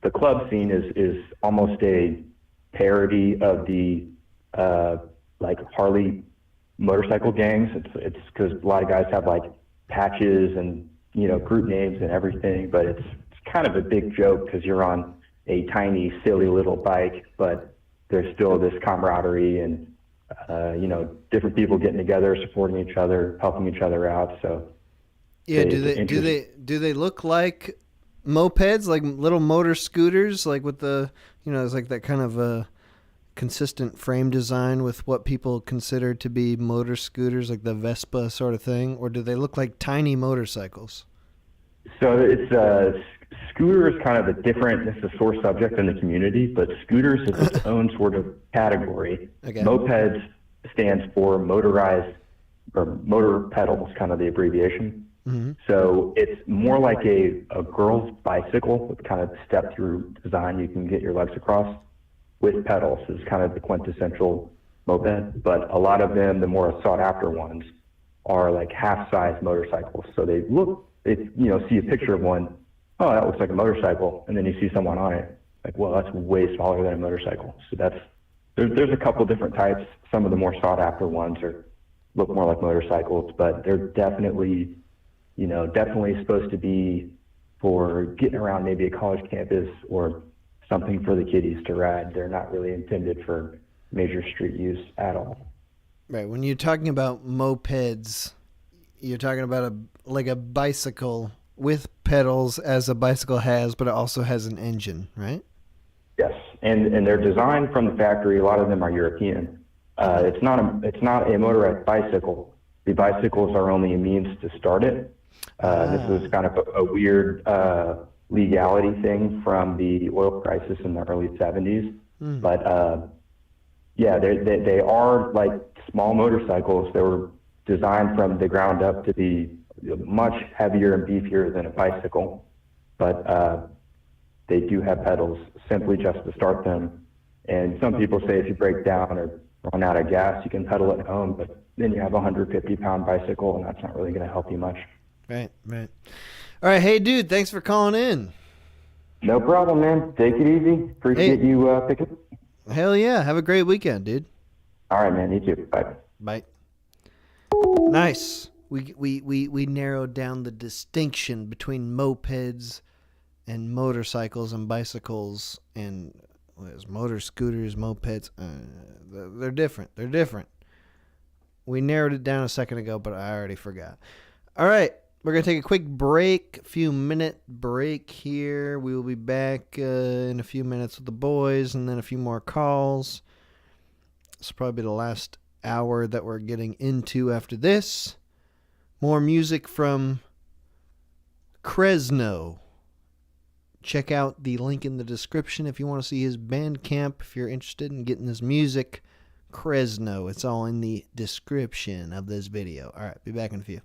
the club scene is almost a parody of the like Harley motorcycle gangs. It's because a lot of guys have like patches and group names and everything, but it's kind of a big joke because you're on a tiny, silly little bike, but there's still this camaraderie and different people getting together, supporting each other, helping each other out. So. Yeah, do they look like mopeds, like little motor scooters, like with the it's like that kind of a consistent frame design with what people consider to be motor scooters, like the Vespa sort of thing, or do they look like tiny motorcycles? So it's scooter is kind of it's a sore subject in the community, but scooters is its own sort of category. Okay. Mopeds stands for motorized, or motor pedals, kind of the abbreviation. Mm-hmm. So it's more like a girl's bicycle with kind of step-through design. You can get your legs across with pedals is kind of the quintessential moped. But a lot of them, the more sought-after ones, are like half-size motorcycles. So they see a picture of one, oh, that looks like a motorcycle, and then you see someone on it, like, well, that's way smaller than a motorcycle. So there's a couple different types. Some of the more sought-after ones look more like motorcycles, but they're definitely supposed to be for getting around maybe a college campus or something for the kiddies to ride. They're not really intended for major street use at all. Right. When you're talking about mopeds, you're talking about a bicycle with pedals as a bicycle has, but it also has an engine, right? Yes, and they're designed from the factory. A lot of them are European. It's not a motorized bicycle. The bicycles are only a means to start it. This is kind of a weird legality thing from the oil crisis in the early 70s. But yeah, they are like small motorcycles. They were designed from the ground up to be much heavier and beefier than a bicycle. But they do have pedals simply just to start them. And some people say if you break down or run out of gas, you can pedal at home, but then you have a 150-pound bicycle, and that's not really going to help you much. Right. All right, hey, dude, thanks for calling in. No problem, man. Take it easy. Appreciate you picking up. Hell yeah. Have a great weekend, dude. All right, man. You too. Bye. Bye. Nice. We narrowed down the distinction between mopeds and motorcycles and bicycles and motor scooters, mopeds. They're different. We narrowed it down a second ago, but I already forgot. All right. We're going to take a quick break, a few minute break here. We will be back in a few minutes with the boys and then a few more calls. This will probably be the last hour that we're getting into after this. More music from Kresno. Check out the link in the description if you want to see his Bandcamp. If you're interested in getting his music, Kresno. It's all in the description of this video. All right, be back in a few.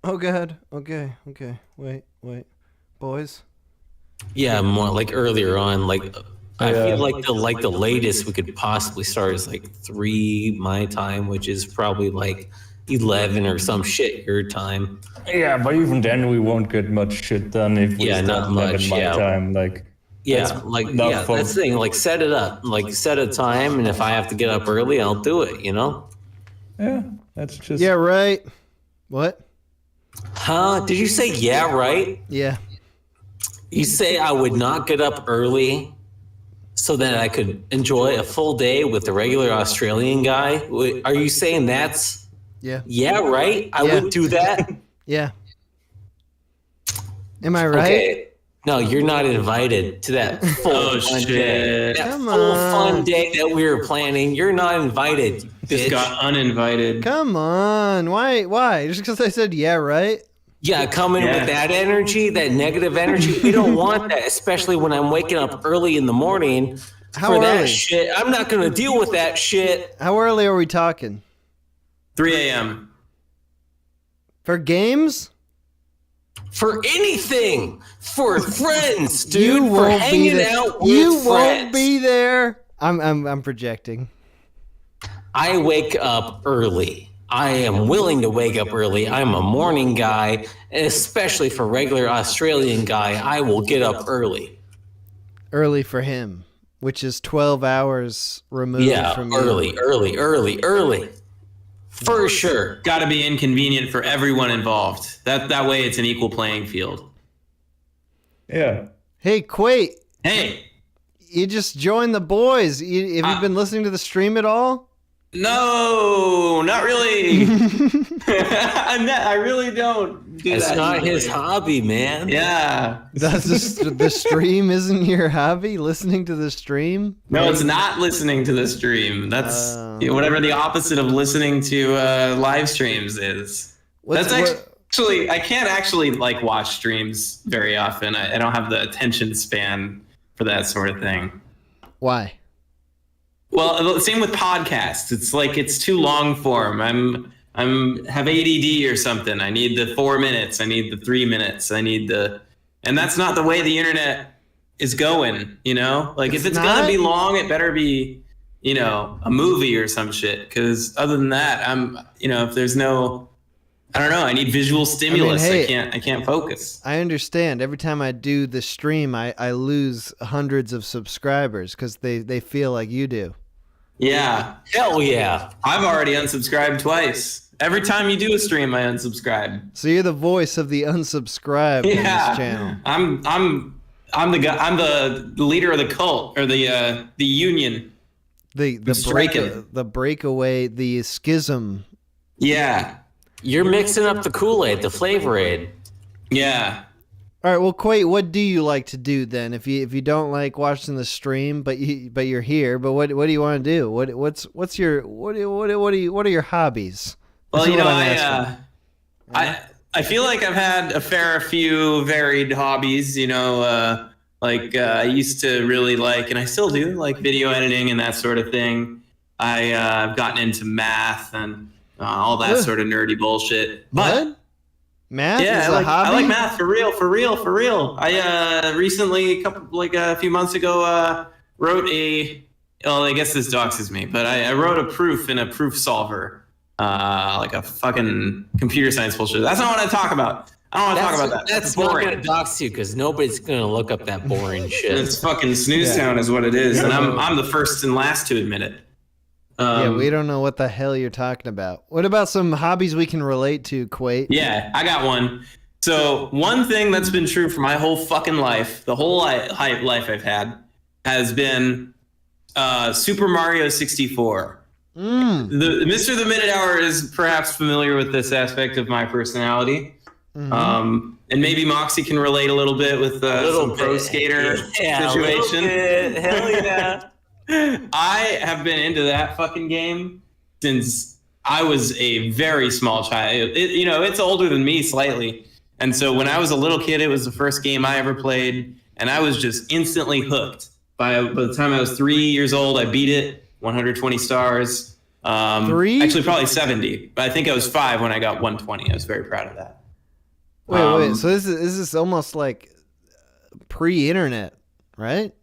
Oh God. Okay. Wait. Boys. Yeah, more like earlier on. Like I feel like the latest we could possibly start is like 3 my time, which is probably like 11 or some shit your time. Yeah, but even then we won't get much shit done if we start not much. my time. Like that's the thing. Like set it up. Like set a time, and if I have to get up early, I'll do it. You know. Yeah, that's just. Yeah. Right. What? Huh? Did you say yeah? Right? Yeah. You say I would not get up early so that I could enjoy a full day with the regular Australian guy? Are you saying that's... Yeah, right? I would do that? Yeah. Am I right? Okay. No, you're not invited to that full fun day. That full fun day that we were planning. You're not invited, bitch. Just got uninvited. Come on. Why? Just because I said yeah, right? Yeah, coming with that energy, that negative energy. We don't want that, especially when I'm waking up early in the morning for that shit. I'm not going to deal with that shit. How early are we talking? 3 a.m. For games? For anything. For friends, dude. For hanging out with friends. You won't be there. I'm projecting. I wake up early. I am willing to wake up early. I'm a morning guy, and especially for regular Australian guy, I will get up early. Early for him, which is 12 hours removed from you. Early. For sure. Got to be inconvenient for everyone involved. That way it's an equal playing field. Yeah. Hey, Quate. Hey. You just joined the boys. Have you been listening to the stream at all? No, not really. I really don't do It's that. not his hobby, man. Yeah. The stream isn't your hobby? Listening to the stream? No, it's not listening to the stream. That's whatever the opposite of listening to live streams is. Actually, I can't actually like watch streams very often. I don't have the attention span for that sort of thing. Why? Well, same with podcasts. It's like it's too long form. have ADD or something. I need the 4 minutes. I need the 3 minutes. And that's not the way the internet is going. You know, like if it's gonna be long, it better be, you know, a movie or some shit. Because other than that, if there's no, I don't know. I need visual stimulus. I can't focus. I understand. Every time I do the stream, I lose hundreds of subscribers because they feel like you do. Yeah. Hell yeah. I've already unsubscribed twice. Every time you do a stream, I unsubscribe. So you're the voice of the unsubscribed in this channel. I'm the guy. I'm the leader of the cult or the union. The breakaway, the schism. Yeah. You're mixing up the Kool-Aid, the Flavor Aid. Yeah. All right. Well, Quate, what do you like to do then? If you don't like watching the stream, but you're here, but what do you want to do? What are your hobbies? Well, I feel like I've had a few varied hobbies. I used to really like, and I still do like video editing and that sort of thing. I've gotten into math and all that sort of nerdy bullshit. But what? Math is a hobby? I like math for real. I recently, a few months ago, wrote I guess this doxes me, but I wrote a proof in a proof solver, like a fucking computer science bullshit. That's not what I talk about. I don't want to talk about that. That's not going to dox you because nobody's going to look up that boring shit. It's fucking snooze town is what it is, and I'm the first and last to admit it. We don't know what the hell you're talking about. What about some hobbies we can relate to, Quate? Yeah, I got one. So one thing that's been true for my whole fucking life, the whole life I've had, has been Super Mario 64. Mr. The Minute Hour is perhaps familiar with this aspect of my personality. And maybe Moxie can relate a little bit with some pro skater situation. Hell yeah. I have been into that fucking game since I was a very small child. It's older than me slightly. And so when I was a little kid, it was the first game I ever played. And I was just instantly hooked. By the time I was 3 years old, I beat it, 120 stars. 3? Actually, probably 70. But I think I was 5 when I got 120. I was very proud of that. Wait. So this is almost like pre-internet, right?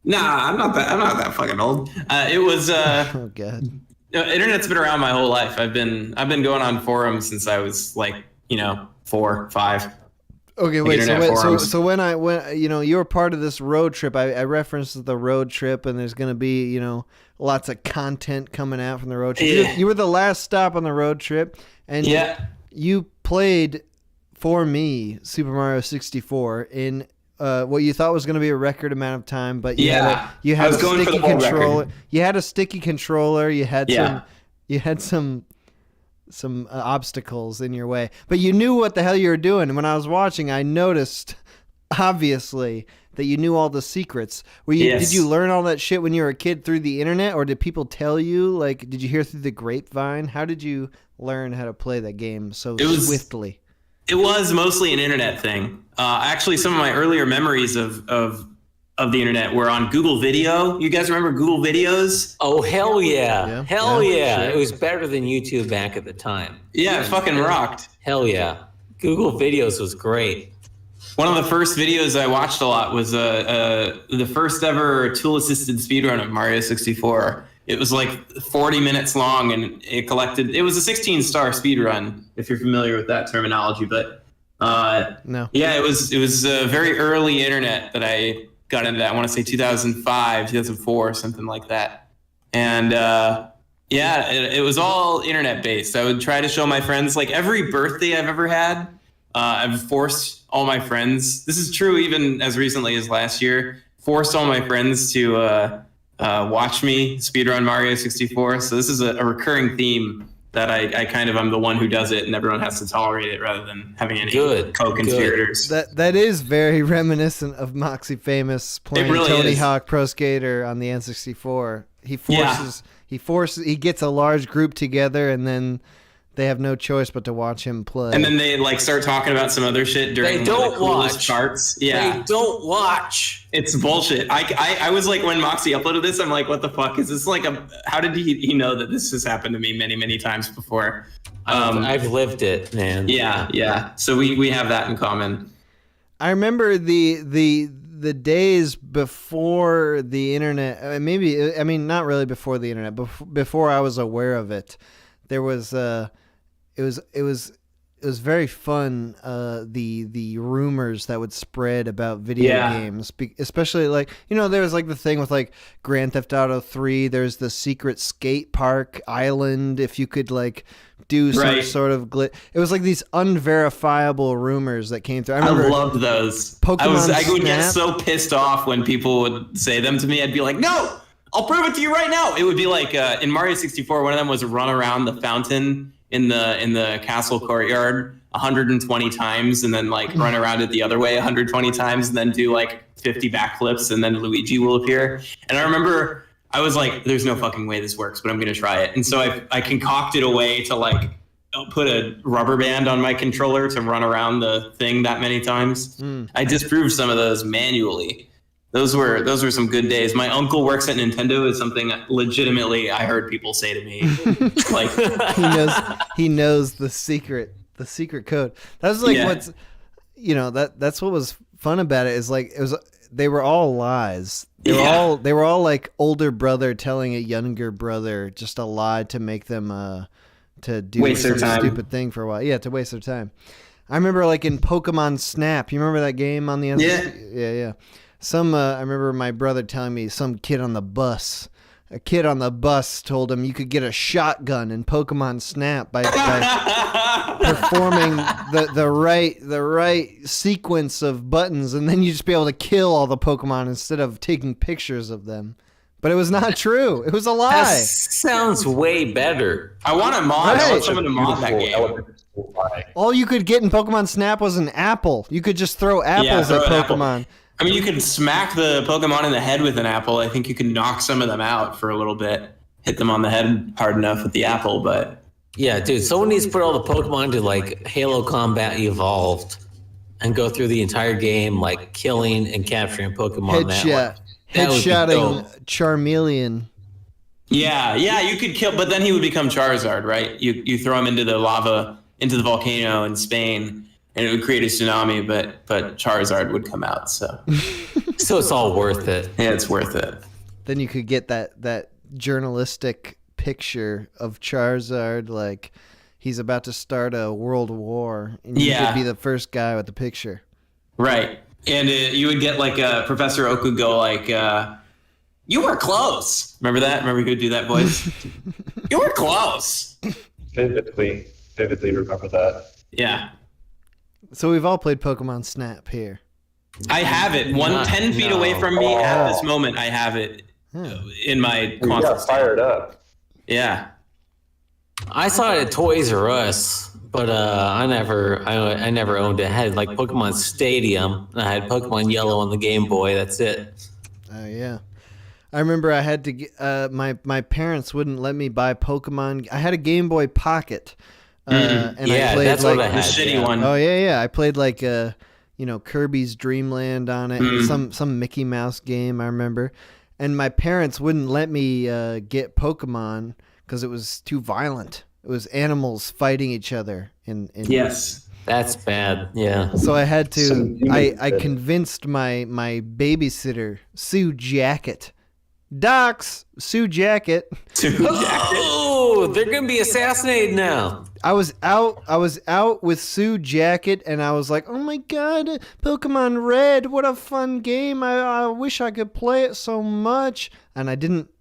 Nah, I'm not that fucking old. It was. Oh god. Internet's been around my whole life. I've been going on forums since I was like 4, 5. Okay, wait. So when you were part of this road trip, I referenced the road trip, and there's going to be lots of content coming out from the road trip. Yeah. You were the last stop on the road trip, and you played for me Super Mario 64 in what you thought was going to be a record amount of time, but you had a sticky controller. You had a sticky controller. You had some obstacles in your way, but you knew what the hell you were doing. And when I was watching, I noticed obviously that you knew all the secrets. Did you learn all that shit when you were a kid through the internet, or did people tell you? Like, did you hear through the grapevine? How did you learn how to play that game swiftly? It was mostly an internet thing. Actually, some of my earlier memories of the internet were on Google Video. You guys remember Google Videos? Oh, hell yeah. Hell yeah. Sure. It was better than YouTube back at the time. Yeah, it fucking rocked. Hell yeah. Google Videos was great. One of the first videos I watched a lot was the first ever tool-assisted speedrun of Mario 64. It was like 40 minutes long, and it was a 16-star speedrun, if you're familiar with that terminology. But no. Yeah, it was very early internet that I got into that. I want to say 2005, 2004, something like that. And it was all internet based. I would try to show my friends, like every birthday I've ever had, I've forced all my friends. This is true even as recently as last year. Forced all my friends to watch me speedrun Mario 64. So this is a recurring theme that I'm the one who does it, and everyone has to tolerate it rather than having any co-conspirators. That is very reminiscent of Moxie Famous playing Tony Hawk Pro Skater on the N64. He gets a large group together, and then they have no choice but to watch him play. And then they start talking about some other shit during the coolest charts. Yeah. They don't watch. It's bullshit. I was like, when Moxie uploaded this, I'm like, what the fuck is this? How did he know that this has happened to me many, many times before? I've lived it, man. Yeah. So we have that in common. I remember the days before the internet. Not really before the internet, before I was aware of it. There was it was very fun, the rumors that would spread about video games, especially there was the thing with Grand Theft Auto 3. There's the secret skate park island if you could do some sort of glitch. It was these unverifiable rumors that came through. I loved those. Pokemon I would get Snap. so pissed off when people would say them to me. I'd be like, no, I'll prove it to you right now. It would be in Mario 64, one of them was run around the fountain in the castle courtyard 120 times, and then run around it the other way 120 times, and then do 50 backflips, and then Luigi will appear. And I remember I was like, there's no fucking way this works, but I'm going to try it. And so I concocted a way to put a rubber band on my controller to run around the thing that many times. I disproved some of those manually. Those were some good days. My uncle works at Nintendo is something legitimately I heard people say to me. He knows the secret code. That's what's that's what was fun about it, is they were all lies. They were all older brother telling a younger brother just a lie to make them to do waste some their time. Stupid thing for a while. Yeah, to waste their time. I remember in Pokemon Snap. You remember that game on the NC? Yeah. I remember my brother telling me some kid on the bus. A kid on the bus told him you could get a shotgun in Pokemon Snap by performing the right sequence of buttons, and then you just be able to kill all the Pokemon instead of taking pictures of them. But it was not true. It was a lie. That sounds way better. I want a mod. I want someone to mod that game. All you could get in Pokemon Snap was an apple. You could just throw apples at Pokemon. I mean, you could smack the Pokemon in the head with an apple. I think you could knock some of them out for a little bit. Hit them on the head hard enough with the apple, but... Yeah, dude, someone needs to put all the Pokemon to, Halo Combat Evolved and go through the entire game, killing and capturing Pokemon Headshotting Charmeleon. Yeah, you could kill... But then he would become Charizard, right? You throw him into the lava, into the volcano in Spain. and it would create a tsunami, but Charizard would come out. So so it's all worth it. Yeah, it's worth it. Then you could get that journalistic picture of Charizard, like he's about to start a world war, and you could be the first guy with the picture. Right. And you would get like Professor Oak would go like, you were close. Remember that? Remember he could do that voice? You were close. Vividly remember that. Yeah. So we've all played Pokemon Snap here. I have it 10 feet away from me at this moment. I have it in my console. You got fired up. Yeah. I saw it at Toys R Us, but I never owned it. I had like Pokemon Stadium, and I had Pokemon Yellow on the Game Boy. That's it. Oh yeah, I remember I had to get my parents wouldn't let me buy Pokemon. I had a Game Boy Pocket, and I played that's like what I had. The shitty one. Oh yeah. I played like Kirby's Dream Land on it, and some Mickey Mouse game. I remember, and my parents wouldn't let me get Pokemon because it was too violent. It was animals fighting each other. Yes. That's bad. Yeah. So I had to. I convinced my babysitter, Sue Jacket. Docs, Sue Jacket. Oh, they're gonna be assassinated now. I was out with Sue Jacket, and I was like, oh my god, Pokemon Red, what a fun game. I wish I could play it so much. And I didn't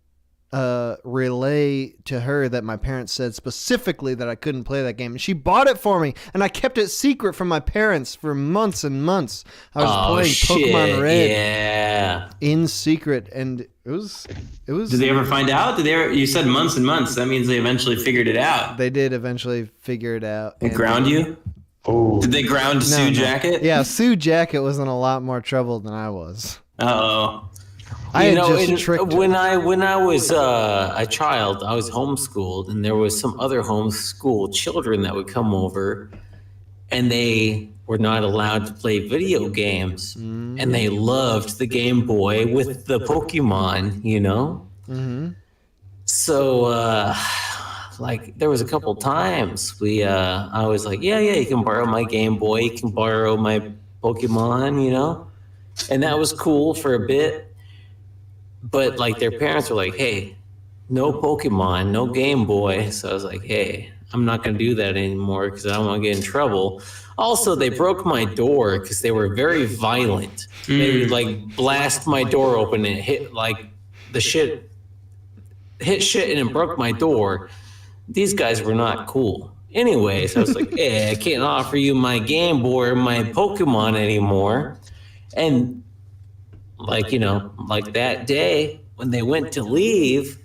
relay to her that my parents said specifically that I couldn't play that game. And she bought it for me, and I kept it secret from my parents for months and months. I was playing Pokemon Red in secret, and it was. Did they ever find out? You said months and months. That means they eventually figured it out. They did eventually figure it out. And ground you? Oh. Did they ground Sue Jacket? Yeah, Sue Jacket was in a lot more trouble than I was. Uh-oh. When I was a child, I was homeschooled, and there was some other homeschooled children that would come over, and they were not allowed to play video games, and they loved the Game Boy with the Pokemon, Mm-hmm. So, like, there was a couple times I was like, yeah, you can borrow my Game Boy, you can borrow my Pokemon, and that was cool for a bit. But like their parents were like, hey, no Pokemon, no Game Boy. So I was like, hey, I'm not going to do that anymore because I don't want to get in trouble. Also, they broke my door because they were very violent. They would like blast my door open and hit like the shit, and it broke my door. These guys were not cool. Anyways, I was like, hey, I can't offer you my Game Boy or my Pokemon anymore. And like that day when they went to leave,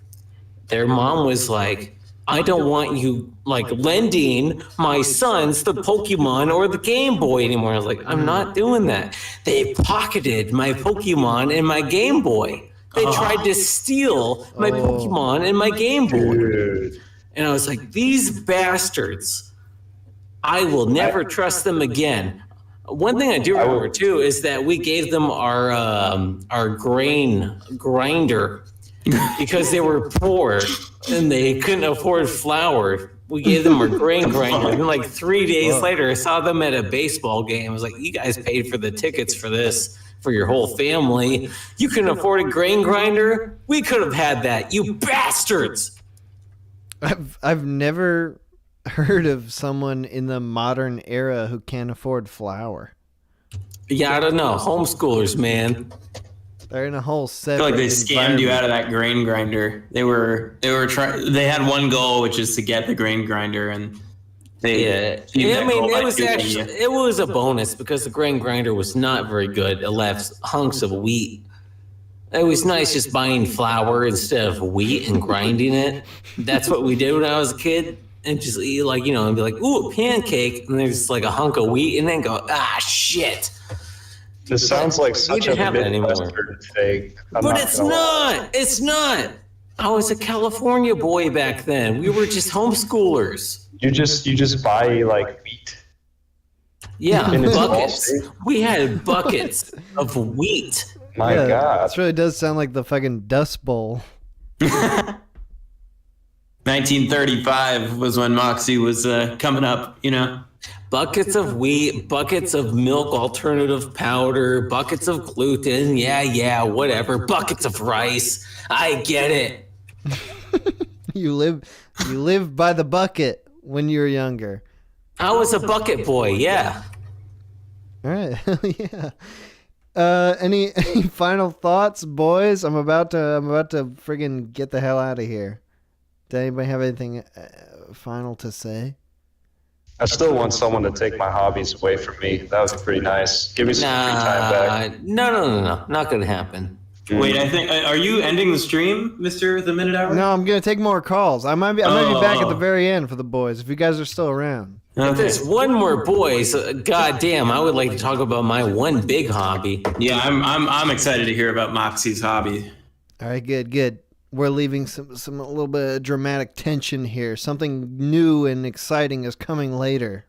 their mom was like, I don't want you like lending my sons the Pokemon or the Game Boy anymore. I was like, I'm not doing that. They pocketed my Pokemon and my Game Boy. They tried to steal my Pokemon and my Game Boy. Dude. And I was like, these bastards, I will never trust them again. One thing I do remember too is that we gave them our grain grinder because they were poor and they couldn't afford flour. We gave them our grain grinder, and like 3 days later, I saw them at a baseball game. I was like, "You guys paid for the tickets for this for your whole family. You couldn't afford a grain grinder. We could have had that. You bastards!" I've never heard of someone in the modern era who can't afford flour. Yeah, I don't know. Homeschoolers, man. They're in a whole separate. I feel like they scammed you out of that grain grinder. They had one goal, which is to get the grain grinder, and it was a bonus because the grain grinder was not very good. It left hunks of wheat. It was nice just buying flour instead of wheat and grinding it. That's what we did when I was a kid. And just eat and be like, ooh, a pancake. And there's like a hunk of wheat and then go, shit. This sounds like such a Midwestern thing. But it's not. It's not. I was a California boy back then. We were just homeschoolers. You just buy like wheat. Yeah, buckets. We had buckets of wheat. My God. This really does sound like the fucking Dust Bowl. 1935 was when Moxie was coming up, you know. Buckets of wheat, buckets of milk alternative powder, buckets of gluten, yeah, whatever, buckets of rice. I get it. You live by the bucket when you were younger. I was a bucket boy, yeah. All right, yeah. Any final thoughts, boys? I'm about to friggin' get the hell out of here. Does anybody have anything final to say? I still want someone to take my hobbies away from me. That would be pretty nice. Give me some free time back. No. Not gonna happen. Wait, I think are you ending the stream, Mr. The Minute Hour? No, I'm gonna take more calls. I might be back at the very end for the boys if you guys are still around. If there's one more boys, goddamn, I would like to talk about my one big hobby. Yeah, I'm excited to hear about Moxie's hobby. All right, good. We're leaving some a little bit of dramatic tension here. Something new and exciting is coming later.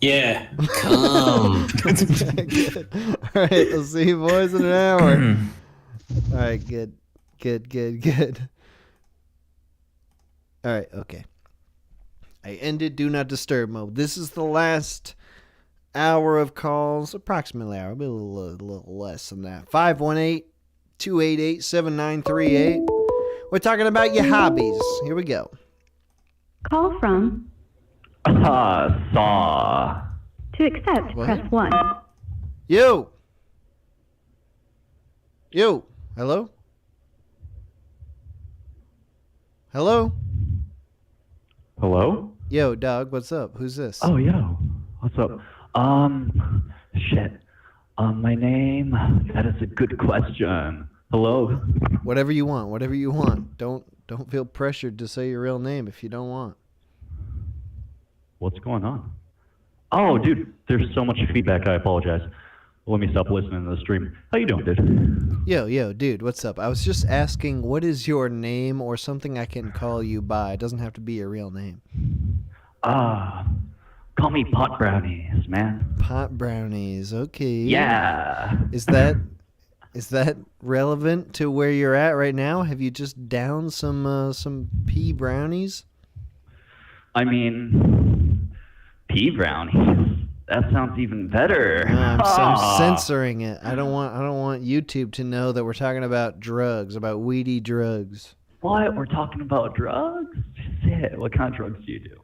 Yeah. Come. Good. All right, I'll see you boys in an hour. All right, good. All right, okay. I ended Do Not Disturb mode. This is the last hour of calls, approximately hour, maybe a little less than that. 518-288-7938. We're talking about your hobbies. Here we go. Call from. Saw. To accept, What? press 1. You. Hello? Hello? Yo, dog, what's up? Who's this? Oh, yo. What's up? Shit. My name? That is a good question. Hello? Whatever you want. Don't feel pressured to say your real name if you don't want. What's going on? Oh, dude, there's so much feedback. I apologize. Let me stop listening to the stream. How you doing, dude? Yo, dude, what's up? I was just asking, what is your name or something I can call you by? It doesn't have to be your real name. Call me Pot Brownies, man. Pot Brownies, okay. Yeah. Is that relevant to where you're at right now? Have you just downed some pea brownies? I mean, pea brownies. That sounds even better. I'm censoring it. I don't want YouTube to know that we're talking about drugs, about weedy drugs. What? We're talking about drugs? Shit. What kind of drugs do you do?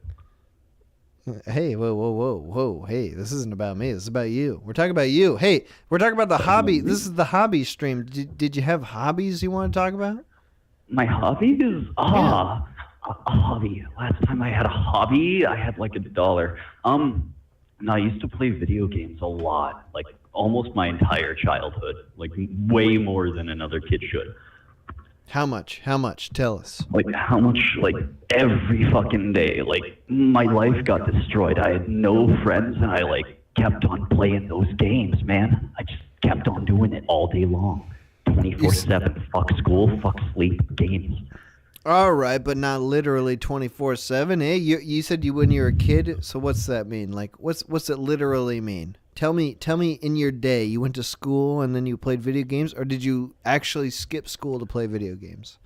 Hey, whoa. Hey, this isn't about me. This is about you. We're talking about you. Hey, we're talking about the hobby. This is the hobby stream. Did you have hobbies you want to talk about? My hobbies? A hobby. Last time I had a hobby, I had like $1. No, I used to play video games a lot, like almost my entire childhood, like way more than another kid should. How much? Tell us. Like how much? Like every fucking day. Like my life got destroyed. I had no friends, and I like kept on playing those games, man. I just kept on doing it all day long, 24/7. Fuck school, fuck sleep, games. All right, but not literally 24/7. Eh? You said when you were a kid. So what's that mean? Like what's it literally mean? Tell me in your day, you went to school and then you played video games, or did you actually skip school to play video games?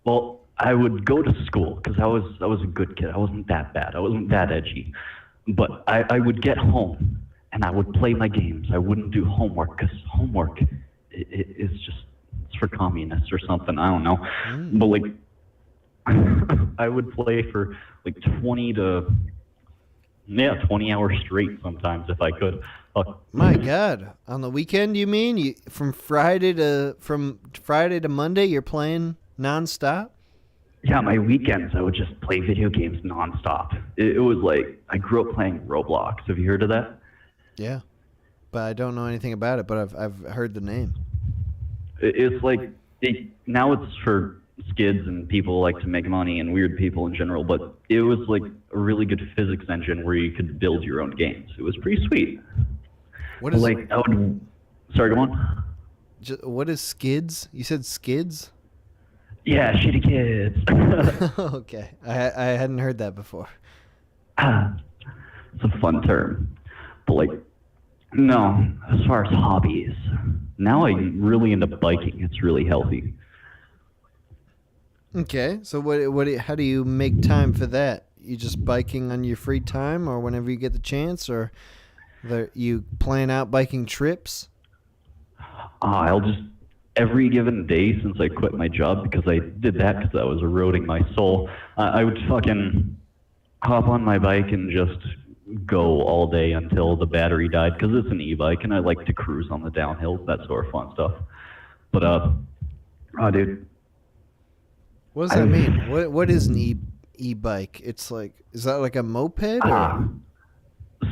Well, I would go to school because I was a good kid. I wasn't that bad. I wasn't that edgy. But I would get home and I would play my games. I wouldn't do homework because homework is just it's for communists or something. I don't know. But like I would play for like 20 hours straight sometimes if I could. My God, on the weekend you mean? From Friday to Monday you're playing nonstop? Yeah, my weekends I would just play video games nonstop. It was like I grew up playing Roblox. Have you heard of that? Yeah, but I don't know anything about it. But I've heard the name. It's like now it's for skids and people like to make money and weird people in general. But it was like a really good physics engine where you could build your own games. It was pretty sweet. What is like? Sorry, go on. What is skids? You said skids? Yeah, shitty kids. Okay, I hadn't heard that before. It's a fun term, but like, no. As far as hobbies, now I'm really into biking. It's really healthy. Okay, so how do you make time for that? You just biking on your free time, or whenever you get the chance, or you plan out biking trips? I'll just every given day since I quit my job, because I did that because I was eroding my soul. I would fucking hop on my bike and just go all day until the battery died, because it's an e-bike and I like to cruise on the downhill, that sort of fun stuff. But dude. What does that mean? What is an e-bike? It's like, is that like a moped? Or?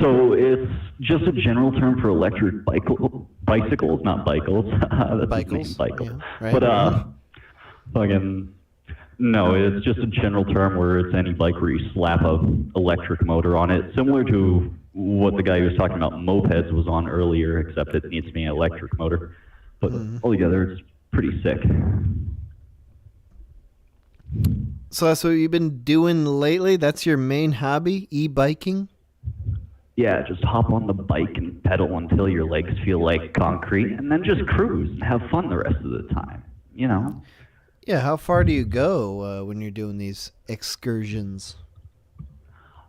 So it's just a general term for electric bicycles, not bikes. That's Bikes. Bicycle. Yeah, right. But fucking no, it's just a general term where it's any bike where you slap a electric motor on it, similar to what the guy who was talking about mopeds was on earlier, except it needs to be an electric motor. But altogether, it's pretty sick. So that's what you've been doing lately? That's your main hobby, e-biking? Yeah, just hop on the bike and pedal until your legs feel like concrete, and then just cruise and have fun the rest of the time, you know? Yeah, how far do you go when you're doing these excursions?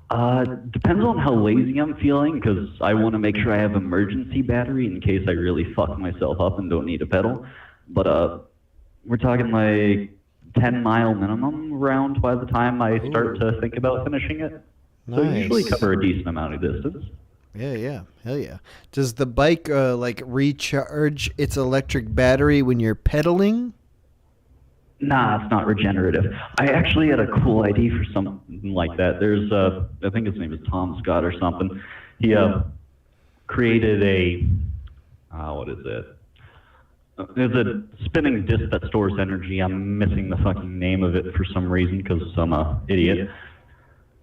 Depends on how lazy I'm feeling, because I want to make sure I have emergency battery in case I really fuck myself up and don't need a pedal. But we're talking like 10-mile minimum round by the time I start to think about finishing it. So Nice. usually cover a decent amount of distance. Yeah, hell yeah. Does the bike like recharge its electric battery when you're pedaling? Nah, it's not regenerative. I actually had a cool idea for something like that. There's, I think his name is Tom Scott or something. He created a, what is it? There's a spinning disc that stores energy. I'm missing the fucking name of it for some reason because I'm an idiot.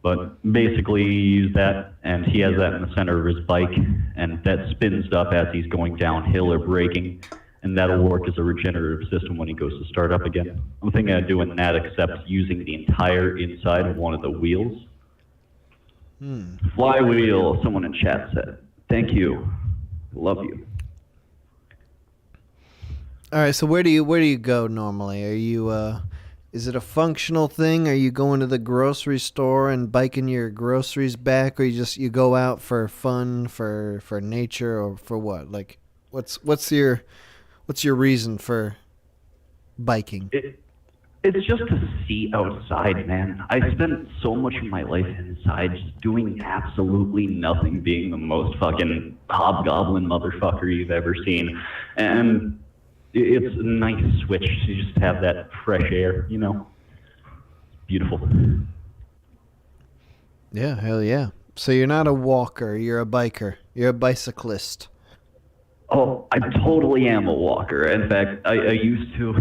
But basically, you use that, and he has that in the center of his bike, and that spins up as he's going downhill or braking, and that'll work as a regenerative system when he goes to start up again. I'm thinking of doing that, except using the entire inside of one of the wheels. Flywheel, someone in chat said. Thank you. Love you. All right, so where do you go normally? Are you is it a functional thing? Are you going to the grocery store and biking your groceries back, or you go out for fun, for nature, or for what? Like, what's your reason for biking? It's just to see outside, man. I spent so much of my life inside just doing absolutely nothing, being the most fucking hobgoblin motherfucker you've ever seen. And it's a nice switch to just have that fresh air, you know? Beautiful. Yeah, hell yeah. So you're not a walker, you're a biker. You're a bicyclist. Oh, I totally am a walker. In fact, I used to,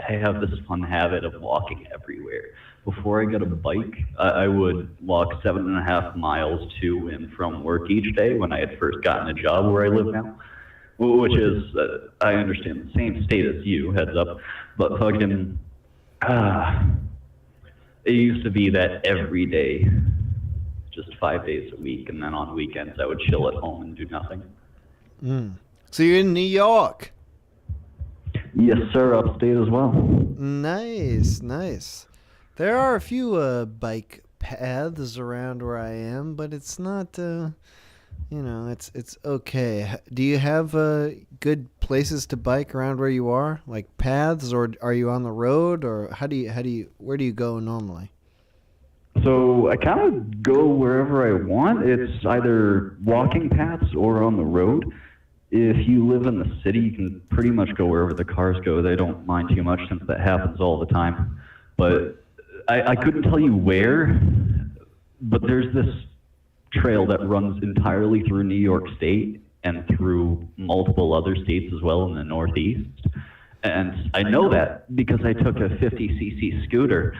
I have this fun habit of walking everywhere. Before I got a bike, I would walk 7.5 miles to and from work each day when I had first gotten a job where I live now. Which is, I understand, the same state as you, heads up, but fucking, it used to be that every day, just 5 days a week, and then on weekends I would chill at home and do nothing. So you're in New York? Yes, sir, upstate as well. Nice. There are a few bike paths around where I am, but it's not, it's okay. Do you have good places to bike around where you are, like paths, or are you on the road, or where do you go normally? So I kind of go wherever I want. It's either walking paths or on the road. If you live in the city, you can pretty much go wherever the cars go. They don't mind too much since that happens all the time. But I couldn't tell you where, but there's this trail that runs entirely through New York State and through multiple other states as well in the Northeast. And I know that because I took a 50cc scooter.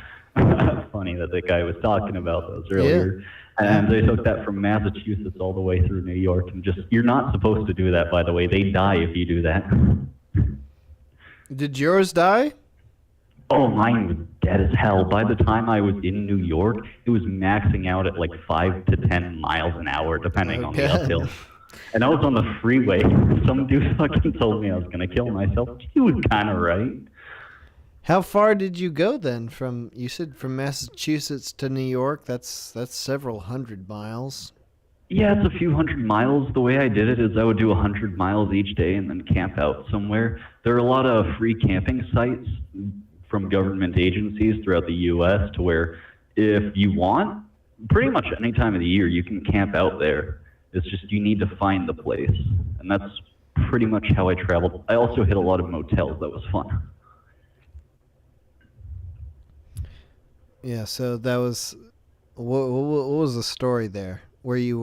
Funny that the guy was talking about those earlier. Yeah. And I took that from Massachusetts all the way through New York. And you're not supposed to do that, by the way. They die if you do that. Did yours die? Oh, mine was dead as hell. By the time I was in New York, it was maxing out at like 5 to 10 miles an hour, depending on the uphill. And I was on the freeway. Some dude fucking told me I was going to kill myself. He was kind of right. How far did you go then? You said from Massachusetts to New York. That's several hundred miles. Yeah, it's a few hundred miles. The way I did it is I would do 100 miles each day and then camp out somewhere. There are a lot of free camping sites from government agencies throughout the U.S. to where if you want, pretty much any time of the year you can camp out there. It's just you need to find the place. And that's pretty much how I traveled. I also hit a lot of motels. That was fun. Yeah, so that was what was the story there? Were you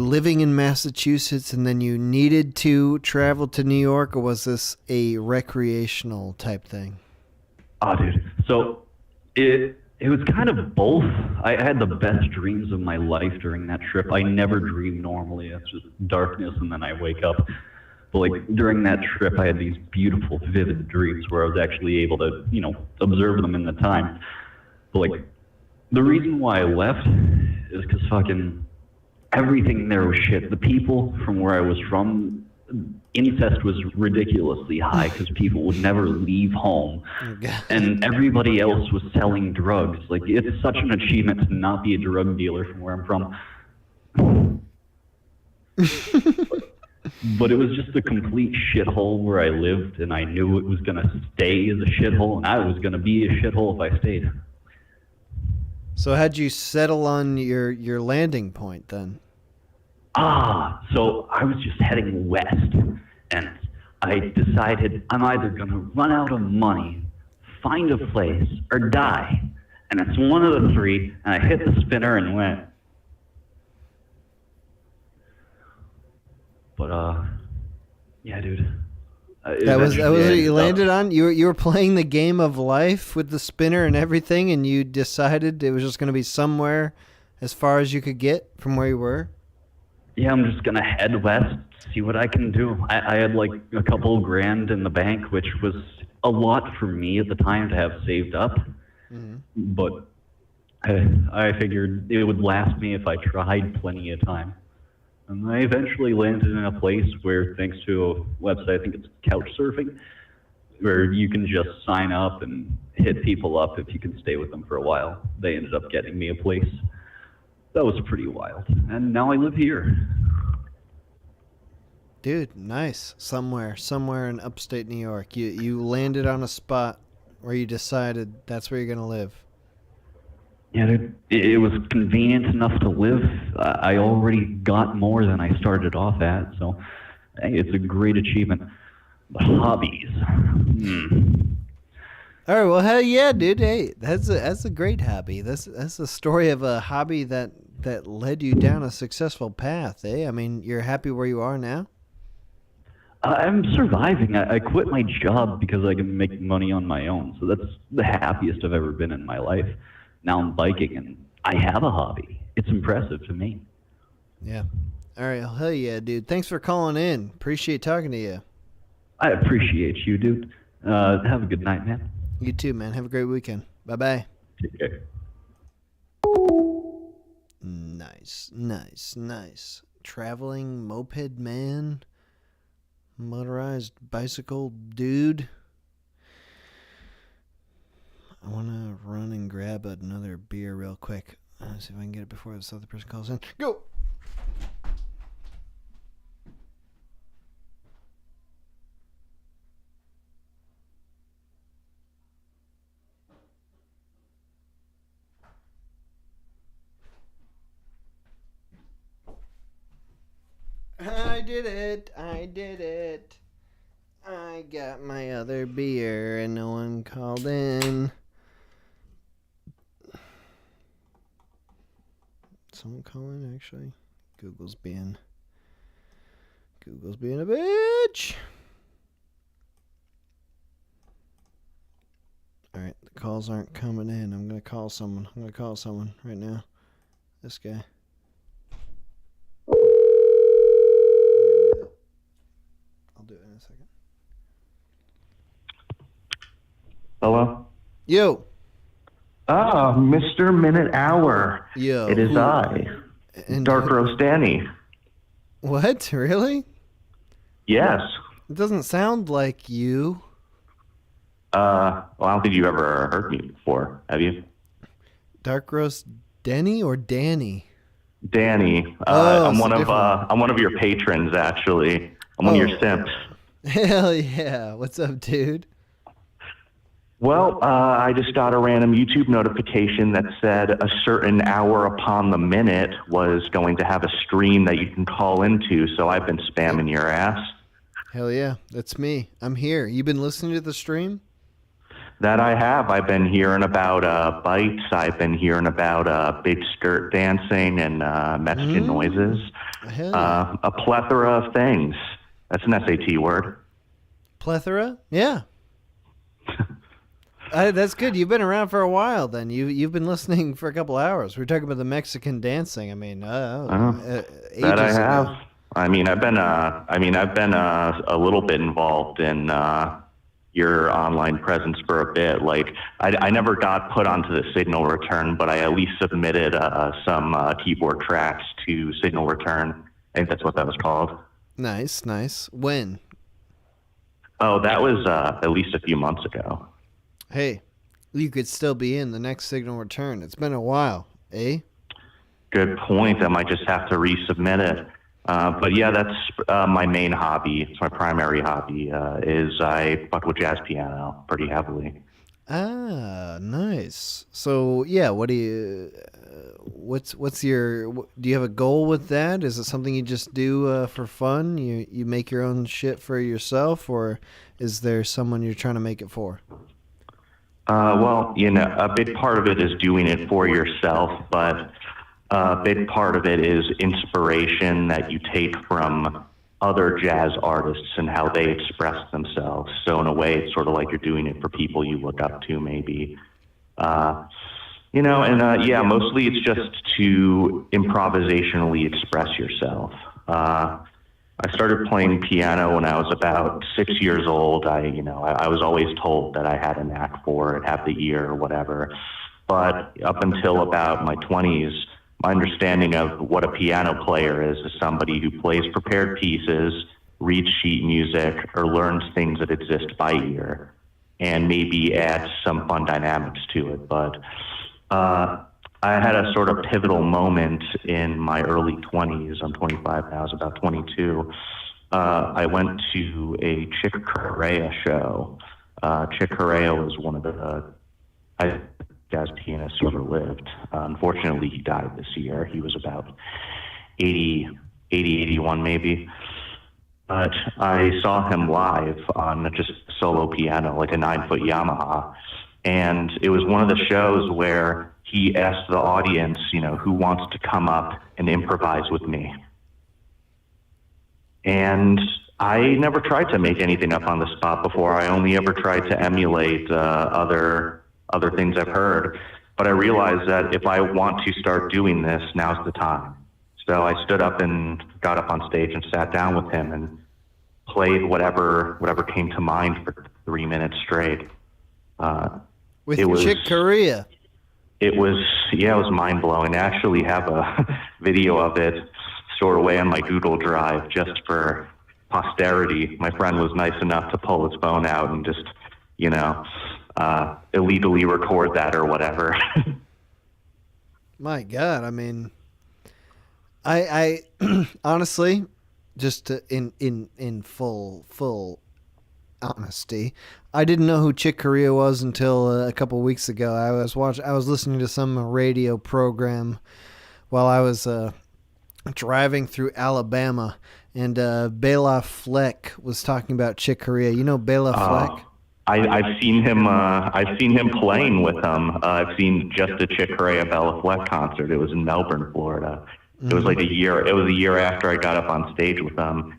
living in Massachusetts and then you needed to travel to New York, or was this a recreational type thing? Oh, dude. So it was kind of both. I had the best dreams of my life during that trip. I never dream normally. It's just darkness and then I wake up. But like during that trip, I had these beautiful, vivid dreams where I was actually able to, observe them in the time. But like the reason why I left is because fucking everything there was shit. The people from where I was from, incest was ridiculously high because people would never leave home. And everybody else was selling drugs. Like, it's such an achievement to not be a drug dealer from where I'm from. But it was just a complete shithole where I lived, and I knew it was going to stay as a shithole, and I was going to be a shithole if I stayed. So how'd you settle on your landing point then? So I was just heading west, and I decided I'm either going to run out of money, find a place, or die. And it's one of the three, and I hit the spinner and went. But, yeah, dude. That was what you landed on? You were playing the game of life with the spinner and everything, and you decided it was just going to be somewhere as far as you could get from where you were? Yeah, I'm just going to head west, see what I can do. I had like a couple grand in the bank, which was a lot for me at the time to have saved up. Mm-hmm. But I figured it would last me if I tried plenty of time. And I eventually landed in a place where, thanks to a website, I think it's couch surfing, where you can just sign up and hit people up if you can stay with them for a while. They ended up getting me a place. That was pretty wild. And now I live here. Dude, nice. Somewhere in upstate New York. You landed on a spot where you decided that's where you're going to live. Yeah, it was convenient enough to live. I already got more than I started off at, so hey, it's a great achievement. But hobbies. All right, well, hell yeah, dude. Hey, that's a great hobby. That's a story of a hobby that led you down a successful path, eh? I mean, you're happy where you are now? I'm surviving. I quit my job because I can make money on my own, so that's the happiest I've ever been in my life. Now I'm biking, and I have a hobby. It's impressive to me. Yeah. All right, well, hell yeah, dude. Thanks for calling in. Appreciate talking to you. I appreciate you, dude. Have a good night, man. You too, man. Have a great weekend. Bye-bye. Take care. Nice. Traveling moped man. Motorized bicycle dude. I want to run and grab another beer real quick. See if I can get it before this other person calls in. Go! I did it. I got my other beer and no one called in. Someone calling, actually? Google's being a bitch. Alright, the calls aren't coming in. I'm gonna call someone right now. This guy. I'll do it in a second. Hello? Yo. Ah, Mr. Minute Hour. Yo. It is I, Dark Roast Danny. What? Really? Yes. It doesn't sound like you. Well, I don't think you've ever heard me before, have you? Dark Roast Denny or Danny? Danny. Oh, I'm it's one a of different I'm one of your patrons, actually. I'm one of your simps. Hell yeah. What's up, dude? Well, I just got a random YouTube notification that said a certain hour upon the minute was going to have a stream that you can call into, so I've been spamming your ass. Hell yeah, that's me. I'm here. You been listening to the stream? That I have. I've been hearing about bites. I've been hearing about big skirt dancing and Mexican noises. Hell yeah. A plethora of things. That's an SAT word. Plethora? Yeah. That's good. You've been around for a while. Then you've been listening for a couple hours. We're talking about the Mexican dancing. I mean, ages that I have. ago. I mean, I've been a little bit involved in your online presence for a bit. Like, I never got put onto the Signal Return, but I at least submitted some keyboard tracks to Signal Return. I think that's what that was called. Nice, nice. When? Oh, that was at least a few months ago. Hey, you could still be in the next Signal Return. It's been a while, eh? Good point. I might just have to resubmit it. But yeah, that's my main hobby. It's my primary hobby. Is I fuck with jazz piano pretty heavily. Ah, nice. So yeah, what do you? What's your? Do you have a goal with that? Is it something you just do for fun? You make your own shit for yourself, or is there someone you're trying to make it for? Well, you know, a big part of it is doing it for yourself, but a big part of it is inspiration that you take from other jazz artists and how they express themselves. So in a way, it's sort of like you're doing it for people you look up to, maybe. You know, and yeah, mostly it's just to improvisationally express yourself. I started playing piano when I was about 6 years old. I was always told that I had a knack for it, have the ear or whatever. But up until about my 20s, my understanding of what a piano player is somebody who plays prepared pieces, reads sheet music, or learns things that exist by ear, and maybe adds some fun dynamics to it. But I had a sort of pivotal moment in my early 20s. I'm 25 now, I was about 22. I went to a Chick Corea show. Chick Corea was one of the jazz pianists who ever lived. Unfortunately, he died this year. He was about 81 maybe. But I saw him live on just solo piano, like a 9-foot Yamaha. And it was one of the shows where he asked the audience, you know, who wants to come up and improvise with me. And I never tried to make anything up on the spot before. I only ever tried to emulate other things I've heard. But I realized that if I want to start doing this, now's the time. So I stood up and got up on stage and sat down with him and played whatever came to mind for 3 minutes straight. With Chick Corea. It was mind-blowing. I actually have a video of it stored away on my Google Drive just for posterity. My friend was nice enough to pull his phone out and just, you know, illegally record that or whatever. My God, I mean, I honestly, just in full honesty, I didn't know who Chick Corea was until a couple weeks ago. I was listening to some radio program while I was driving through Alabama, and Bela Fleck was talking about Chick Corea. You know Bela Fleck? I've seen him. I've seen him playing with them. I've seen just a Chick Corea Bela Fleck concert. It was in Melbourne, Florida. It was like a year. It was a year after I got up on stage with them.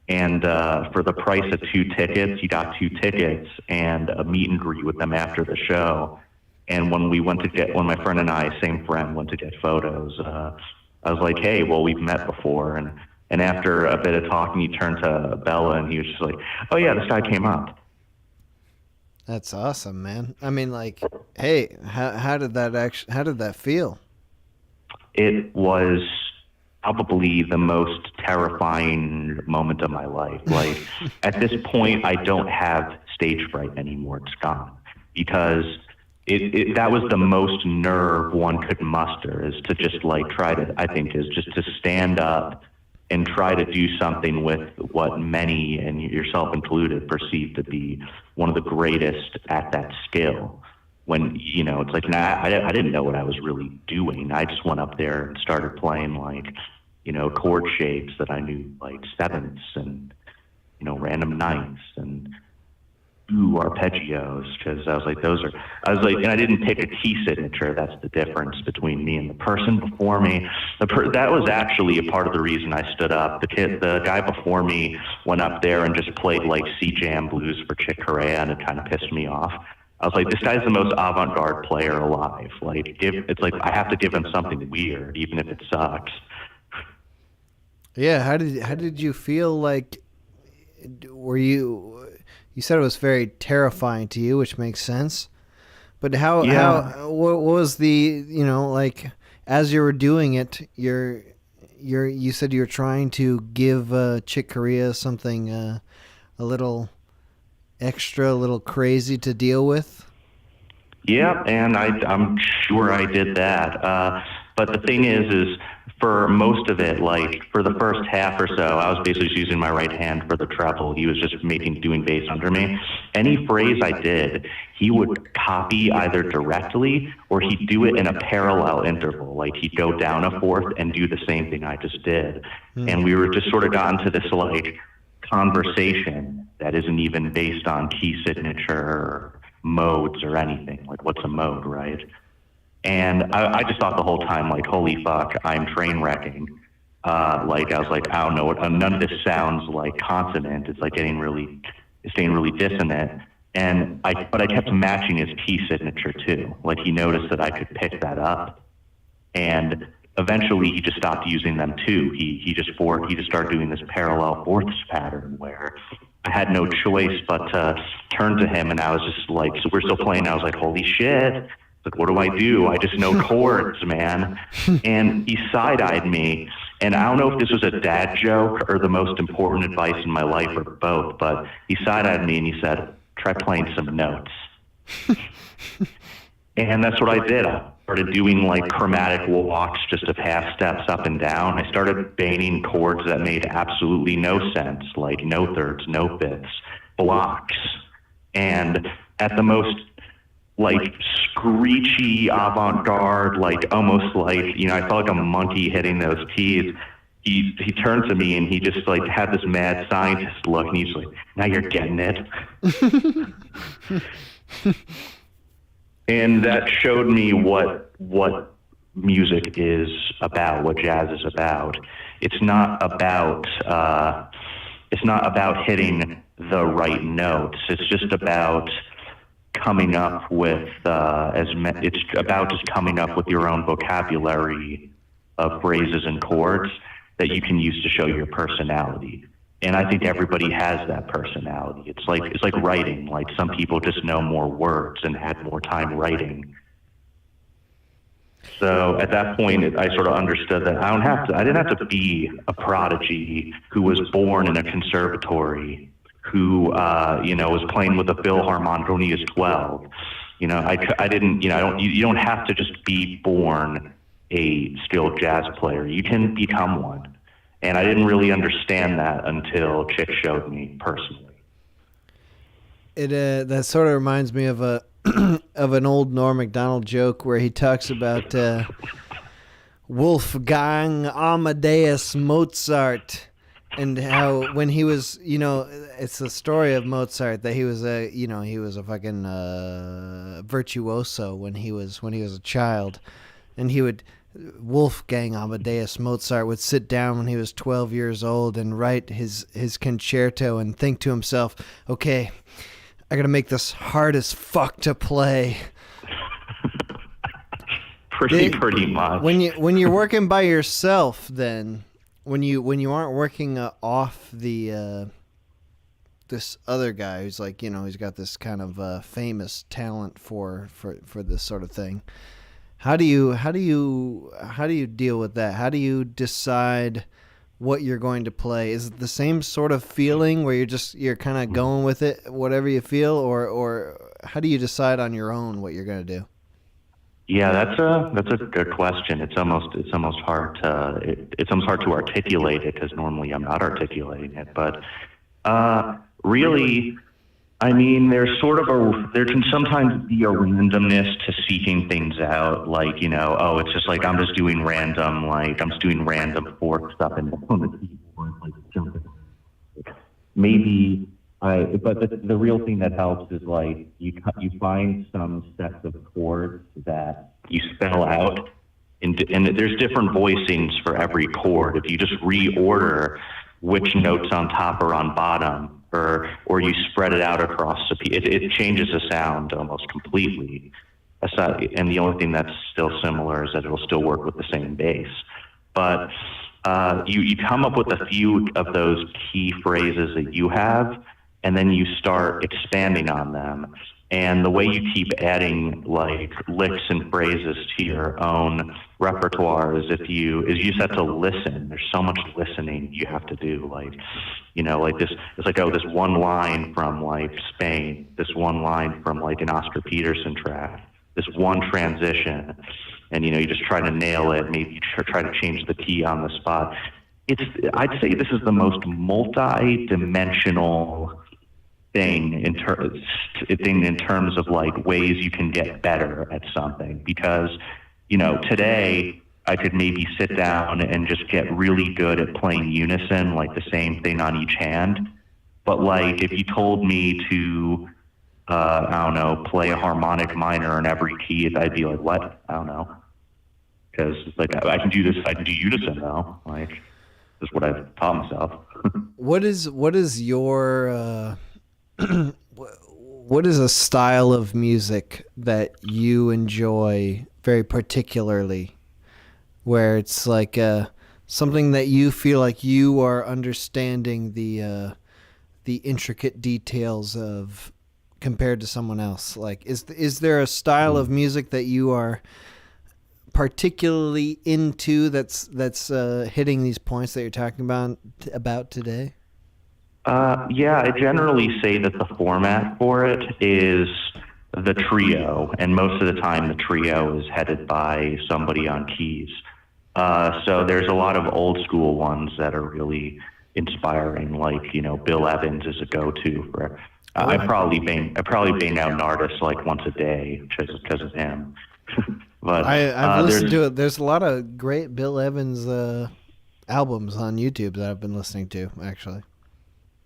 And for the price of 2 tickets, he got 2 tickets and a meet and greet with them after the show. And when my friend and I, same friend, went to get photos, I was like, hey, well, we've met before. And after a bit of talking, he turned to Bella and he was just like, oh yeah, this guy came up. That's awesome, man. I mean, like, hey, how did that feel? It was probably the most terrifying moment of my life. Like, at this point, I don't have stage fright anymore. It's gone. Because that was the most nerve one could muster, is to just like try to, I think, is just to stand up and try to do something with what many, and yourself included, perceive to be one of the greatest at that skill. When, you know, it's like, I didn't know what I was really doing. I just went up there and started playing, like, you know, chord shapes that I knew, like sevenths and, you know, random ninths and arpeggios, because I was like, and I didn't pick a key signature. That's the difference between me and the person before me. That was actually a part of the reason I stood up. The guy before me went up there and just played like C-Jam blues for Chick Corea, and it kind of pissed me off. I was like, this guy's the most avant-garde player alive. Like, it's like I have to give him something weird, even if it sucks. Yeah, how did you feel? Like, were you said it was very terrifying to you, which makes sense. But what was the, you know, like, as you were doing it, you said you were trying to give Chick Corea something a little extra, a little crazy to deal with? Yeah, and I'm sure I did that. But the thing is for most of it, like for the first half or so, I was basically just using my right hand for the treble. He was just doing bass under me. Any phrase I did, he would copy either directly or he'd do it in a parallel interval. Like he'd go down a fourth and do the same thing I just did. And we were just sort of gotten to this like conversation that isn't even based on key signature or modes or anything. Like, what's a mode, right? And I just thought the whole time, like, holy fuck, I'm train wrecking. Like, I was like, I don't know, none of this sounds like consonant. It's like getting really dissonant. But I kept matching his key signature too. Like, he noticed that I could pick that up. And eventually he just stopped using them too. He just started doing this parallel fourths pattern where I had no choice but to turn to him, and I was just like, so we're still playing. I was like, holy shit. Like, what do I do? I just know chords, man. And he side-eyed me. And I don't know if this was a dad joke or the most important advice in my life or both, but he side-eyed me and he said, try playing some notes. And that's what I did. I started doing like chromatic walks just of half steps up and down. I started banging chords that made absolutely no sense, like no thirds, no fifths, blocks. And at the most like screechy avant-garde, like almost like, you know, I felt like a monkey hitting those keys. He turned to me and he just like had this mad scientist look, and he's like, now you're getting it. And that showed me what music is about, what jazz is about. It's not about hitting the right notes. It's just about coming up with it's about just coming up with your own vocabulary of phrases and chords that you can use to show your personality. And I think everybody has that personality. It's like writing. Like, some people just know more words and had more time writing. So at that point, I sort of understood that I didn't have to be a prodigy who was born in a conservatory, who was playing with a Philharmonic when he was 12. You know, I didn't. You know, you don't have to just be born a skilled jazz player. You can become one. And I didn't really understand that until Chick showed me personally. That sort of reminds me of an old Norm Macdonald joke where he talks about Wolfgang Amadeus Mozart, and how when he was, you know, it's the story of Mozart that he was a fucking virtuoso when he was a child, and Wolfgang Amadeus Mozart would sit down when he was 12 years old and write his concerto and think to himself, okay, I gotta make this hard as fuck to play. Pretty much. When you're working by yourself, then when you aren't working off the this other guy who's like, you know, he's got this kind of famous talent for this sort of thing. How do you deal with that? How do you decide what you're going to play? Is it the same sort of feeling where you're kind of going with it, whatever you feel, or how do you decide on your own what you're going to do? Yeah, that's a good question. It's almost hard to articulate it because normally I'm not articulating it. But really, I mean, there can sometimes be a randomness to seeking things out. Like, it's just like I'm just doing random fork stuff on the keyboard, like jumping. Maybe. But the real thing that helps is like you find some sets of chords that you spell out, and there's different voicings for every chord. If you just reorder which notes on top or on bottom, or you spread it out across the it changes the sound almost completely. And the only thing that's still similar is that it'll still work with the same bass. But you come up with a few of those key phrases that you have, and then you start expanding on them. And the way you keep adding like licks and phrases to your own repertoire is you just have to listen. There's so much listening you have to do. Like this, it's like, this one line from like Spain, this one line from like an Oscar Peterson track, this one transition, and you just try to nail it. Maybe you try to change the key on the spot. I'd say this is the most multi-dimensional thing in terms of like ways you can get better at something, because today I could maybe sit down and just get really good at playing unison, like the same thing on each hand. But like if you told me to I don't know, play a harmonic minor in every key, I'd be like, what? I don't know, because like I can do this, I can do unison though, like this is what I've taught myself. What is your what is a style of music that you enjoy very particularly, where it's like something that you feel like you are understanding the intricate details of compared to someone else? Like, is there a style of music that you are particularly into that's hitting these points that you're talking about today? Yeah, I generally say that the format for it is the trio, and most of the time the trio is headed by somebody on keys. So there's a lot of old school ones that are really inspiring, like Bill Evans is a go-to for. I probably bang out an artist like once a day because of him. But I've listened to it. There's a lot of great Bill Evans albums on YouTube that I've been listening to, actually.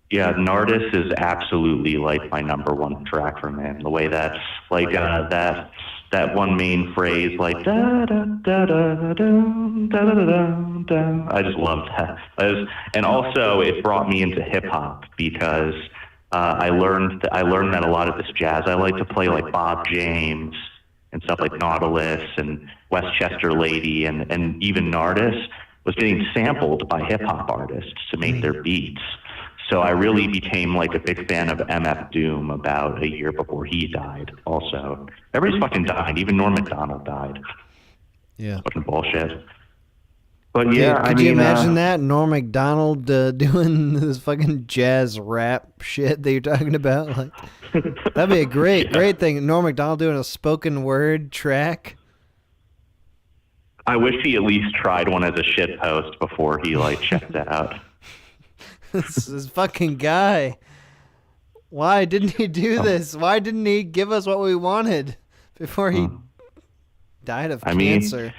Yeah, Nardis is absolutely like my number one track from him. The way that like that one main phrase, like da da da da da da da da da. I just loved that. And also it brought me into hip hop because I learned that a lot of this jazz I like to play, like Bob James and stuff like Nautilus and Westchester Lady and even Nardis was getting sampled by hip hop artists to make their beats. So I really became like a big fan of MF Doom about a year before he died. Also, everybody's fucking died. Even Norm Macdonald died. Yeah, fucking bullshit. But yeah, could you imagine that Norm Macdonald doing this fucking jazz rap shit that you're talking about? Like, that'd be a great thing. Norm Macdonald doing a spoken word track. I wish he at least tried one as a shit post before he like checked that out. This fucking guy. Why didn't he do this? Why didn't he give us what we wanted before he died of cancer?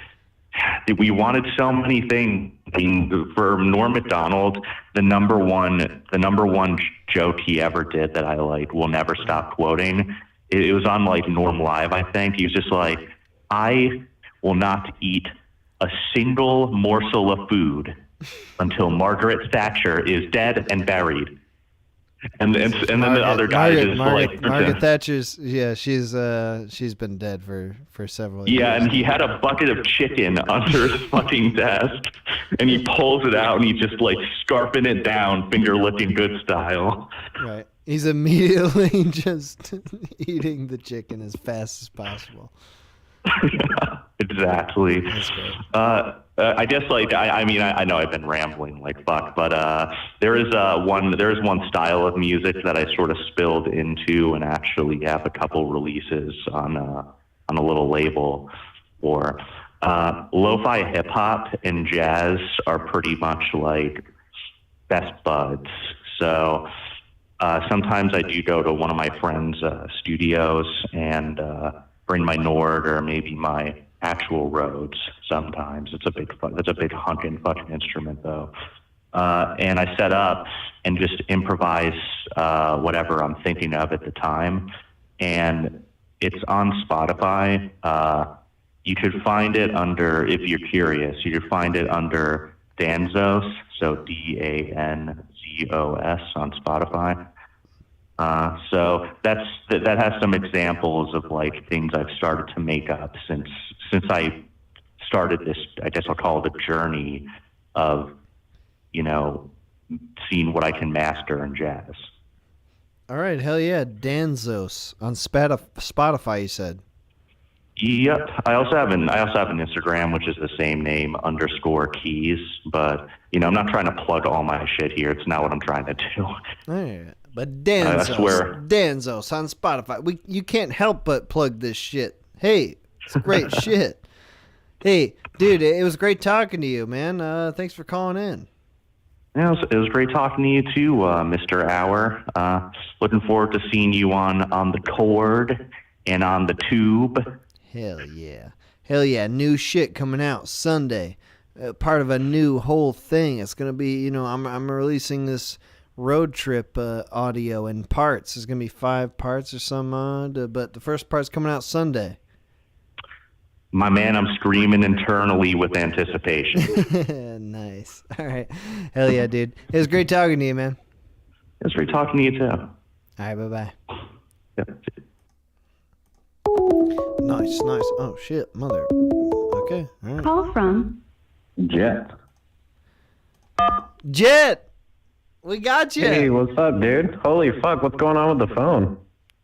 We wanted so many things. I mean, for Norm Macdonald, the number one joke he ever did that I like will never stop quoting. It was on like Norm Live, I think. He was just like, "I will not eat a single morsel of food until Margaret Thatcher is dead and buried." And then the other guy just like Margaret Thatcher's she's been dead for several years. Yeah, and he had a bucket of chicken under his fucking desk, and he pulls it out and he's just like scarfing it down, finger licking good style. Right. He's immediately just eating the chicken as fast as possible. Exactly. I guess like I mean I know I've been rambling like fuck, but there is one style of music that I sort of spilled into and actually have a couple releases on a little label for lo-fi hip hop and jazz are pretty much like best buds. So sometimes I do go to one of my friends' studios and bring my Nord or maybe my actual Rhodes. Sometimes it's a big hunkin' fucking instrument though, and I set up and just improvise whatever I'm thinking of at the time, and it's on Spotify. You could find it under, if you're curious, you could find it under Danzos, so DANZOS on Spotify. So that has some examples of like things I've started to make up since I started this, I guess I'll call it a journey of, seeing what I can master in jazz. All right, hell yeah, Danzos on Spotify, you said. Yep. I also have an Instagram, which is the same name _keys, but I'm not trying to plug all my shit here. It's not what I'm trying to do. All right. But Danzos on Spotify. You can't help but plug this shit. Hey, it's great shit. Hey, dude, it was great talking to you, man. Thanks for calling in. Yeah, it was great talking to you too, Mr. Hour. Looking forward to seeing you on the cord and on the tube. Hell yeah. Hell yeah. New shit coming out Sunday. Part of a new whole thing. It's going to be, I'm releasing this road trip audio in parts. There's going to be 5 parts or some but the first part's coming out Sunday. My man, I'm screaming internally with anticipation. Nice. All right. Hell yeah, dude. It was great talking to you, man. It was great talking to you, too. All right, bye-bye. Yep. Nice. Oh, shit, mother. Okay, all right. Call from Jet. Jet! We got you! Hey, what's up, dude? Holy fuck, what's going on with the phone?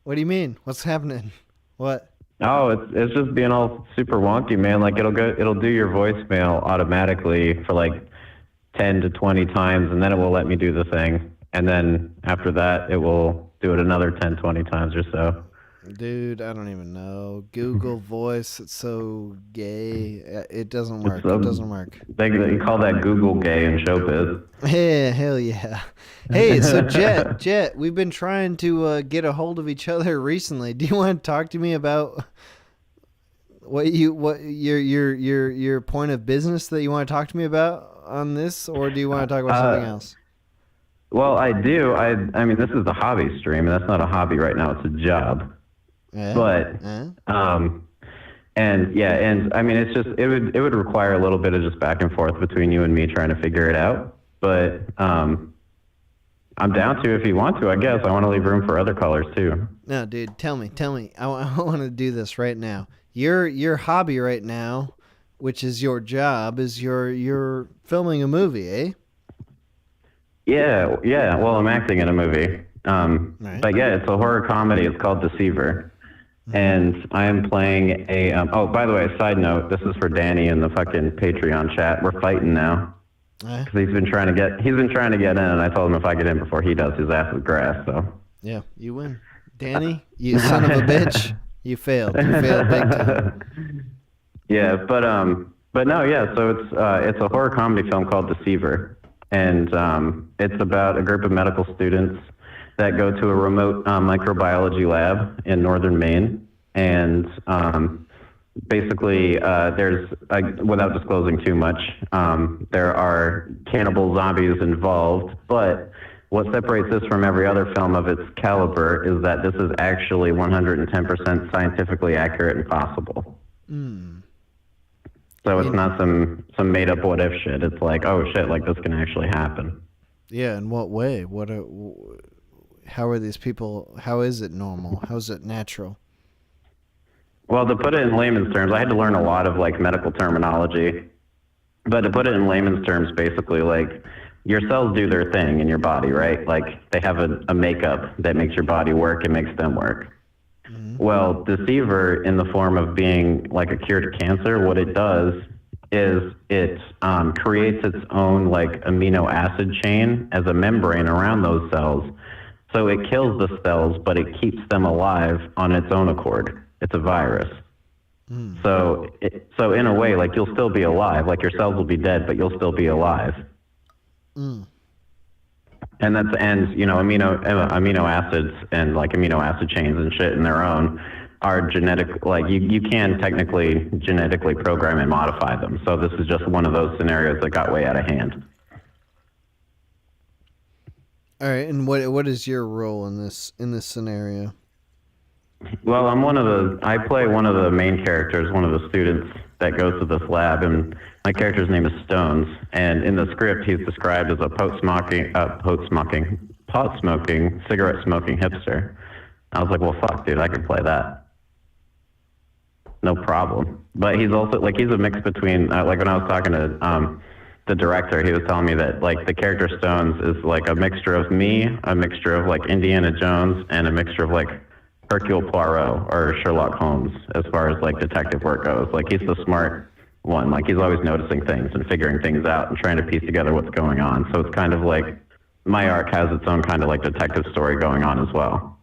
What do you mean? What's happening? What? Oh, it's just being all super wonky, man. Like it'll do your voicemail automatically for like 10 to 20 times, and then it will let me do the thing. And then after that, it will do it another 10, 20 times or so. Dude, I don't even know. Google Voice, it's so gay. It doesn't work. It doesn't work. You call that Google gay in showbiz. Yeah, hell yeah. Hey, so Jet, we've been trying to get a hold of each other recently. Do you want to talk to me about what your point of business that you want to talk to me about on this, or do you want to talk about something else? Well, I do. I mean, this is a hobby stream, and that's not a hobby right now. It's a job. Yeah. But and I mean, it's just it would require a little bit of just back and forth between you and me trying to figure it out. But I'm down to if you want to. I guess I want to leave room for other callers too. No, dude, tell me. I want to do this right now. Your hobby right now, which is your job, is you're filming a movie, eh? Yeah. Well, I'm acting in a movie. Right. But yeah, it's a horror comedy. It's called Deceiver. And I am playing a. Oh, by the way, side note. This is for Danny in the fucking Patreon chat. We're fighting now because he's been trying to get in, and I told him if I get in before he does, his ass is grass. So yeah, you win, Danny. You son of a bitch. You failed. You failed big time. Yeah, but no, yeah. So it's a horror comedy film called Deceiver, and it's about a group of medical students that go to a remote microbiology lab in northern Maine. And basically, there's, without disclosing too much, there are cannibal zombies involved. But what separates this from every other film of its caliber is that this is actually 110% scientifically accurate and possible. So it's not some made up what if shit. It's like, oh shit, like this can actually happen. Yeah, in what way? How are these people? How is it normal? How is it natural? Well, to put it in layman's terms, I had to learn a lot of like medical terminology. But to put it in layman's terms, basically, like your cells do their thing in your body, right? Like they have a makeup that makes your body work and makes them work. Well, Deceiver, in the form of being like a cure to cancer, what it does is it creates its own like amino acid chain as a membrane around those cells. So it kills the cells, but it keeps them alive on its own accord. It's a virus. So in a way, like you'll still be alive. Like your cells will be dead, but you'll still be alive. And amino acids and like amino acid chains and shit in their own are genetic. Like you can technically genetically program and modify them. So this is just one of those scenarios that got way out of hand. All right, and what is your role in this scenario? Well, I play one of the main characters, one of the students that goes to this lab, and my character's name is Stones. And in the script, he's described as a pot smoking, cigarette smoking hipster. I was like, well, fuck, dude, I could play that. No problem. But he's also like he's a mix between like when I was talking to the director, he was telling me that like the character Stones is like a mixture of me, a mixture of like Indiana Jones, and a mixture of like Hercule Poirot or Sherlock Holmes as far as like detective work goes. Like he's the smart one. Like he's always noticing things and figuring things out and trying to piece together what's going on. So it's kind of like my arc has its own kind of like detective story going on as well.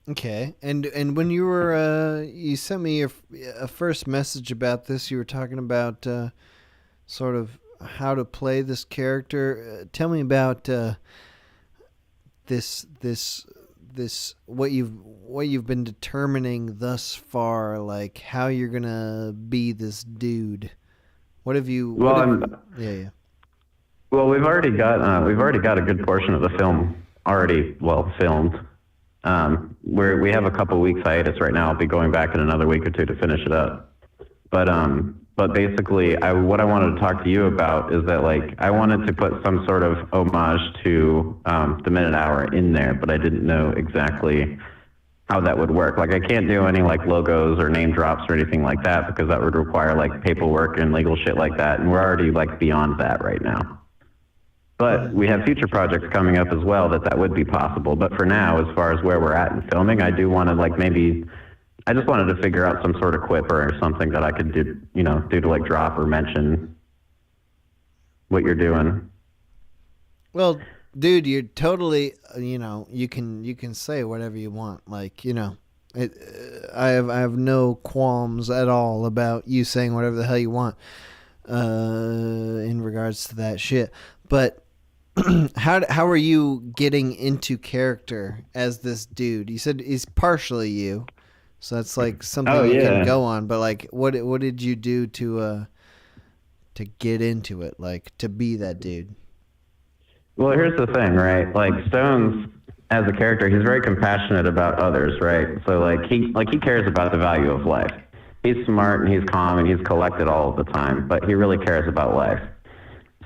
Okay, and when you were you sent me a first message about this, you were talking about sort of how to play this character. Tell me about this what you've been determining thus far, like how you're gonna be this dude. What have you? Yeah. Well, we've already got a good portion of the film already filmed. We have a couple weeks hiatus right now. I'll be going back in another week or two to finish it up. But basically, what I wanted to talk to you about is that like I wanted to put some sort of homage to the Minute Hour in there, but I didn't know exactly how that would work. Like I can't do any like logos or name drops or anything like that because that would require like paperwork and legal shit like that, and we're already like beyond that right now. But we have future projects coming up as well that would be possible. But for now, as far as where we're at in filming, I do want to like I just wanted to figure out some sort of quip or something that I could do to like drop or mention what you're doing. Well, dude, you're totally, you can say whatever you want. Like, I have no qualms at all about you saying whatever the hell you want in regards to that shit. But how are you getting into character as this dude? You said he's partially you. So that's like something you can go on, but like, what did you do to get into it, like to be that dude? Well, here's the thing, right? Like Stones, as a character, he's very compassionate about others, right? So like he cares about the value of life. He's smart and he's calm and he's collected all of the time, but he really cares about life.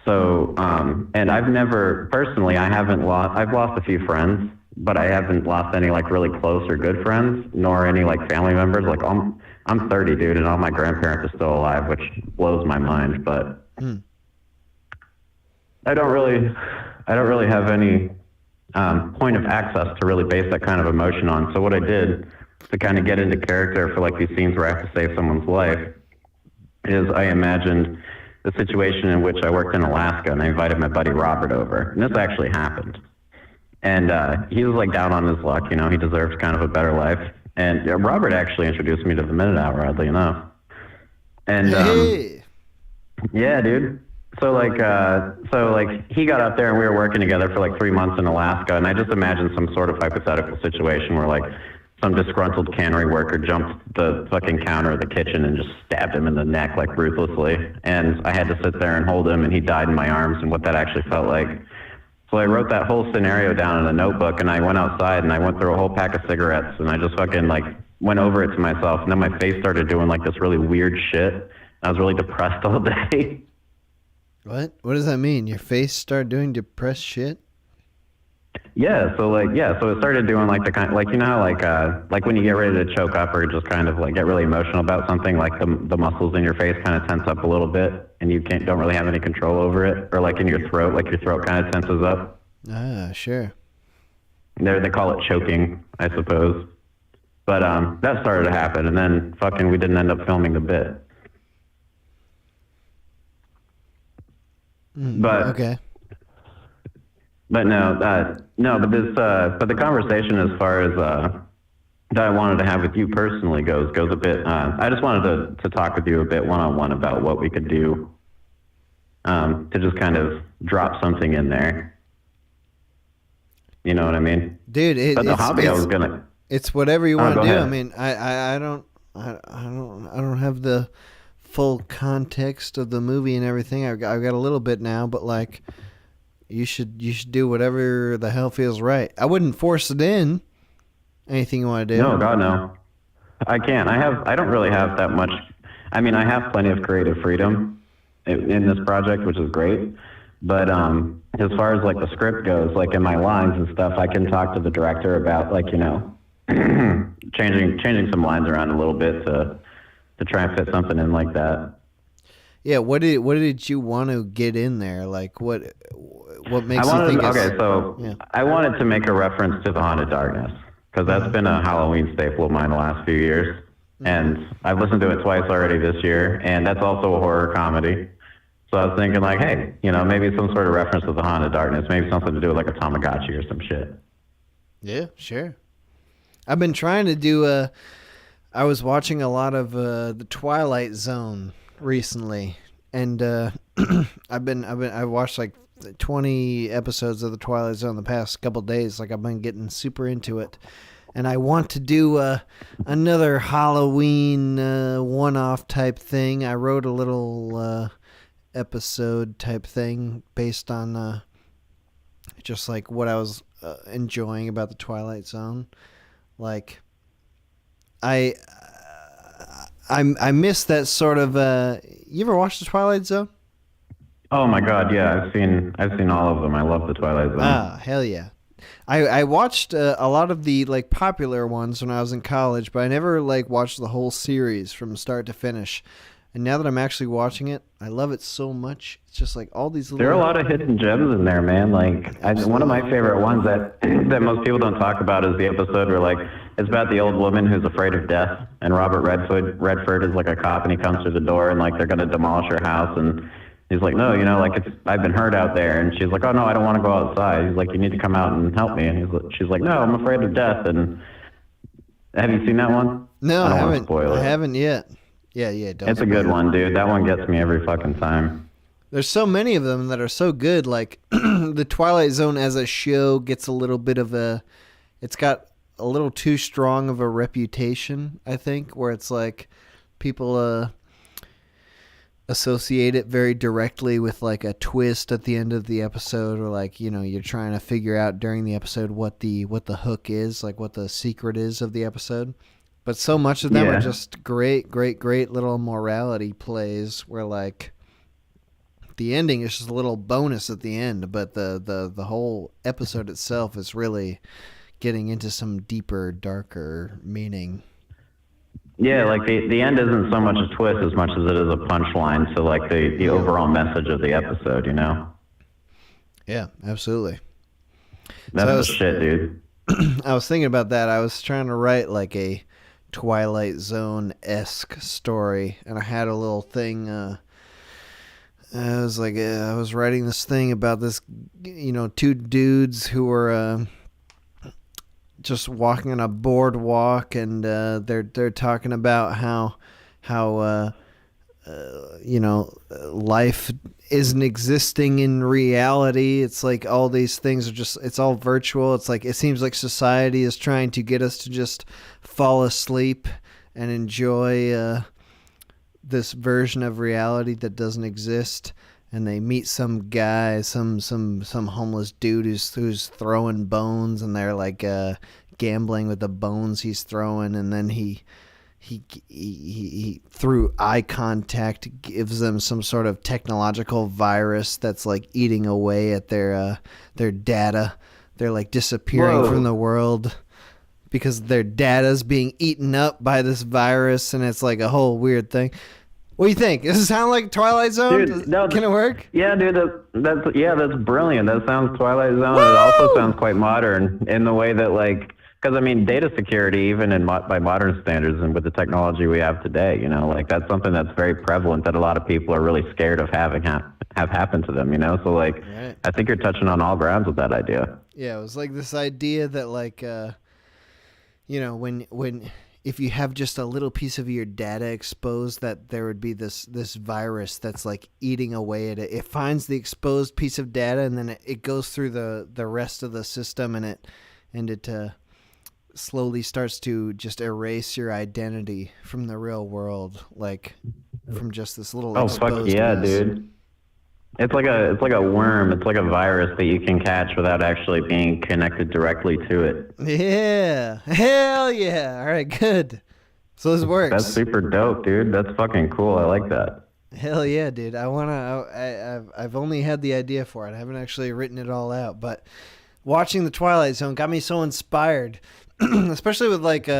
So, and I've lost a few friends. But I haven't lost any like really close or good friends, nor any like family members. Like I'm 30, dude, and all my grandparents are still alive, which blows my mind. But I don't really have any point of access to really base that kind of emotion on. So what I did to kind of get into character for like these scenes where I have to save someone's life is I imagined the situation in which I worked in Alaska, and I invited my buddy Robert over, and this actually happened. And he was like down on his luck, he deserves kind of a better life. And Robert actually introduced me to the Minute Hour, oddly enough. And yeah, dude. So like he got up there and we were working together for like 3 months in Alaska, and I just imagined some sort of hypothetical situation where like some disgruntled cannery worker jumped the fucking counter of the kitchen and just stabbed him in the neck like ruthlessly. And I had to sit there and hold him, and he died in my arms, and what that actually felt like. So I wrote that whole scenario down in a notebook, and I went outside and I went through a whole pack of cigarettes, and I just fucking like went over it to myself, and then my face started doing like this really weird shit. I was really depressed all day. What does that mean? Your face started doing depressed shit? So it started doing like the kind, like how like when you get ready to choke up or just kind of like get really emotional about something, like the muscles in your face kind of tense up a little bit, and you don't really have any control over it, or like in your throat, like your throat kind of tenses up. Ah, sure. They call it choking, I suppose. But that started to happen, and then fucking we didn't end up filming the bit. But okay. But no, but this, but the conversation as far as that I wanted to have with you personally goes a bit. I just wanted to talk with you a bit one-on-one about what we could do to just kind of drop something in there. You know what I mean, dude? It's whatever you want to do. Ahead. I mean, I don't have the full context of the movie and everything. I've got a little bit now, but like, you should do whatever the hell feels right. I wouldn't force it in. Anything you want to do? No, God, no. I can't. I don't really have that much. I mean, I have plenty of creative freedom in this project, which is great. But as far as like the script goes, like in my lines and stuff, I can talk to the director about like, you know, changing some lines around a little bit to try and fit something in like that. Yeah, what did you want to get in there? Like what makes you think I wanted to make a reference to the Haunted Darkness, because that's been a Halloween staple of mine the last few years. And I've listened to it twice already this year, and that's also a horror comedy. So I was thinking like, hey, you know, maybe some sort of reference to the Haunted Darkness, maybe something to do with like a Tamagotchi or some shit. Yeah, sure. I've been trying to do I was watching a lot of the Twilight Zone recently, and I watched like 20 episodes of the Twilight Zone the past couple days. Like, I've been getting super into it, and I want to do another Halloween one-off type thing. I wrote a little episode type thing based on just like what I was enjoying about the Twilight Zone. Like, I miss that sort of. You ever watched the Twilight Zone? Oh my God, yeah, I've seen all of them. I love the Twilight Zone. Ah, hell yeah! I watched a lot of the like popular ones when I was in college, but I never like watched the whole series from start to finish. And now that I'm actually watching it, I love it so much. It's just like all these little... There are a lot of hidden gems in there, man. Like, one of my favorite ones that most people don't talk about is the episode where, like, it's about the old woman who's afraid of death, and Robert Redford is like a cop, and he comes through the door, and like they're gonna demolish her house, and he's like, no, you know, like I've been hurt out there, and she's like, oh no, I don't want to go outside. He's like, you need to come out and help me, and she's like, no, I'm afraid of death. And have you seen that one? No, I haven't. Spoil it. I haven't yet. Yeah, It's a good one, dude. That one gets me every fucking time. There's so many of them that are so good. Like, the Twilight Zone as a show gets a little bit of it's got a little too strong of a reputation, I think, where it's like people associate it very directly with like a twist at the end of the episode, or like, you know, you're trying to figure out during the episode what the hook is, like what the secret is of the episode. But so much of them are just great little morality plays where like the ending is just a little bonus at the end, but the whole episode itself is really getting into some deeper, darker meaning. Yeah, like the end isn't so much a twist as much as it is a punchline to like the overall message of the episode, you know? Yeah, absolutely. That's the shit, dude. I was thinking about that. I was trying to write like a Twilight Zone-esque story, and I had a little thing. I was writing this thing about this, you know, two dudes who were just walking on a boardwalk, and they're talking about how you know, life isn't existing in reality. It's like all these things are just, it's all virtual. It's like, it seems like society is trying to get us to just fall asleep and enjoy this version of reality that doesn't exist. And they meet some guy, some homeless dude who's throwing bones, and they're like gambling with the bones he's throwing, and then he through eye contact gives them some sort of technological virus that's like eating away at their data. They're like disappearing from the world because their data's being eaten up by this virus, and it's like a whole weird thing. What do you think? Does it sound like Twilight Zone? Dude, no, can it work? Yeah, dude, that's brilliant. That sounds Twilight Zone. Woo! It also sounds quite modern in the way that like Because I mean, data security, even by modern standards and with the technology we have today, you know, like that's something that's very prevalent that a lot of people are really scared of having have happen to them. You know, so like, Right. I think you're touching on all grounds with that idea. Yeah, it was like this idea that like, you know, when if you have just a little piece of your data exposed, that there would be this virus that's like eating away at it. It finds the exposed piece of data, and then it goes through the rest of the system, and it slowly starts to just erase your identity from the real world, like from just this little exposed fuck yeah, mess. dude. It's like a worm. It's like a virus that you can catch without actually being connected directly to it. Yeah, hell yeah! All right, good. So this works. That's super dope, dude. That's fucking cool. I like that. Hell yeah, dude! I've only had the idea for it. I haven't actually written it all out, but watching the Twilight Zone got me so inspired, especially with like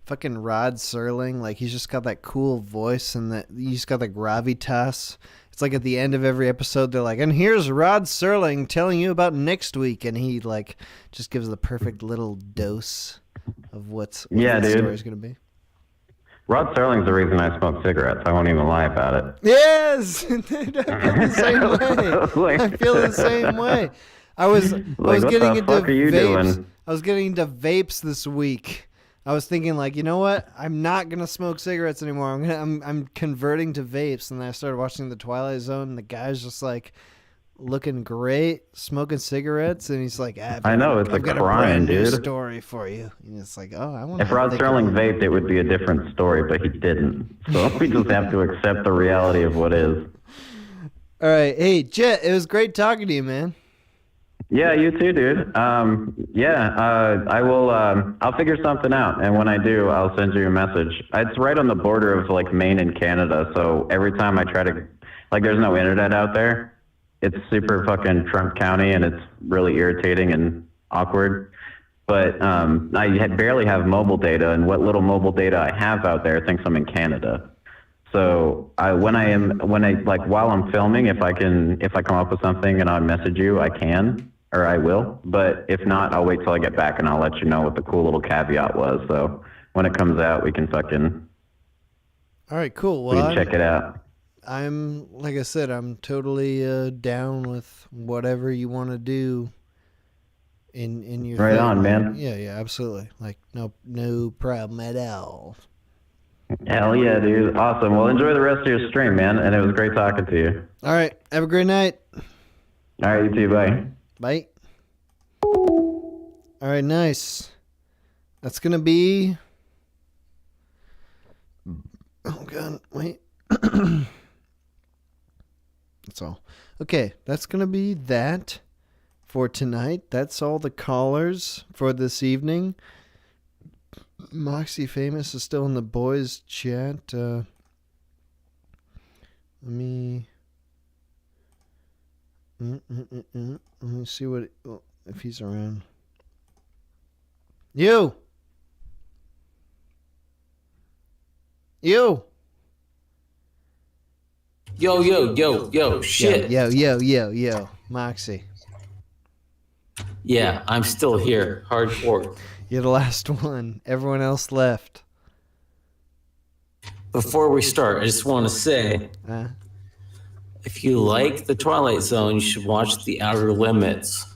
fucking Rod Serling. Like he's just got that cool voice, and that he's got like gravitas. It's like at the end of every episode, they're like, and here's Rod Serling telling you about next week. And he like just gives the perfect little dose of what the story's going to be. Rod Serling's the reason I smoke cigarettes. I won't even lie about it. Yes! I feel the same way. I feel the same way. I was getting into vapes. I was getting into vapes this week. I was thinking, like, you know what? I'm not gonna smoke cigarettes anymore. I'm converting to vapes. And then I started watching The Twilight Zone, and the guy's just like looking great, smoking cigarettes, and he's like, I know, it's I've a got crime, a brand new dude. story for you. And it's like, oh, I want. If Rod Serling vaped, it would be a different story, but he didn't. So we just have to accept the reality of what is. All right, hey Jet, it was great talking to you, man. Yeah, you too, dude. I will. I'll figure something out, and when I do, I'll send you a message. It's right on the border of like Maine and Canada, so every time I try to, like, there's no internet out there. It's super fucking Trump County, and it's really irritating and awkward. But I barely have mobile data, and what little mobile data I have out there thinks I'm in Canada. So while I'm filming, if I come up with something and I message you, I can. Or I will, but if not, I'll wait till I get back and I'll let you know what the cool little caveat was. So when it comes out, we can fucking. All right, cool. Well, we can check it out. Like I said, I'm totally down with whatever you want to do. In your right on, man. Yeah, absolutely. Like no problem at all. Hell yeah, dude! Awesome. Well, enjoy the rest of your stream, man. And it was great talking to you. All right, have a great night. All right, you too. Bye. Bye. All right, nice. That's going to be... Oh, God, wait. That's all. Okay, that's going to be that for tonight. That's all the callers for this evening. Moxie Famous is still in the boys' chat. Let me see if he's around. You. Yo, shit. Yo, Moxie. Yeah, I'm still here. Hardcore. You're the last one. Everyone else left. Before we start, I just want to say, if you like The Twilight Zone, you should watch The Outer Limits.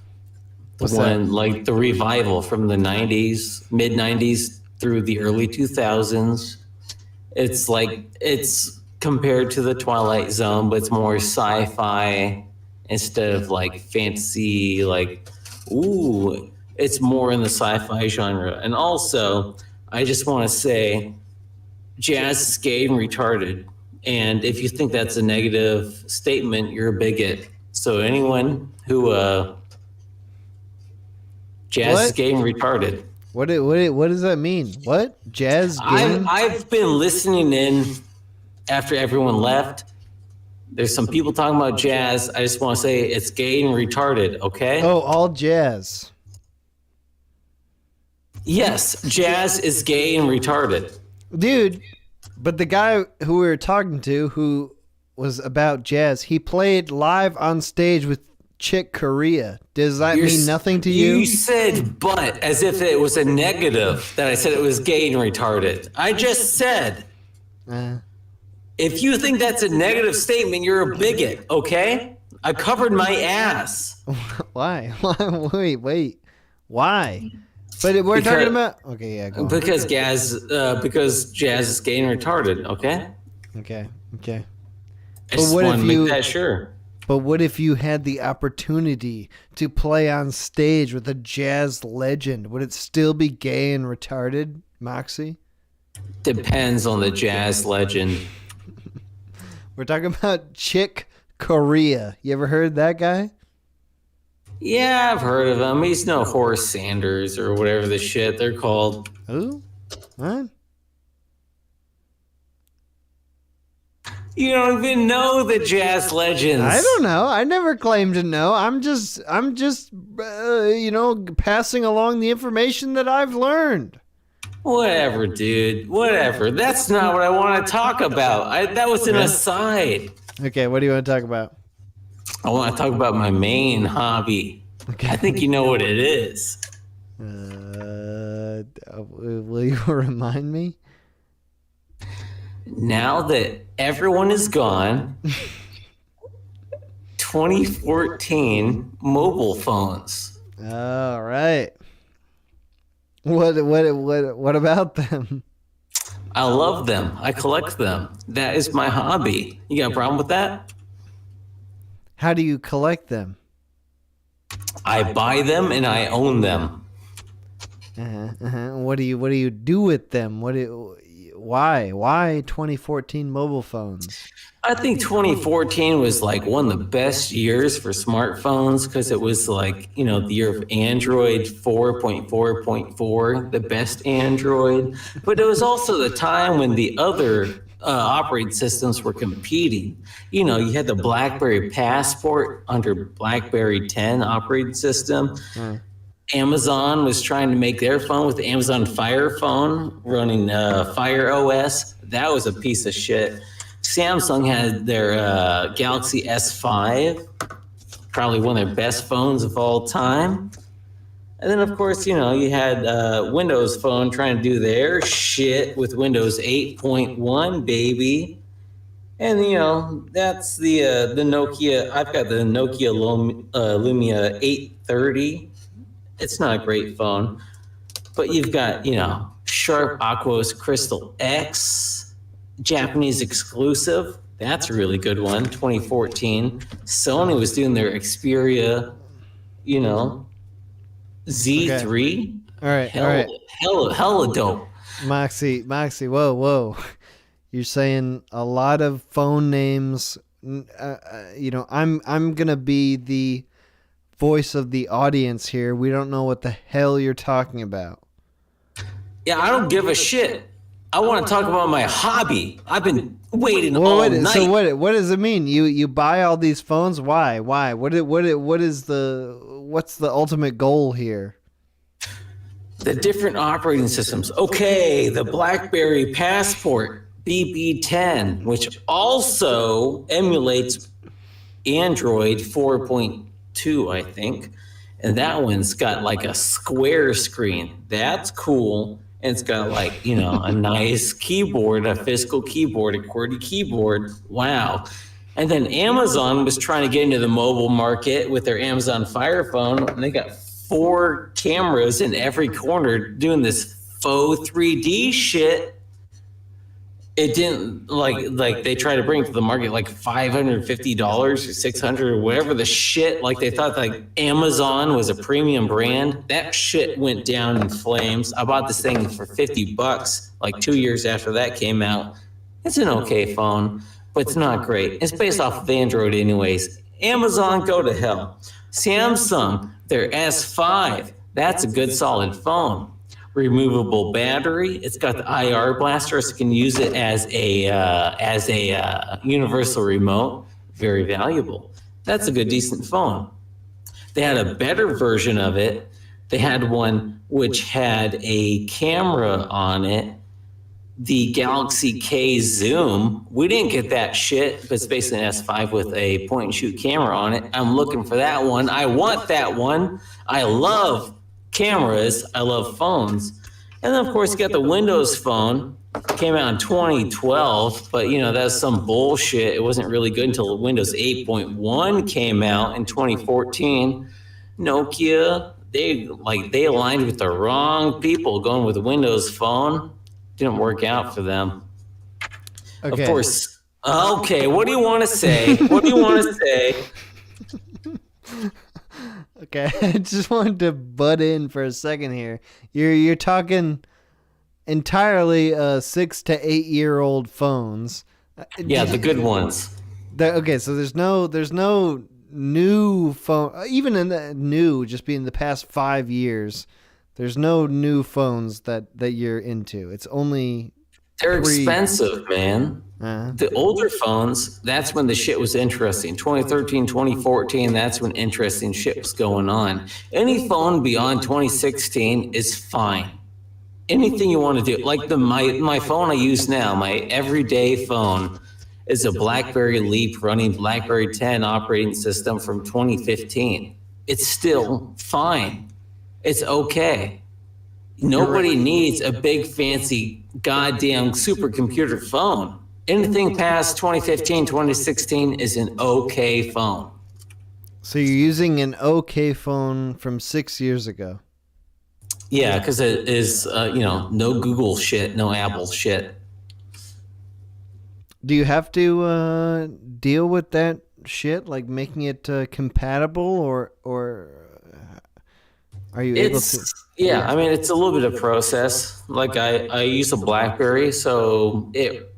Like the revival from the 90s, mid 90s through the early 2000s. It's compared to The Twilight Zone, but it's more sci-fi instead of like fantasy, it's more in the sci-fi genre. And also, I just want to say, jazz is gay and retarded. And if you think that's a negative statement, you're a bigot. So anyone who jazz is gay and retarded. What does that mean? What? Jazz gay? I've been listening in after everyone left. There's some people talking about jazz. I just want to say it's gay and retarded, okay? Oh, all jazz. Yes, jazz is gay and retarded. Dude, but the guy who we were talking to who was about jazz, he played live on stage with Chick Corea. Does that mean nothing to you? You said "but" as if it was a negative that I said it was gay and retarded. I just said, if you think that's a negative statement, you're a bigot, okay? I covered my ass. Why? Wait. Why? But we're talking about... Okay, yeah, go on. Because jazz is gay and retarded, okay? Okay. I just want to make that sure. But what if you had the opportunity to play on stage with a jazz legend? Would it still be gay and retarded, Moxie? Depends on the jazz legend. We're talking about Chick Corea. You ever heard that guy? Yeah, I've heard of him. He's no Horace Sanders or whatever the shit they're called. Who? What? You don't even know the jazz legends. I don't know. I never claimed to know. I'm just passing along the information that I've learned. Whatever, dude. Whatever. That's not what I want to talk about. That was an aside. Okay, what do you want to talk about? I want to talk about my main hobby. Okay. I think you know what it is. Will you remind me? Now that everyone is gone, 2014 mobile phones. All right. What about them? I love them. I collect them. That is my hobby. You got a problem with that? How do you collect them? I buy them and I own them. What do you do with them? Why 2014 mobile phones? I think 2014 was like one of the best years for smartphones because it was like, the year of Android 4.4.4, the best Android. But it was also the time when the other operating systems were competing. You had the BlackBerry Passport under BlackBerry 10 operating system. Amazon was trying to make their phone with the Amazon Fire phone running Fire OS. That was a piece of shit. Samsung had their Galaxy S5, probably one of their best phones of all time. And then, of course, you had Windows Phone trying to do their shit with Windows 8.1, baby. And, that's the Nokia. I've got the Nokia Lumia 830. It's not a great phone. But you've got, Sharp Aquos Crystal X, Japanese exclusive. That's a really good one, 2014. Sony was doing their Xperia, Z3. Okay. All right. Hella dope. Moxie, whoa. You're saying a lot of phone names. I'm going to be the voice of the audience here. We don't know what the hell you're talking about. Yeah, I don't give a shit. I want to talk about my hobby. I've been waiting all night. So what does it mean? You buy all these phones? Why? What's the ultimate goal here? The different operating systems. Okay, the BlackBerry Passport BB10, which also emulates Android 4.2, I think. And that one's got like a square screen. That's cool. And it's got like, a nice keyboard, a physical keyboard, a QWERTY keyboard. Wow. And then Amazon was trying to get into the mobile market with their Amazon Fire phone. And they got 4 cameras in every corner doing this faux 3D shit. It didn't like they tried to bring it to the market like $550 or $600 or whatever the shit. Like they thought like Amazon was a premium brand. That shit went down in flames. I bought this thing for $50 like 2 years after that came out. It's an okay phone, but it's not great. It's based off of Android anyways. Amazon, go to hell. Samsung, their S5, that's a good solid phone. Removable battery. It's got the IR blaster, so you can use it as a universal remote. Very valuable. That's a good, decent phone. They had a better version of it. They had one which had a camera on it, the Galaxy K Zoom. We didn't get that shit, but it's basically an S5 with a point and shoot camera on it. I'm looking for that one. I want that one. I love cameras. I love phones. And then, of course, you got the Windows Phone. Came out in 2012, but that's some bullshit. It wasn't really good until Windows 8.1 came out in 2014. Nokia, they aligned with the wrong people going with the Windows Phone. Didn't work out for them. Okay. Of course. Okay, what do you want to say? What do you want to say? Okay, I just wanted to butt in for a second here. You're talking entirely 6 to 8 year old phones. Yeah, the good ones. Okay, so there's no new phone, even in the new, just being the past 5 years. There's no new phones that you're into. It's only they're expensive, man. The older phones, that's when the shit was interesting. 2013, 2014, that's when interesting shit was going on. Any phone beyond 2016 is fine. Anything you want to do, like my phone I use now, my everyday phone is a BlackBerry Leap running BlackBerry 10 operating system from 2015. It's still fine. It's okay. Nobody needs a big fancy goddamn supercomputer phone. Anything past 2015, 2016 is an okay phone. So you're using an okay phone from 6 years ago. Yeah, because it is, no Google shit, no Apple shit. Do you have to deal with that shit, like making it compatible, or are you able to? Yeah, I mean, it's a little bit of process. Like I use a BlackBerry, so it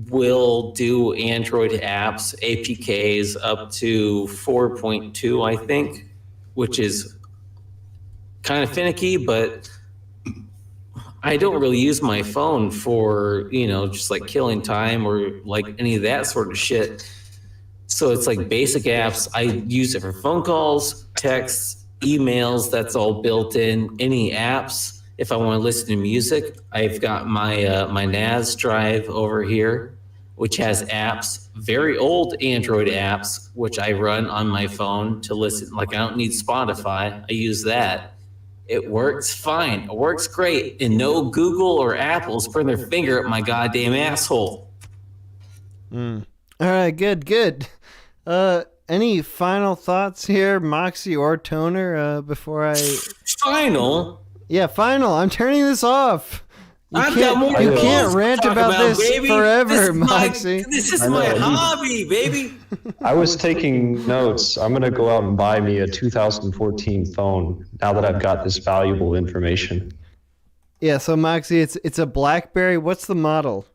will do Android apps, APKs up to 4.2, I think, which is kind of finicky, but I don't really use my phone for, just like killing time or like any of that sort of shit. So it's like basic apps. I use it for phone calls, texts, emails. That's all built in. Any apps. If I want to listen to music, I've got my NAS drive over here, which has apps, very old Android apps, which I run on my phone to listen. Like I don't need Spotify. I use that. It works fine. It works great. And no Google or Apple's putting their finger up my goddamn asshole. All right, good. Any final thoughts here, Moxie or Toner, before I... Final? Yeah, final. I'm turning this off. You You can't rant about this baby. forever, Moxie. This is my hobby, baby. I was taking notes. I'm going to go out and buy me a 2014 phone now that I've got this valuable information. Yeah, so Moxie, it's a BlackBerry. What's the model?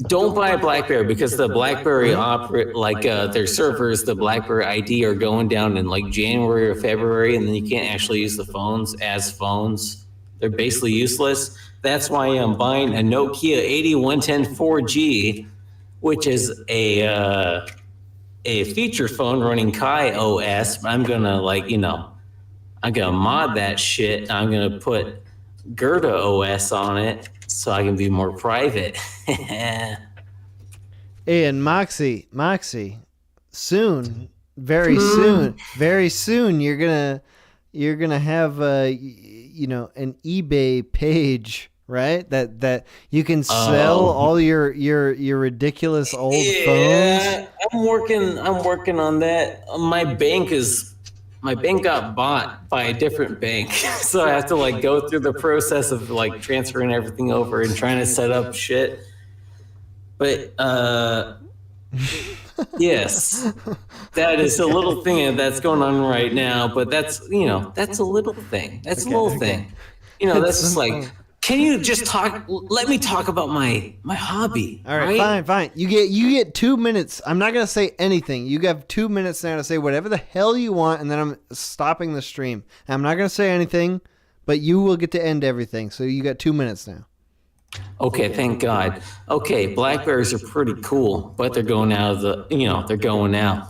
Don't buy a BlackBerry because the BlackBerry their servers, the BlackBerry ID are going down in like January or February, and then you can't actually use the phones as phones. They're basically useless. That's why I'm buying a Nokia 8110 4G, which is a feature phone running Kai OS. I'm gonna I'm gonna mod that shit. I'm gonna put Gerda OS on it so I can be more private. And Moxie, soon, very soon, you're gonna have an eBay page, right? That you can sell all your ridiculous old phones. Yeah, I'm working on that. My bank got bought by a different bank, so I have to go through the process of transferring everything over and trying to set up shit. But yes, that is a little thing that's going on right now. But that's a little thing. That's a little thing. That's just can you just talk? Let me talk about my hobby. All right, fine. You get 2 minutes. I'm not gonna say anything. You have 2 minutes now to say whatever the hell you want, and then I'm stopping the stream. And I'm not gonna say anything, but you will get to end everything. So you got 2 minutes now. Okay, thank God. Okay, Blackberries are pretty cool, but they're going out of they're going out.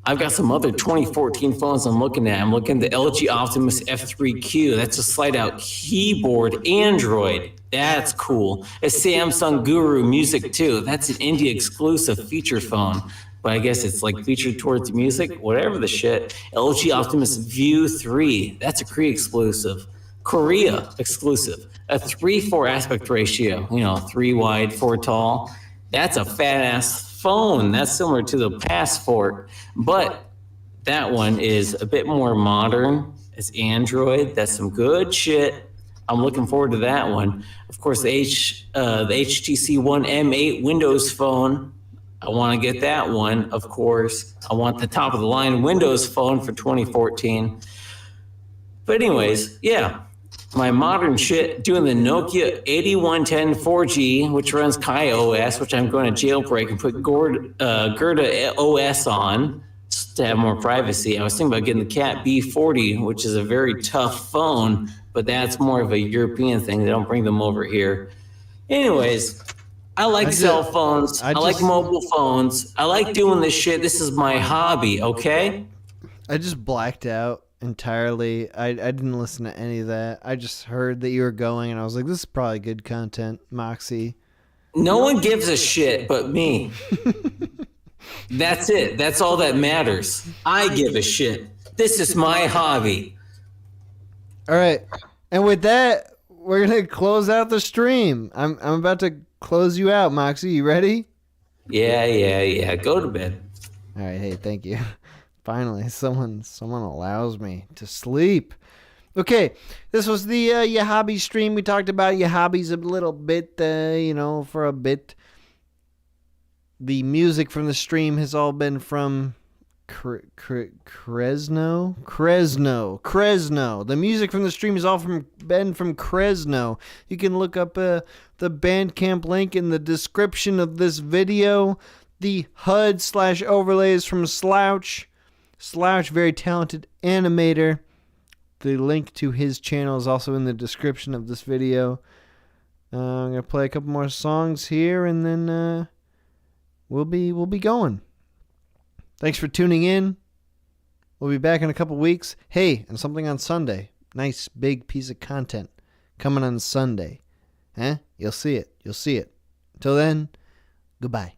I've got some other 2014 phones I'm looking at. I'm looking at the LG Optimus F3Q. That's a slide-out keyboard Android. That's cool. A Samsung Guru Music 2. That's an India exclusive feature phone. But I guess it's like featured towards music, whatever the shit. LG Optimus View 3. That's a Korea exclusive. Korea exclusive. A 3:4 aspect ratio. 3 wide, 4 tall. That's a fat-ass phone. That's similar to the Passport, but that one is a bit more modern. It's Android. That's some good shit. I'm looking forward to that one. Of course, the HTC One M8 Windows phone. I want to get that one, of course. I want the top of the line Windows phone for 2014. But anyways, yeah. My modern shit, doing the Nokia 8110 4G, which runs Kai OS, which I'm going to jailbreak and put Gerda OS on to have more privacy. I was thinking about getting the Cat B40, which is a very tough phone, but that's more of a European thing. They don't bring them over here. Anyways, I like cell phones. I like mobile phones. I like doing this shit. This is my hobby, okay? I just blacked out entirely. I didn't listen to any of that. I just heard that you were going, and I was like, this is probably good content, Moxie. No one gives a shit but me. That's it. That's all that matters. I give a shit. This is my hobby. All right. And with that, we're going to close out the stream. I'm about to close you out, Moxie. You ready? Yeah. Go to bed. All right. Hey, thank you. Finally, someone allows me to sleep. Okay, this was the Ya Hobbies stream. We talked about Ya Hobbies a little bit, for a bit. The music from the stream has all been from Krezno. The music from the stream has all been from Krezno. You can look up the Bandcamp link in the description of this video. The HUD/overlays from Slouch, very talented animator. The link to his channel is also in the description of this video. I'm gonna play a couple more songs here, and then we'll be going. Thanks for tuning in. We'll be back in a couple weeks. Hey, and something on Sunday. Nice big piece of content coming on Sunday. You'll see it. Until then, goodbye.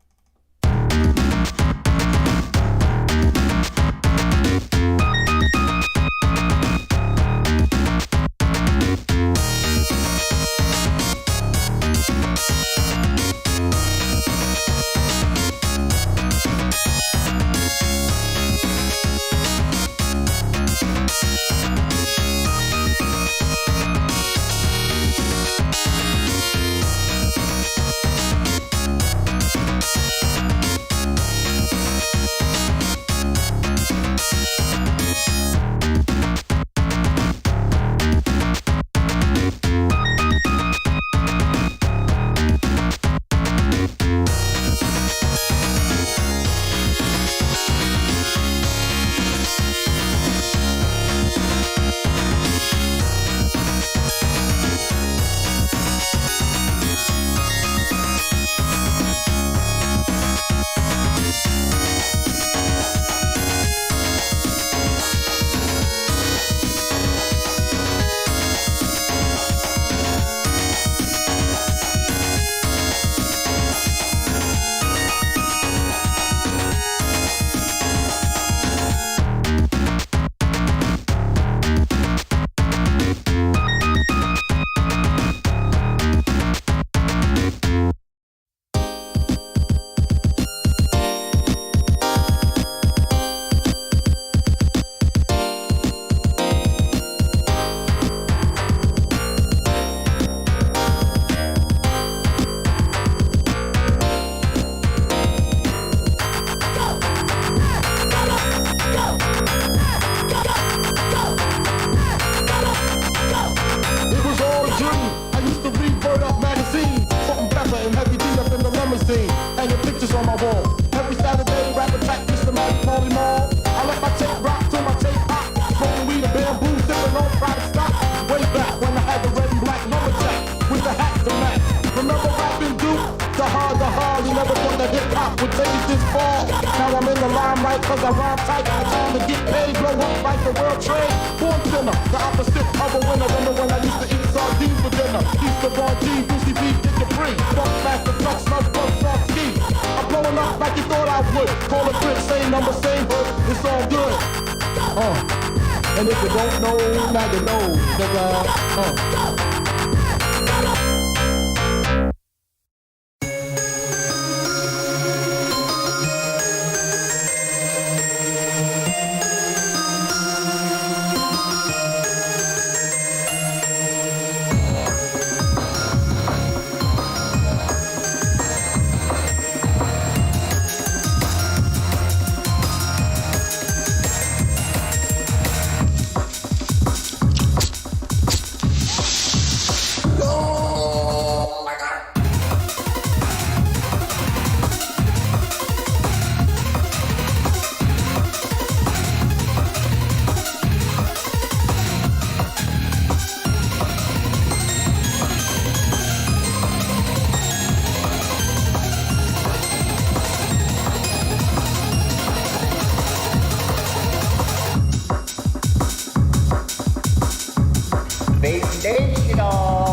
that. Now I'm in the limelight cause I rhyme tight. Time to get paid, blow up like the world trade. Born sinner, the opposite of a winner than the one I used to eat sardines for dinner. East of RG, Lucy B, get your free. Fuck master, truck, smoke, bug, soft ski. I'm blowing up like you thought I would. Call a trip, same number, same hood. It's all good. And if you don't know, now you know, nigga. Sensational!